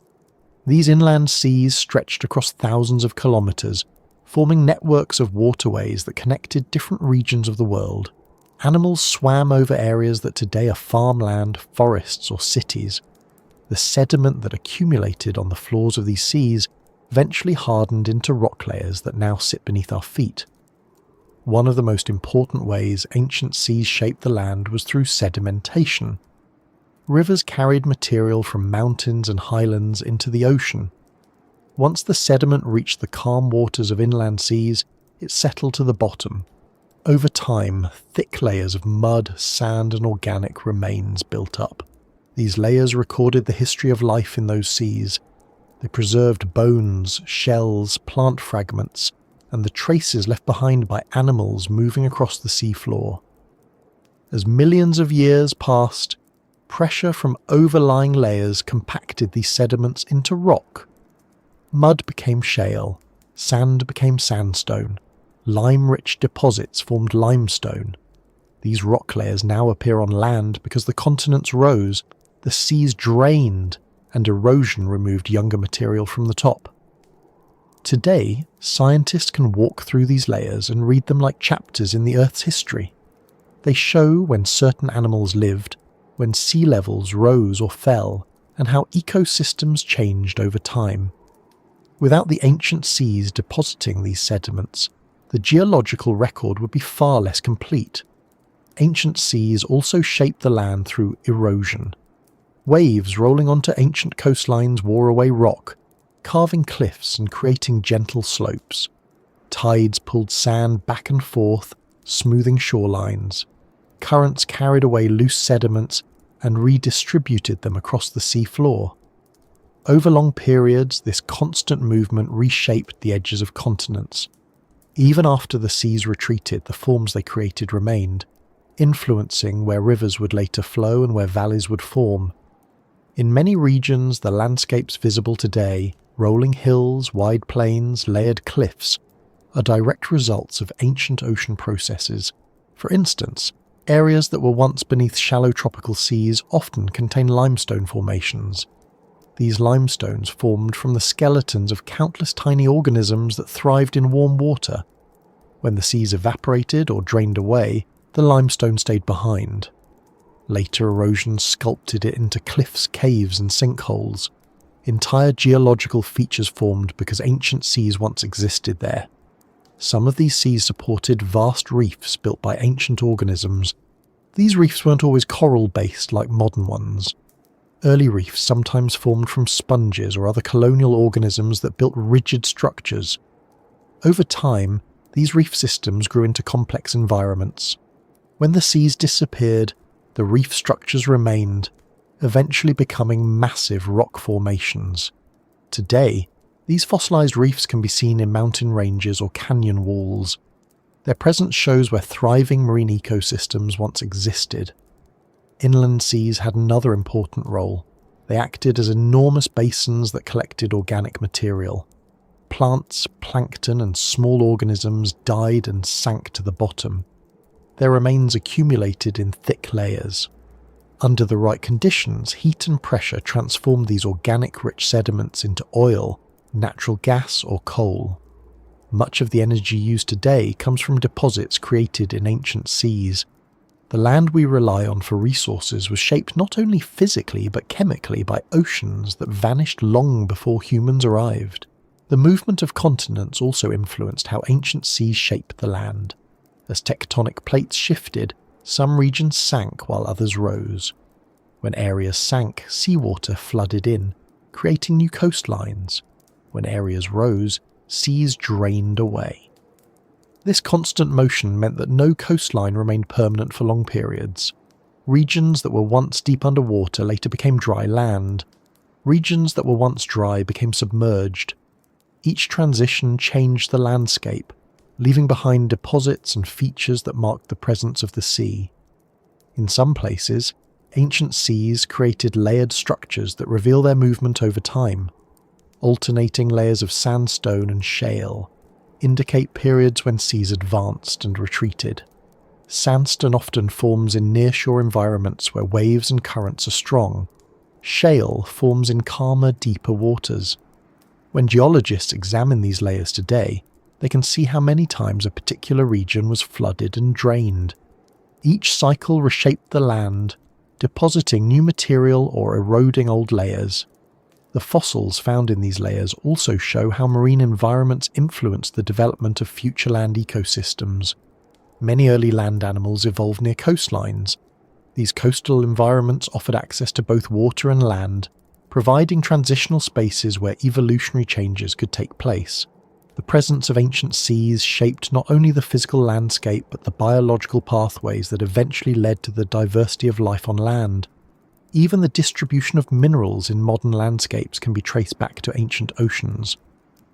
These inland seas stretched across thousands of kilometres, forming networks of waterways that connected different regions of the world. Animals swam over areas that today are farmland, forests, or cities. The sediment that accumulated on the floors of these seas eventually hardened into rock layers that now sit beneath our feet. One of the most important ways ancient seas shaped the land was through sedimentation. Rivers carried material from mountains and highlands into the ocean. Once the sediment reached the calm waters of inland seas, it settled to the bottom. Over time, thick layers of mud, sand, and organic remains built up. These layers recorded the history of life in those seas. They preserved bones, shells, plant fragments, and the traces left behind by animals moving across the seafloor. As millions of years passed, pressure from overlying layers compacted these sediments into rock. Mud became shale, sand became sandstone, lime-rich deposits formed limestone. These rock layers now appear on land because the continents rose, the seas drained, and erosion removed younger material from the top. Today, scientists can walk through these layers and read them like chapters in the Earth's history. They show when certain animals lived, when sea levels rose or fell, and how ecosystems changed over time. Without the ancient seas depositing these sediments, the geological record would be far less complete. Ancient seas also shaped the land through erosion. Waves rolling onto ancient coastlines wore away rock, carving cliffs and creating gentle slopes. Tides pulled sand back and forth, smoothing shorelines. Currents carried away loose sediments and redistributed them across the sea floor. Over long periods, this constant movement reshaped the edges of continents. Even after the seas retreated, the forms they created remained, influencing where rivers would later flow and where valleys would form. In many regions, the landscapes visible today, rolling hills, wide plains, layered cliffs, are direct results of ancient ocean processes. For instance, areas that were once beneath shallow tropical seas often contain limestone formations. These limestones formed from the skeletons of countless tiny organisms that thrived in warm water. When the seas evaporated or drained away, the limestone stayed behind. Later erosion sculpted it into cliffs, caves, and sinkholes. Entire geological features formed because ancient seas once existed there. Some of these seas supported vast reefs built by ancient organisms. These reefs weren't always coral-based like modern ones. Early reefs sometimes formed from sponges or other colonial organisms that built rigid structures. Over time, these reef systems grew into complex environments. When the seas disappeared, the reef structures remained, eventually becoming massive rock formations. Today, these fossilized reefs can be seen in mountain ranges or canyon walls. Their presence shows where thriving marine ecosystems once existed. Inland seas had another important role. They acted as enormous basins that collected organic material. Plants, plankton, and small organisms died and sank to the bottom. Their remains accumulated in thick layers. Under the right conditions, heat and pressure transformed these organic-rich sediments into oil, natural gas, or coal. Much of the energy used today comes from deposits created in ancient seas. The land we rely on for resources was shaped not only physically but chemically by oceans that vanished long before humans arrived. The movement of continents also influenced how ancient seas shaped the land. As tectonic plates shifted, some regions sank while others rose. When areas sank, seawater flooded in, creating new coastlines. When areas rose, seas drained away. This constant motion meant that no coastline remained permanent for long periods. Regions that were once deep underwater later became dry land. Regions that were once dry became submerged. Each transition changed the landscape, leaving behind deposits and features that marked the presence of the sea. In some places, ancient seas created layered structures that reveal their movement over time. Alternating layers of sandstone and shale indicate periods when seas advanced and retreated. Sandstone often forms in nearshore environments where waves and currents are strong. Shale forms in calmer, deeper waters. When geologists examine these layers today, they can see how many times a particular region was flooded and drained. Each cycle reshaped the land, depositing new material or eroding old layers. The fossils found in these layers also show how marine environments influenced the development of future land ecosystems. Many early land animals evolved near coastlines. These coastal environments offered access to both water and land, providing transitional spaces where evolutionary changes could take place. The presence of ancient seas shaped not only the physical landscape but the biological pathways that eventually led to the diversity of life on land. Even the distribution of minerals in modern landscapes can be traced back to ancient oceans.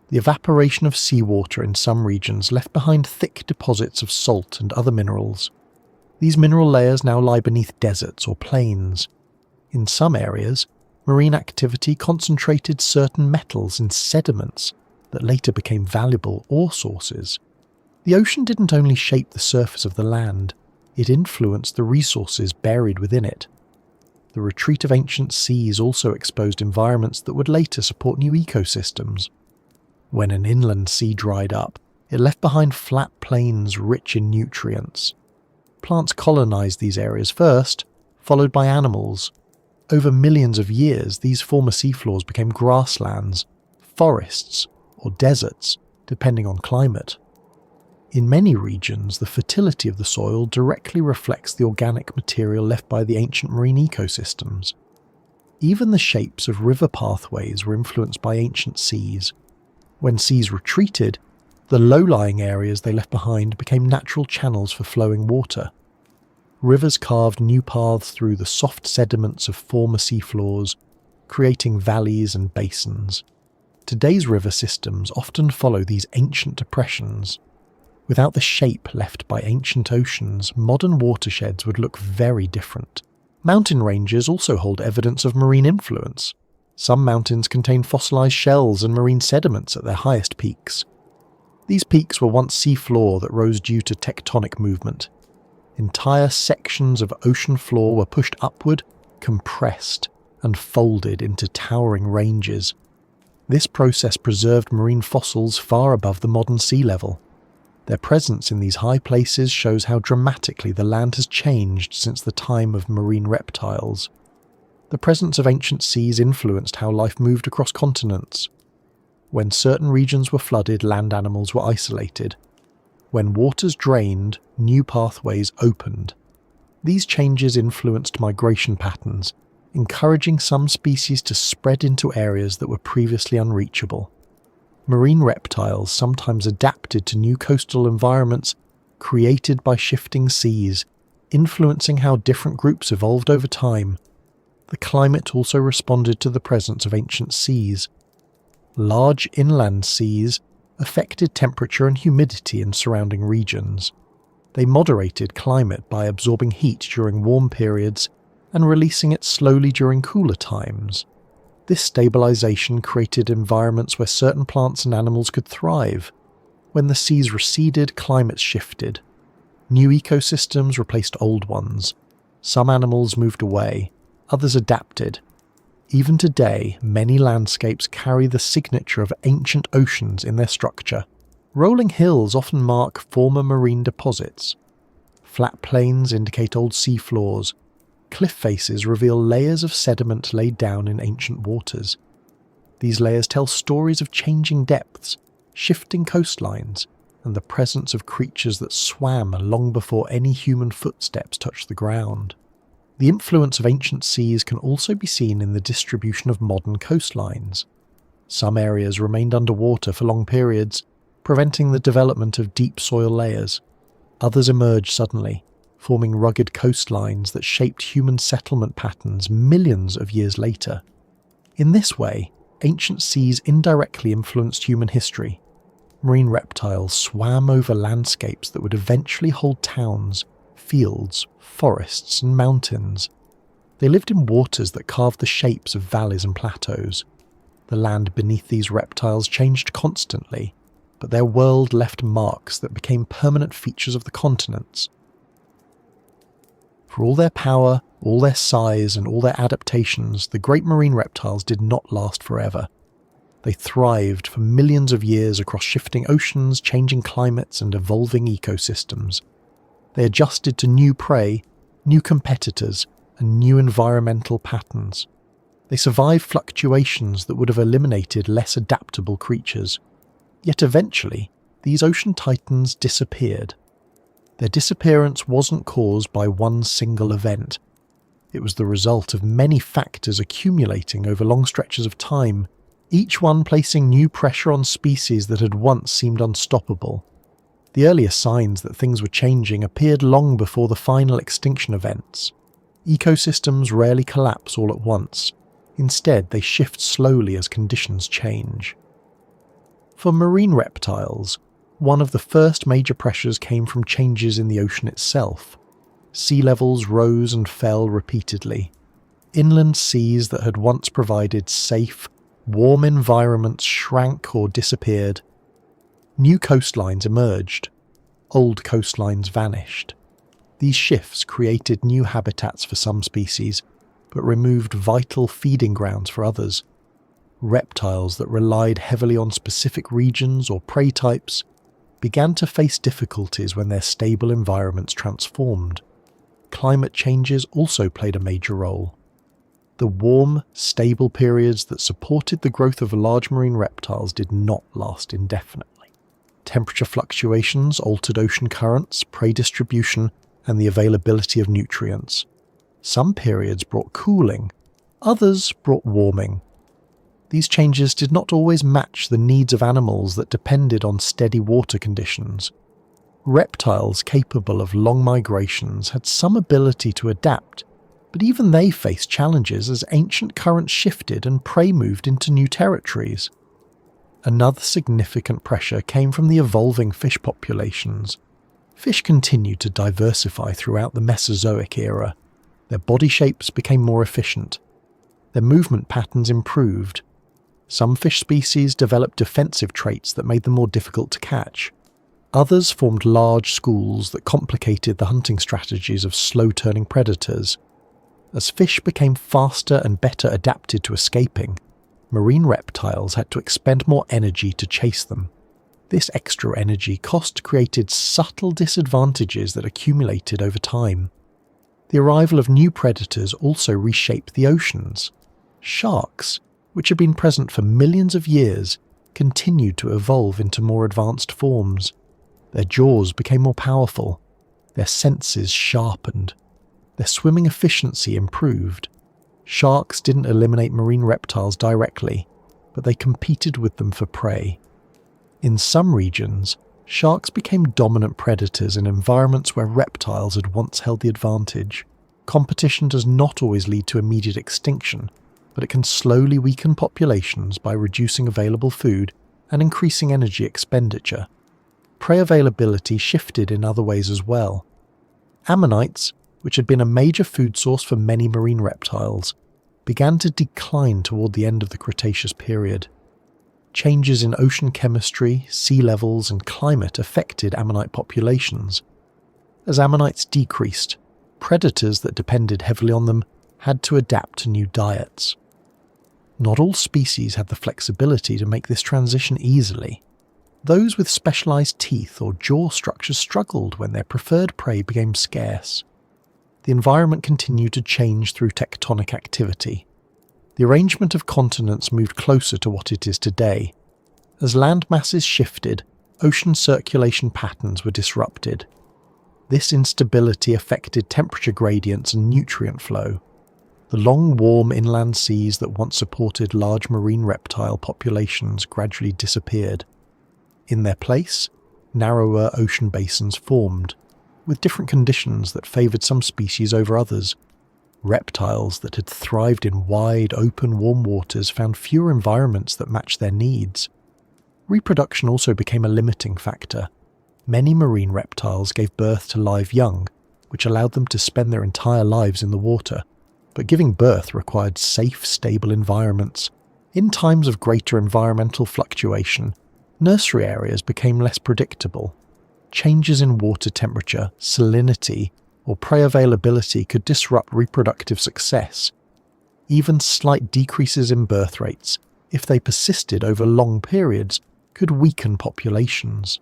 The evaporation of seawater in some regions left behind thick deposits of salt and other minerals. These mineral layers now lie beneath deserts or plains. In some areas, marine activity concentrated certain metals in sediments that later became valuable ore sources. The ocean didn't only shape the surface of the land, it influenced the resources buried within it. The retreat of ancient seas also exposed environments that would later support new ecosystems. When an inland sea dried up, it left behind flat plains rich in nutrients. Plants colonized these areas first, followed by animals. Over millions of years, these former seafloors became grasslands, forests, or deserts, depending on climate. In many regions, the fertility of the soil directly reflects the organic material left by the ancient marine ecosystems. Even the shapes of river pathways were influenced by ancient seas. When seas retreated, the low-lying areas they left behind became natural channels for flowing water. Rivers carved new paths through the soft sediments of former seafloors, creating valleys and basins. Today's river systems often follow these ancient depressions. Without the shape left by ancient oceans, modern watersheds would look very different. Mountain ranges also hold evidence of marine influence. Some mountains contain fossilized shells and marine sediments at their highest peaks. These peaks were once seafloor that rose due to tectonic movement. Entire sections of ocean floor were pushed upward, compressed, and folded into towering ranges. This process preserved marine fossils far above the modern sea level. Their presence in these high places shows how dramatically the land has changed since the time of marine reptiles. The presence of ancient seas influenced how life moved across continents. When certain regions were flooded, land animals were isolated. When waters drained, new pathways opened. These changes influenced migration patterns, encouraging some species to spread into areas that were previously unreachable. Marine reptiles sometimes adapted to new coastal environments created by shifting seas, influencing how different groups evolved over time. The climate also responded to the presence of ancient seas. Large inland seas affected temperature and humidity in surrounding regions. They moderated climate by absorbing heat during warm periods and releasing it slowly during cooler times. This stabilization created environments where certain plants and animals could thrive. When the seas receded, climates shifted. New ecosystems replaced old ones. Some animals moved away, others adapted. Even today, many landscapes carry the signature of ancient oceans in their structure. Rolling hills often mark former marine deposits. Flat plains indicate old seafloors. Cliff faces reveal layers of sediment laid down in ancient waters. These layers tell stories of changing depths, shifting coastlines, and the presence of creatures that swam long before any human footsteps touched the ground. The influence of ancient seas can also be seen in the distribution of modern coastlines. Some areas remained underwater for long periods, preventing the development of deep soil layers. Others emerged suddenly, forming rugged coastlines that shaped human settlement patterns millions of years later. In this way, ancient seas indirectly influenced human history. Marine reptiles swam over landscapes that would eventually hold towns, fields, forests, and mountains. They lived in waters that carved the shapes of valleys and plateaus. The land beneath these reptiles changed constantly, but their world left marks that became permanent features of the continents. For all their power, all their size, and all their adaptations, the great marine reptiles did not last forever. They thrived for millions of years across shifting oceans, changing climates, and evolving ecosystems. They adjusted to new prey, new competitors, and new environmental patterns. They survived fluctuations that would have eliminated less adaptable creatures. Yet eventually, these ocean titans disappeared. Their disappearance wasn't caused by one single event. It was the result of many factors accumulating over long stretches of time, each one placing new pressure on species that had once seemed unstoppable. The earliest signs that things were changing appeared long before the final extinction events. Ecosystems rarely collapse all at once. Instead, they shift slowly as conditions change. For marine reptiles, one of the first major pressures came from changes in the ocean itself. Sea levels rose and fell repeatedly. Inland seas that had once provided safe, warm environments shrank or disappeared. New coastlines emerged. Old coastlines vanished. These shifts created new habitats for some species, but removed vital feeding grounds for others. Reptiles that relied heavily on specific regions or prey types began to face difficulties when their stable environments transformed. Climate changes also played a major role. The warm, stable periods that supported the growth of large marine reptiles did not last indefinitely. Temperature fluctuations altered ocean currents, prey distribution, and the availability of nutrients. Some periods brought cooling, others brought warming. These changes did not always match the needs of animals that depended on steady water conditions. Reptiles capable of long migrations had some ability to adapt, but even they faced challenges as ancient currents shifted and prey moved into new territories. Another significant pressure came from the evolving fish populations. Fish continued to diversify throughout the Mesozoic era. Their body shapes became more efficient. Their movement patterns improved. Some fish species developed defensive traits that made them more difficult to catch. Others formed large schools that complicated the hunting strategies of slow-turning predators. As fish became faster and better adapted to escaping, marine reptiles had to expend more energy to chase them. This extra energy cost created subtle disadvantages that accumulated over time. The arrival of new predators also reshaped the oceans. Sharks, which had been present for millions of years, continued to evolve into more advanced forms. Their jaws became more powerful, their senses sharpened, their swimming efficiency improved. Sharks didn't eliminate marine reptiles directly, but they competed with them for prey. In some regions, sharks became dominant predators in environments where reptiles had once held the advantage. Competition does not always lead to immediate extinction, but it can slowly weaken populations by reducing available food and increasing energy expenditure. Prey availability shifted in other ways as well. Ammonites, which had been a major food source for many marine reptiles, began to decline toward the end of the Cretaceous period. Changes in ocean chemistry, sea levels, and climate affected ammonite populations. As ammonites decreased, predators that depended heavily on them had to adapt to new diets. Not all species had the flexibility to make this transition easily. Those with specialized teeth or jaw structures struggled when their preferred prey became scarce. The environment continued to change through tectonic activity. The arrangement of continents moved closer to what it is today. As land masses shifted, ocean circulation patterns were disrupted. This instability affected temperature gradients and nutrient flow. The long, warm inland seas that once supported large marine reptile populations gradually disappeared. In their place, narrower ocean basins formed, with different conditions that favoured some species over others. Reptiles that had thrived in wide, open, warm waters found fewer environments that matched their needs. Reproduction also became a limiting factor. Many marine reptiles gave birth to live young, which allowed them to spend their entire lives in the water. But giving birth required safe, stable environments. In times of greater environmental fluctuation, nursery areas became less predictable. Changes in water temperature, salinity, or prey availability could disrupt reproductive success. Even slight decreases in birth rates, if they persisted over long periods, could weaken populations.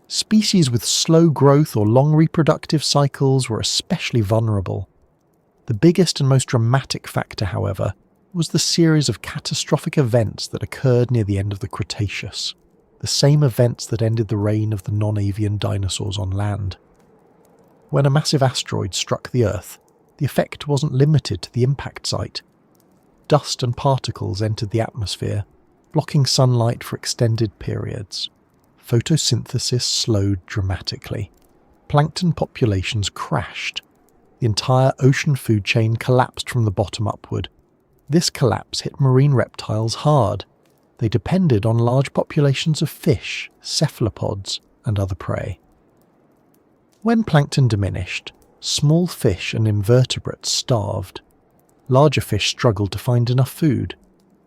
Species with slow growth or long reproductive cycles were especially vulnerable. The biggest and most dramatic factor, however, was the series of catastrophic events that occurred near the end of the Cretaceous, the same events that ended the reign of the non-avian dinosaurs on land. When a massive asteroid struck the Earth, the effect wasn't limited to the impact site. Dust and particles entered the atmosphere, blocking sunlight for extended periods. Photosynthesis slowed dramatically. Plankton populations crashed. The entire ocean food chain collapsed from the bottom upward. This collapse hit marine reptiles hard. They depended on large populations of fish, cephalopods, and other prey. When plankton diminished, small fish and invertebrates starved. Larger fish struggled to find enough food.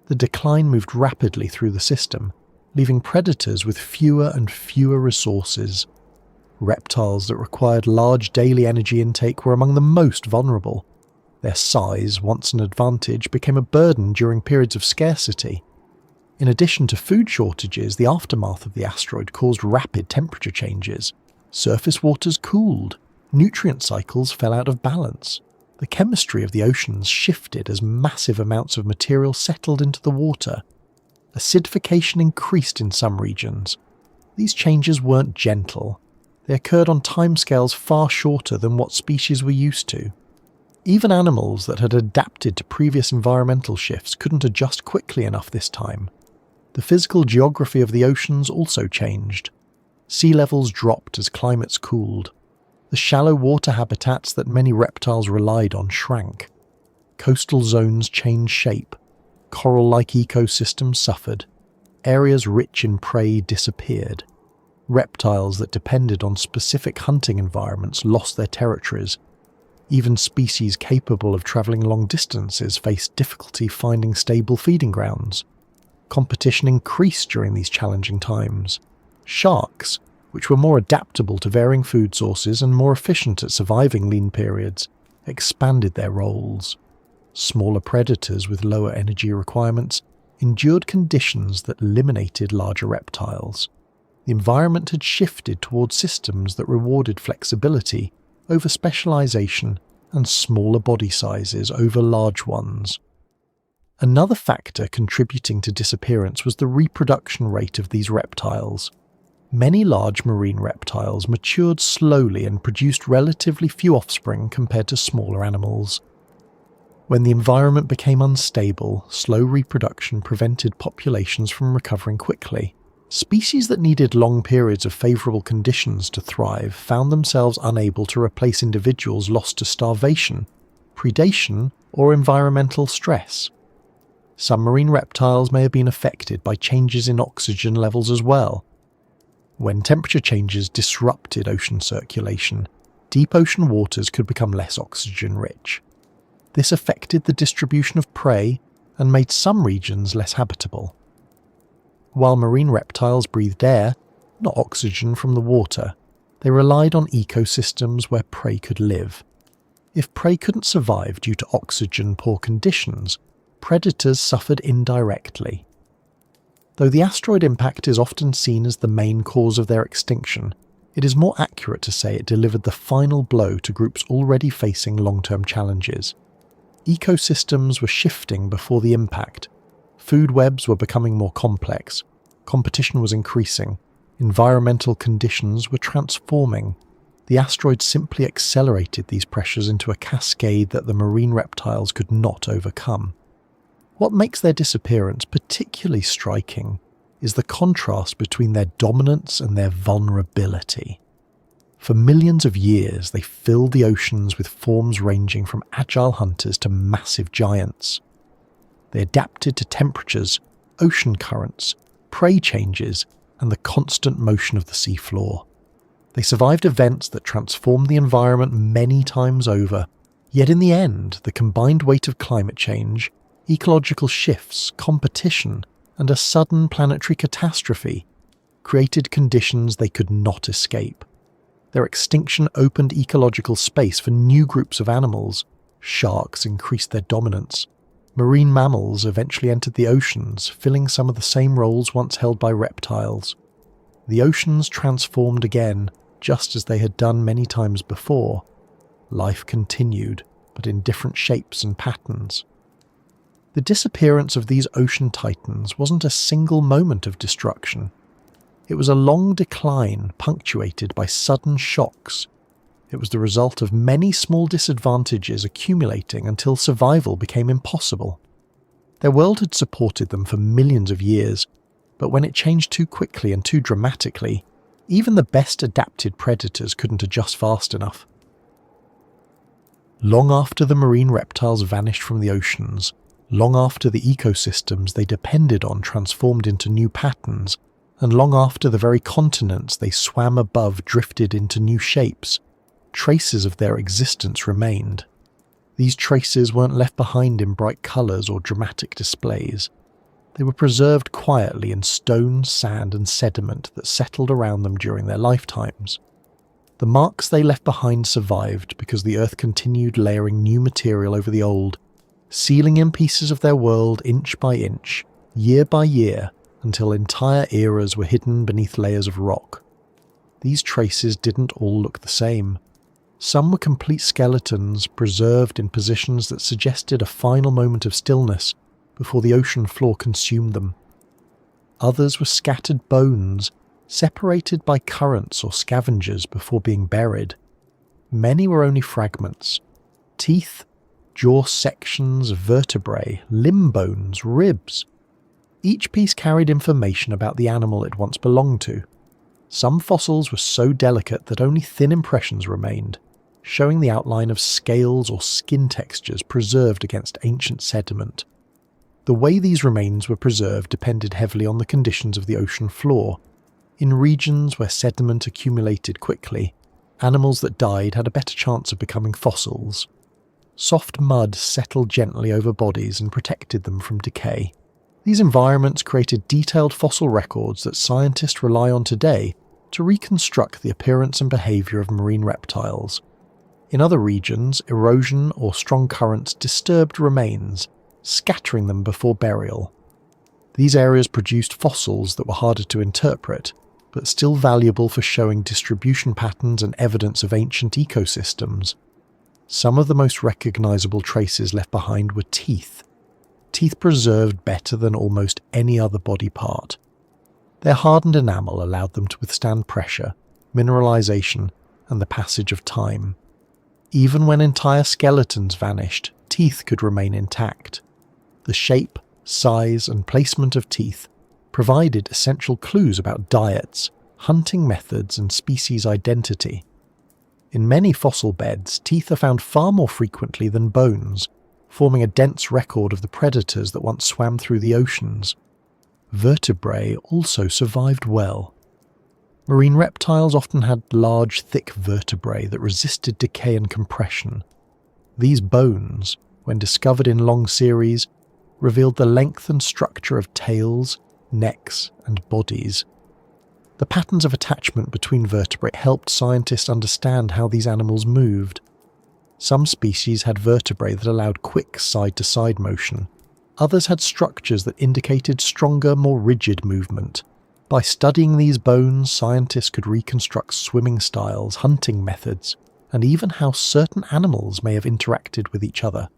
The decline moved rapidly through the system, leaving predators with fewer and fewer resources. Reptiles that required large daily energy intake were among the most vulnerable. Their size, once an advantage, became a burden during periods of scarcity. In addition to food shortages, the aftermath of the asteroid caused rapid temperature changes. Surface waters cooled, nutrient cycles fell out of balance. The chemistry of the oceans shifted as massive amounts of material settled into the water. Acidification increased in some regions. These changes weren't gentle. They occurred on timescales far shorter than what species were used to. Even animals that had adapted to previous environmental shifts couldn't adjust quickly enough this time. The physical geography of the oceans also changed. Sea levels dropped as climates cooled. The shallow water habitats that many reptiles relied on shrank. Coastal zones changed shape. Coral-like ecosystems suffered. Areas rich in prey disappeared. Reptiles that depended on specific hunting environments lost their territories. Even species capable of travelling long distances faced difficulty finding stable feeding grounds. Competition increased during these challenging times. Sharks, which were more adaptable to varying food sources and more efficient at surviving lean periods, expanded their roles. Smaller predators with lower energy requirements endured conditions that eliminated larger reptiles. The environment had shifted towards systems that rewarded flexibility over specialization and smaller body sizes over large ones. Another factor contributing to disappearance was the reproduction rate of these reptiles. Many large marine reptiles matured slowly and produced relatively few offspring compared to smaller animals. When the environment became unstable, slow reproduction prevented populations from recovering quickly. Species that needed long periods of favourable conditions to thrive found themselves unable to replace individuals lost to starvation, predation, or environmental stress. Some marine reptiles may have been affected by changes in oxygen levels as well. When temperature changes disrupted ocean circulation, deep ocean waters could become less oxygen-rich. This affected the distribution of prey and made some regions less habitable. While marine reptiles breathed air, not oxygen from the water, they relied on ecosystems where prey could live. If prey couldn't survive due to oxygen-poor conditions, predators suffered indirectly. Though the asteroid impact is often seen as the main cause of their extinction, it is more accurate to say it delivered the final blow to groups already facing long-term challenges. Ecosystems were shifting before the impact. Food webs were becoming more complex. Competition was increasing. Environmental conditions were transforming. The asteroid simply accelerated these pressures into a cascade that the marine reptiles could not overcome. What makes their disappearance particularly striking is the contrast between their dominance and their vulnerability. For millions of years, they filled the oceans with forms ranging from agile hunters to massive giants. They adapted to temperatures, ocean currents, prey changes, and the constant motion of the seafloor. They survived events that transformed the environment many times over, yet in the end, the combined weight of climate change, ecological shifts, competition, and a sudden planetary catastrophe created conditions they could not escape. Their extinction opened ecological space for new groups of animals. Sharks increased their dominance. Marine mammals eventually entered the oceans, filling some of the same roles once held by reptiles. The oceans transformed again, just as they had done many times before. Life continued, but in different shapes and patterns. The disappearance of these ocean titans wasn't a single moment of destruction. It was a long decline punctuated by sudden shocks. It was the result of many small disadvantages accumulating until survival became impossible. Their world had supported them for millions of years, but when it changed too quickly and too dramatically, even the best adapted predators couldn't adjust fast enough. Long after the marine reptiles vanished from the oceans, long after the ecosystems they depended on transformed into new patterns, and long after the very continents they swam above drifted into new shapes, traces of their existence remained. These traces weren't left behind in bright colours or dramatic displays. They were preserved quietly in stone, sand and sediment that settled around them during their lifetimes. The marks they left behind survived because the Earth continued layering new material over the old, sealing in pieces of their world inch by inch, year by year, until entire eras were hidden beneath layers of rock. These traces didn't all look the same. Some were complete skeletons, preserved in positions that suggested a final moment of stillness before the ocean floor consumed them. Others were scattered bones, separated by currents or scavengers before being buried. Many were only fragments: teeth, jaw sections, vertebrae, limb bones, ribs. Each piece carried information about the animal it once belonged to. Some fossils were so delicate that only thin impressions remained, showing the outline of scales or skin textures preserved against ancient sediment. The way these remains were preserved depended heavily on the conditions of the ocean floor. In regions where sediment accumulated quickly, animals that died had a better chance of becoming fossils. Soft mud settled gently over bodies and protected them from decay. These environments created detailed fossil records that scientists rely on today to reconstruct the appearance and behaviour of marine reptiles. In other regions, erosion or strong currents disturbed remains, scattering them before burial. These areas produced fossils that were harder to interpret, but still valuable for showing distribution patterns and evidence of ancient ecosystems. Some of the most recognisable traces left behind were teeth. Teeth preserved better than almost any other body part. Their hardened enamel allowed them to withstand pressure, mineralisation, and the passage of time. Even when entire skeletons vanished, teeth could remain intact. The shape, size, and placement of teeth provided essential clues about diets, hunting methods, and species identity. In many fossil beds, teeth are found far more frequently than bones, forming a dense record of the predators that once swam through the oceans. Vertebrae also survived well. Marine reptiles often had large, thick vertebrae that resisted decay and compression. These bones, when discovered in long series, revealed the length and structure of tails, necks, and bodies. The patterns of attachment between vertebrae helped scientists understand how these animals moved. Some species had vertebrae that allowed quick side-to-side motion. Others had structures that indicated stronger, more rigid movement. By studying these bones, scientists could reconstruct swimming styles, hunting methods, and even how certain animals may have interacted with each other.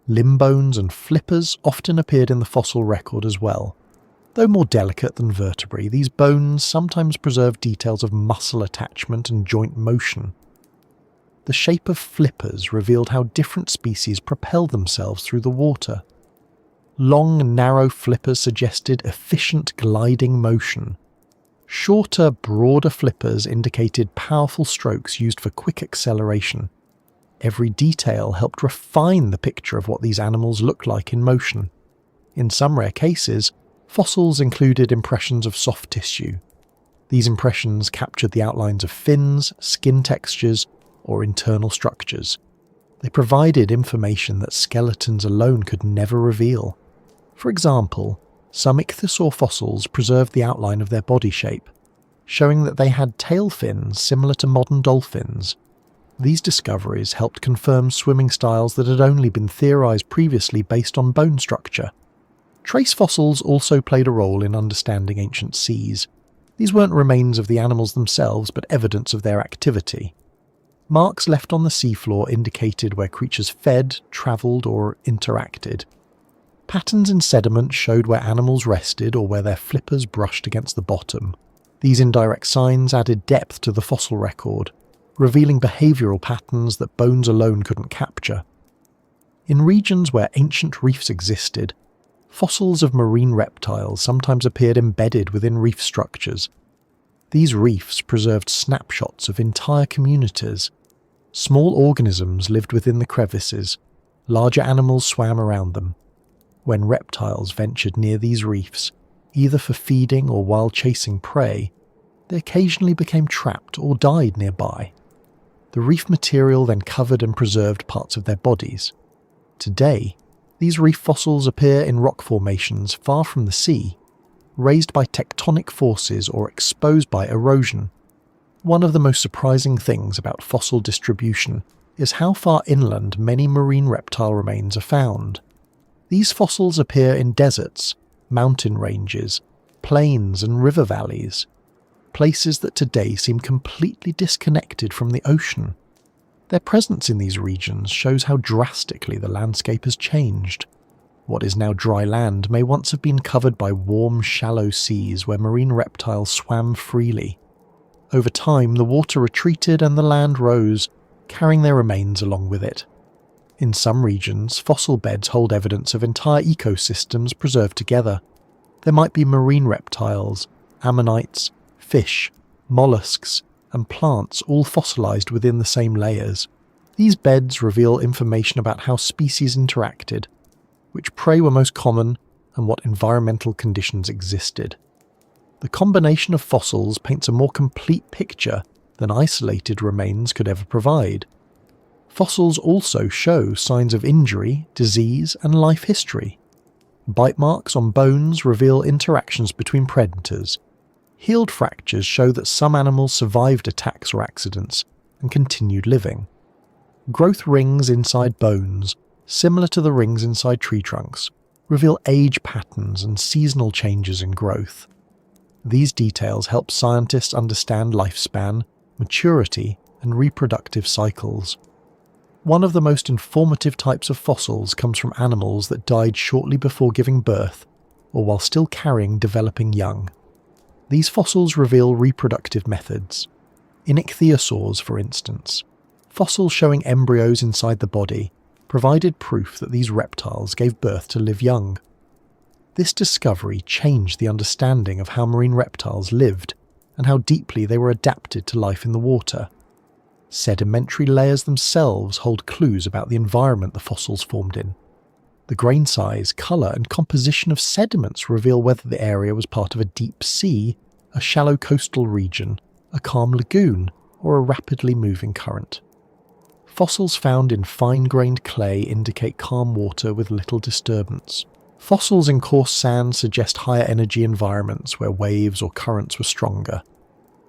Limb bones and flippers often appeared in the fossil record as well. Though more delicate than vertebrae, these bones sometimes preserve details of muscle attachment and joint motion. The shape of flippers revealed how different species propel themselves through the water. Long, narrow flippers suggested efficient gliding motion. Shorter, broader flippers indicated powerful strokes used for quick acceleration. Every detail helped refine the picture of what these animals looked like in motion. In some rare cases, fossils included impressions of soft tissue. These impressions captured the outlines of fins, skin textures, or internal structures. They provided information that skeletons alone could never reveal. For example, some ichthyosaur fossils preserved the outline of their body shape, showing that they had tail fins similar to modern dolphins. These discoveries helped confirm swimming styles that had only been theorized previously based on bone structure. Trace fossils also played a role in understanding ancient seas. These weren't remains of the animals themselves, but evidence of their activity. Marks left on the seafloor indicated where creatures fed, travelled, or interacted. Patterns in sediment showed where animals rested or where their flippers brushed against the bottom. These indirect signs added depth to the fossil record, revealing behavioural patterns that bones alone couldn't capture. In regions where ancient reefs existed, fossils of marine reptiles sometimes appeared embedded within reef structures. These reefs preserved snapshots of entire communities. Small organisms lived within the crevices, larger animals swam around them. When reptiles ventured near these reefs, either for feeding or while chasing prey, they occasionally became trapped or died nearby. The reef material then covered and preserved parts of their bodies. Today, these reef fossils appear in rock formations far from the sea, raised by tectonic forces or exposed by erosion. One of the most surprising things about fossil distribution is how far inland many marine reptile remains are found. These fossils appear in deserts, mountain ranges, plains and river valleys, places that today seem completely disconnected from the ocean. Their presence in these regions shows how drastically the landscape has changed. What is now dry land may once have been covered by warm, shallow seas where marine reptiles swam freely. Over time, the water retreated and the land rose, carrying their remains along with it. In some regions, fossil beds hold evidence of entire ecosystems preserved together. There might be marine reptiles, ammonites, fish, mollusks, and plants all fossilized within the same layers. These beds reveal information about how species interacted, which prey were most common, and what environmental conditions existed. The combination of fossils paints a more complete picture than isolated remains could ever provide. Fossils also show signs of injury, disease, and life history. Bite marks on bones reveal interactions between predators. Healed fractures show that some animals survived attacks or accidents and continued living. Growth rings inside bones, similar to the rings inside tree trunks, reveal age patterns and seasonal changes in growth. These details help scientists understand lifespan, maturity, and reproductive cycles. One of the most informative types of fossils comes from animals that died shortly before giving birth or while still carrying developing young. These fossils reveal reproductive methods. In ichthyosaurs, for instance, fossils showing embryos inside the body provided proof that these reptiles gave birth to live young. This discovery changed the understanding of how marine reptiles lived and how deeply they were adapted to life in the water. Sedimentary layers themselves hold clues about the environment the fossils formed in. The grain size, colour and composition of sediments reveal whether the area was part of a deep sea, a shallow coastal region, a calm lagoon, or a rapidly moving current. Fossils found in fine-grained clay indicate calm water with little disturbance. Fossils in coarse sand suggest higher energy environments where waves or currents were stronger.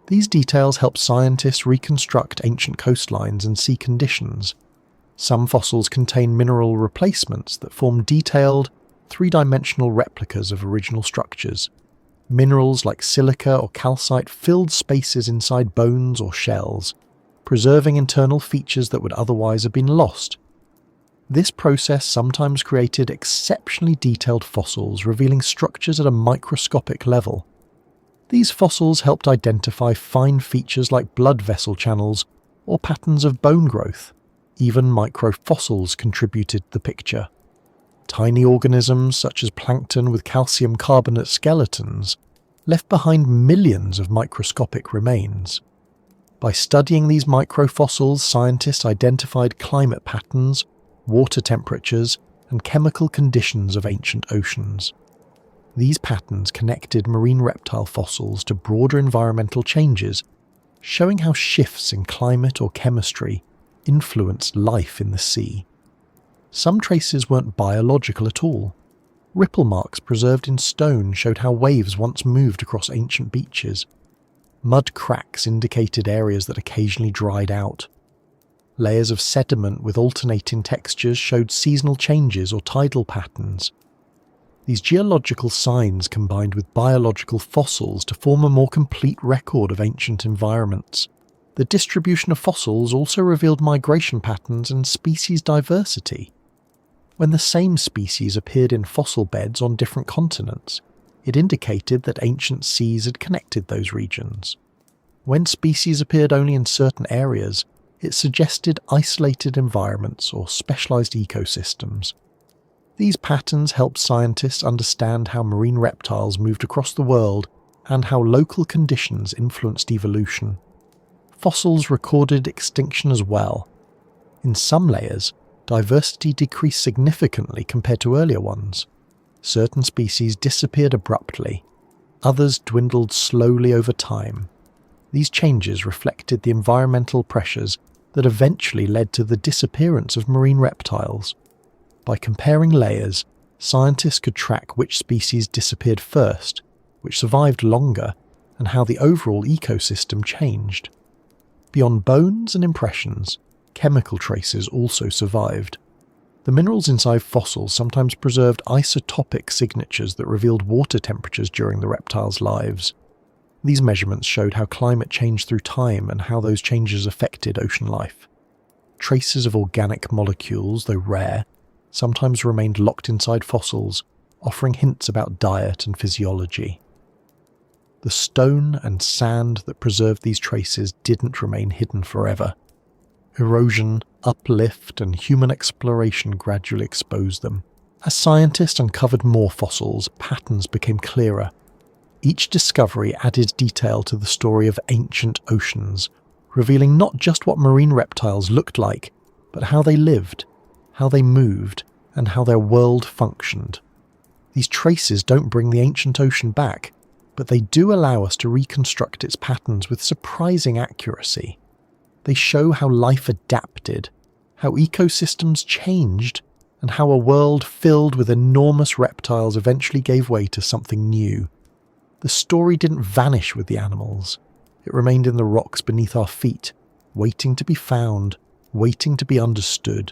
These details help scientists reconstruct ancient coastlines and sea conditions. Some fossils contain mineral replacements that form detailed, three-dimensional replicas of original structures. Minerals like silica or calcite filled spaces inside bones or shells, preserving internal features that would otherwise have been lost. This process sometimes created exceptionally detailed fossils revealing structures at a microscopic level. These fossils helped identify fine features like blood vessel channels or patterns of bone growth. Even microfossils contributed to the picture. Tiny organisms such as plankton with calcium carbonate skeletons left behind millions of microscopic remains. By studying these microfossils, scientists identified climate patterns, water temperatures, and chemical conditions of ancient oceans. These patterns connected marine reptile fossils to broader environmental changes, showing how shifts in climate or chemistry influenced life in the sea. Some traces weren't biological at all. Ripple marks preserved in stone showed how waves once moved across ancient beaches. Mud cracks indicated areas that occasionally dried out. Layers of sediment with alternating textures showed seasonal changes or tidal patterns. These geological signs combined with biological fossils to form a more complete record of ancient environments. The distribution of fossils also revealed migration patterns and species diversity. When the same species appeared in fossil beds on different continents, it indicated that ancient seas had connected those regions. When species appeared only in certain areas, it suggested isolated environments or specialized ecosystems. These patterns helped scientists understand how marine reptiles moved across the world and how local conditions influenced evolution. Fossils recorded extinction as well. In some layers, diversity decreased significantly compared to earlier ones. Certain species disappeared abruptly, others dwindled slowly over time. These changes reflected the environmental pressures that eventually led to the disappearance of marine reptiles. By comparing layers, scientists could track which species disappeared first, which survived longer, and how the overall ecosystem changed. Beyond bones and impressions, chemical traces also survived. The minerals inside fossils sometimes preserved isotopic signatures that revealed water temperatures during the reptiles' lives. These measurements showed how climate changed through time and how those changes affected ocean life. Traces of organic molecules, though rare, sometimes remained locked inside fossils, offering hints about diet and physiology. The stone and sand that preserved these traces didn't remain hidden forever. Erosion, uplift, and human exploration gradually exposed them. As scientists uncovered more fossils, patterns became clearer. Each discovery added detail to the story of ancient oceans, revealing not just what marine reptiles looked like, but how they lived, how they moved, and how their world functioned. These traces don't bring the ancient ocean back, but they do allow us to reconstruct its patterns with surprising accuracy. They show how life adapted, how ecosystems changed, and how a world filled with enormous reptiles eventually gave way to something new. The story didn't vanish with the animals. It remained in the rocks beneath our feet, waiting to be found, waiting to be understood.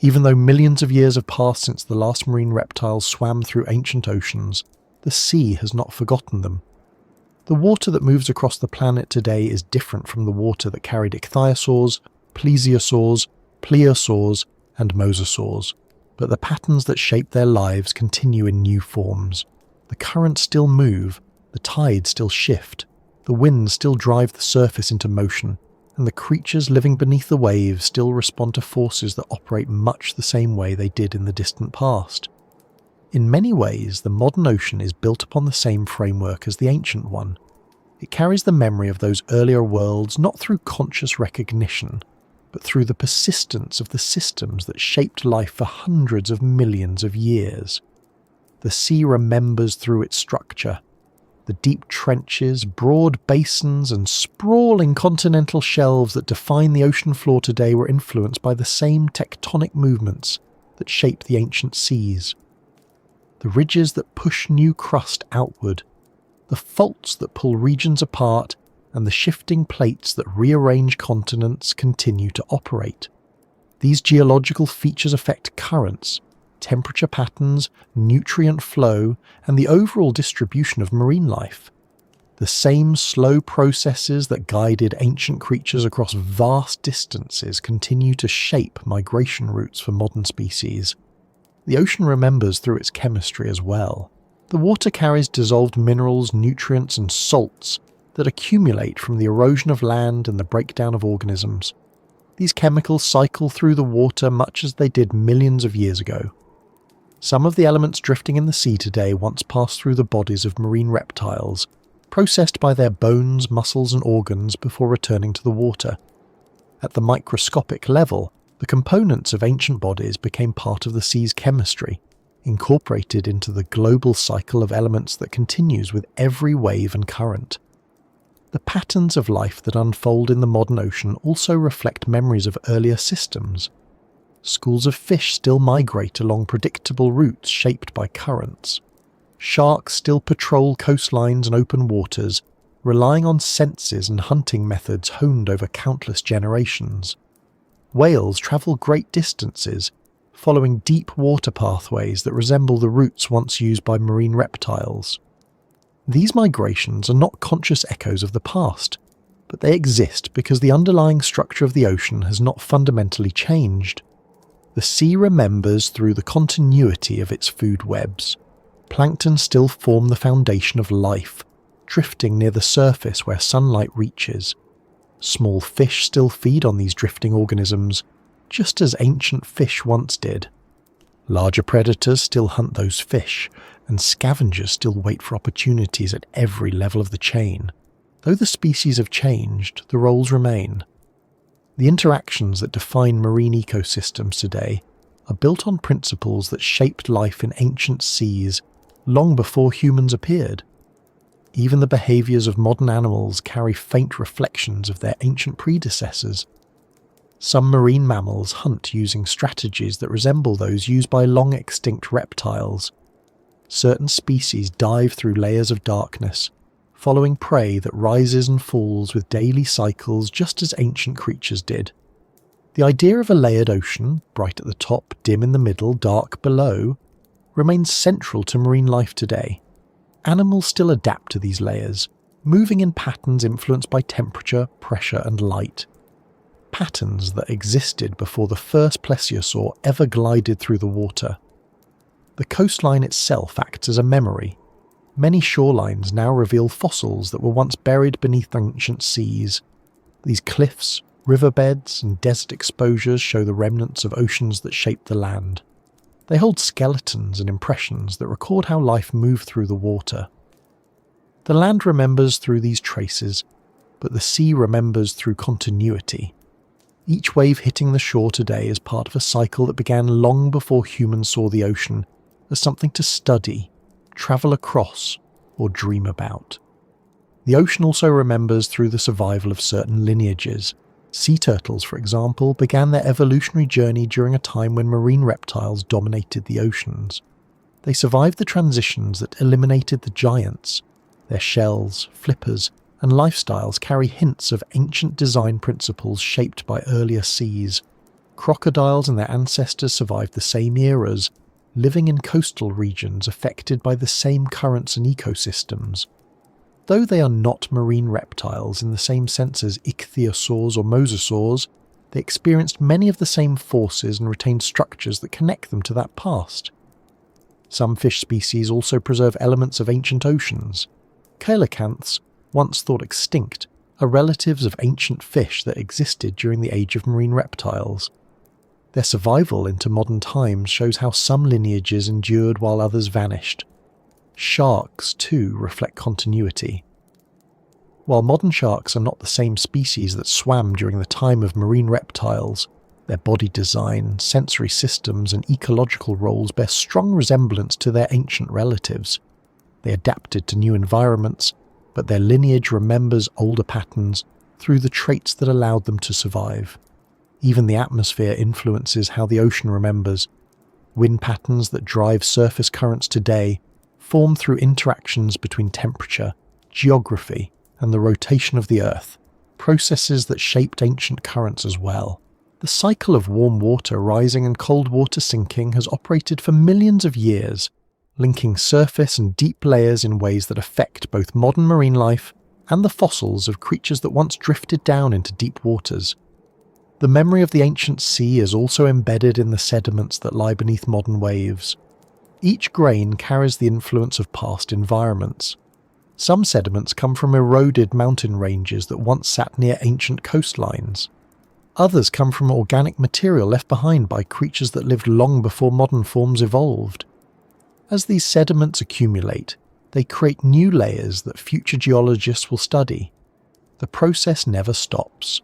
Even though millions of years have passed since the last marine reptiles swam through ancient oceans, the sea has not forgotten them. The water that moves across the planet today is different from the water that carried ichthyosaurs, plesiosaurs, plesiosaurs, and mosasaurs, but the patterns that shaped their lives continue in new forms. The currents still move, the tides still shift, the winds still drive the surface into motion, and the creatures living beneath the waves still respond to forces that operate much the same way they did in the distant past. In many ways, the modern ocean is built upon the same framework as the ancient one. It carries the memory of those earlier worlds not through conscious recognition, but through the persistence of the systems that shaped life for hundreds of millions of years. The sea remembers through its structure. The deep trenches, broad basins, and sprawling continental shelves that define the ocean floor today were influenced by the same tectonic movements that shaped the ancient seas. The ridges that push new crust outward, the faults that pull regions apart, and the shifting plates that rearrange continents continue to operate. These geological features affect currents, temperature patterns, nutrient flow, and the overall distribution of marine life. The same slow processes that guided ancient creatures across vast distances continue to shape migration routes for modern species. The ocean remembers through its chemistry as well. The water carries dissolved minerals, nutrients, and salts that accumulate from the erosion of land and the breakdown of organisms. These chemicals cycle through the water much as they did millions of years ago. Some of the elements drifting in the sea today once passed through the bodies of marine reptiles, processed by their bones, muscles, and organs before returning to the water. At the microscopic level, the components of ancient bodies became part of the sea's chemistry, incorporated into the global cycle of elements that continues with every wave and current. The patterns of life that unfold in the modern ocean also reflect memories of earlier systems. Schools of fish still migrate along predictable routes shaped by currents. Sharks still patrol coastlines and open waters, relying on senses and hunting methods honed over countless generations. Whales travel great distances, following deep water pathways that resemble the routes once used by marine reptiles. These migrations are not conscious echoes of the past, but they exist because the underlying structure of the ocean has not fundamentally changed. The sea remembers through the continuity of its food webs. Plankton still form the foundation of life, drifting near the surface where sunlight reaches. Small fish still feed on these drifting organisms, just as ancient fish once did. Larger predators still hunt those fish, and scavengers still wait for opportunities at every level of the chain. Though the species have changed, the roles remain. The interactions that define marine ecosystems today are built on principles that shaped life in ancient seas long before humans appeared. Even the behaviours of modern animals carry faint reflections of their ancient predecessors. Some marine mammals hunt using strategies that resemble those used by long-extinct reptiles. Certain species dive through layers of darkness, following prey that rises and falls with daily cycles just as ancient creatures did. The idea of a layered ocean, bright at the top, dim in the middle, dark below, remains central to marine life today. Animals still adapt to these layers, moving in patterns influenced by temperature, pressure and light. Patterns that existed before the first plesiosaur ever glided through the water. The coastline itself acts as a memory. Many shorelines now reveal fossils that were once buried beneath ancient seas. These cliffs, riverbeds and desert exposures show the remnants of oceans that shaped the land. They hold skeletons and impressions that record how life moved through the water. The land remembers through these traces, but the sea remembers through continuity. Each wave hitting the shore today is part of a cycle that began long before humans saw the ocean as something to study, travel across, or dream about. The ocean also remembers through the survival of certain lineages. Sea turtles, for example, began their evolutionary journey during a time when marine reptiles dominated the oceans. They survived the transitions that eliminated the giants. Their shells, flippers, and lifestyles carry hints of ancient design principles shaped by earlier seas. Crocodiles and their ancestors survived the same eras, living in coastal regions affected by the same currents and ecosystems. Though they are not marine reptiles in the same sense as ichthyosaurs or mosasaurs, they experienced many of the same forces and retained structures that connect them to that past. Some fish species also preserve elements of ancient oceans. Coelacanths, once thought extinct, are relatives of ancient fish that existed during the age of marine reptiles. Their survival into modern times shows how some lineages endured while others vanished. Sharks, too, reflect continuity. While modern sharks are not the same species that swam during the time of marine reptiles, their body design, sensory systems, and ecological roles bear strong resemblance to their ancient relatives. They adapted to new environments, but their lineage remembers older patterns through the traits that allowed them to survive. Even the atmosphere influences how the ocean remembers. Wind patterns that drive surface currents today form through interactions between temperature, geography, and the rotation of the Earth, processes that shaped ancient currents as well. The cycle of warm water rising and cold water sinking has operated for millions of years, linking surface and deep layers in ways that affect both modern marine life and the fossils of creatures that once drifted down into deep waters. The memory of the ancient sea is also embedded in the sediments that lie beneath modern waves. Each grain carries the influence of past environments. Some sediments come from eroded mountain ranges that once sat near ancient coastlines. Others come from organic material left behind by creatures that lived long before modern forms evolved. As these sediments accumulate, they create new layers that future geologists will study. The process never stops.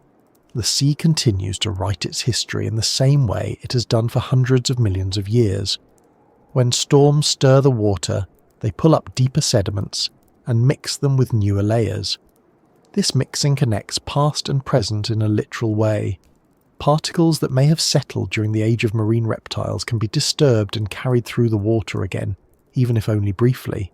The sea continues to write its history in the same way it has done for hundreds of millions of years. When storms stir the water, they pull up deeper sediments and mix them with newer layers. This mixing connects past and present in a literal way. Particles that may have settled during the age of marine reptiles can be disturbed and carried through the water again, even if only briefly.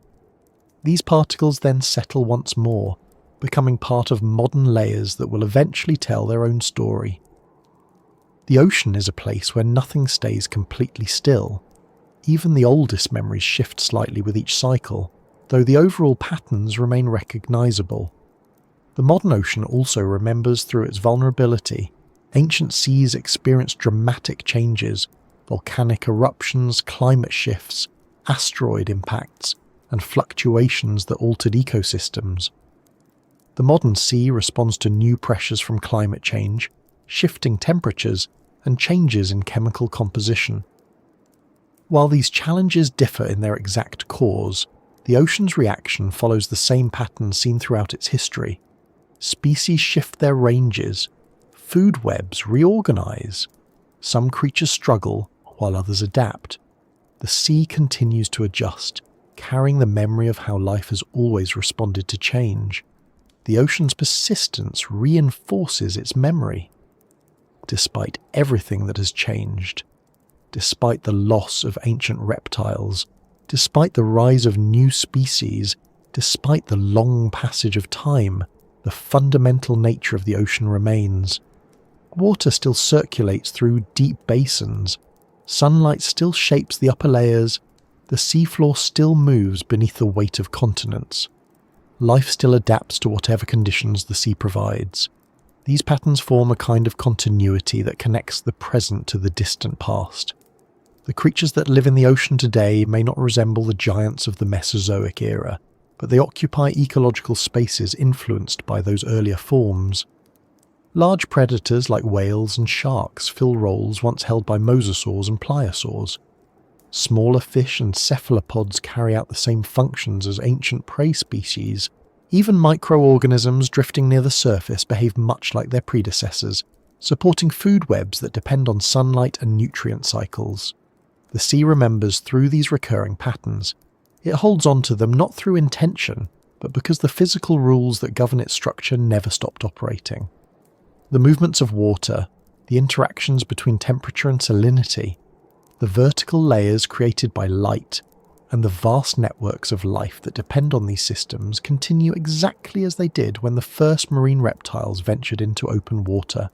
These particles then settle once more, becoming part of modern layers that will eventually tell their own story. The ocean is a place where nothing stays completely still. Even the oldest memories shift slightly with each cycle, though the overall patterns remain recognizable. The modern ocean also remembers through its vulnerability. Ancient seas experienced dramatic changes, volcanic eruptions, climate shifts, asteroid impacts, and fluctuations that altered ecosystems. The modern sea responds to new pressures from climate change, shifting temperatures, and changes in chemical composition. While these challenges differ in their exact cause, the ocean's reaction follows the same pattern seen throughout its history. Species shift their ranges, food webs reorganize. Some creatures struggle, while others adapt. The sea continues to adjust, carrying the memory of how life has always responded to change. The ocean's persistence reinforces its memory. Despite everything that has changed, despite the loss of ancient reptiles, despite the rise of new species, Despite the long passage of time, the fundamental nature of the ocean remains. Water still circulates through deep basins, sunlight still shapes the upper layers, the seafloor still moves beneath the weight of continents. Life still adapts to whatever conditions the sea provides. These patterns form a kind of continuity that connects the present to the distant past. The creatures that live in the ocean today may not resemble the giants of the Mesozoic era, but they occupy ecological spaces influenced by those earlier forms. Large predators like whales and sharks fill roles once held by mosasaurs and pliosaurs. Smaller fish and cephalopods carry out the same functions as ancient prey species. Even microorganisms drifting near the surface behave much like their predecessors, supporting food webs that depend on sunlight and nutrient cycles. The sea remembers through these recurring patterns. It holds on to them not through intention, but because the physical rules that govern its structure never stopped operating. The movements of water, the interactions between temperature and salinity, the vertical layers created by light, and the vast networks of life that depend on these systems continue exactly as they did when the first marine reptiles ventured into open water.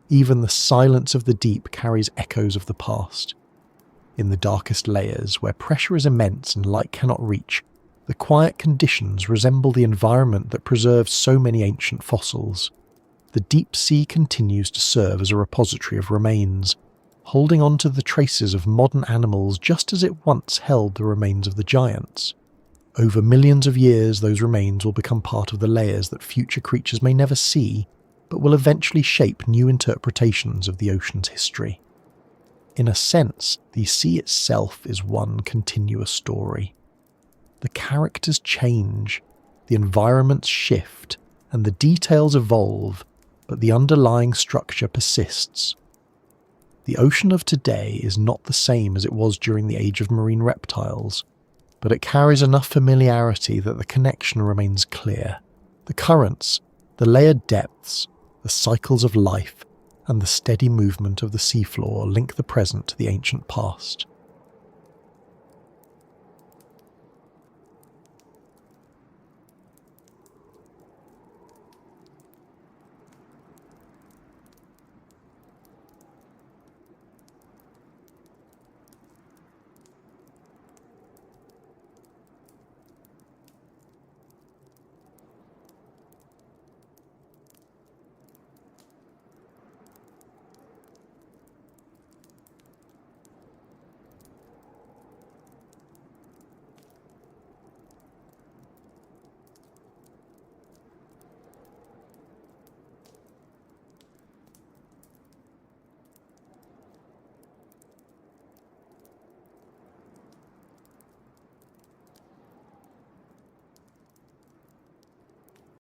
Even the silence of the deep carries echoes of the past. In the darkest layers, where pressure is immense and light cannot reach, the quiet conditions resemble the environment that preserved so many ancient fossils. The deep sea continues to serve as a repository of remains, holding on to the traces of modern animals just as it once held the remains of the giants. Over millions of years, those remains will become part of the layers that future creatures may never see, but will eventually shape new interpretations of the ocean's history. In a sense, the sea itself is one continuous story. The characters change, the environments shift, and the details evolve, but the underlying structure persists. The ocean of today is not the same as it was during the age of marine reptiles, but it carries enough familiarity that the connection remains clear. The currents, the layered depths, the cycles of life, and the steady movement of the seafloor link the present to the ancient past.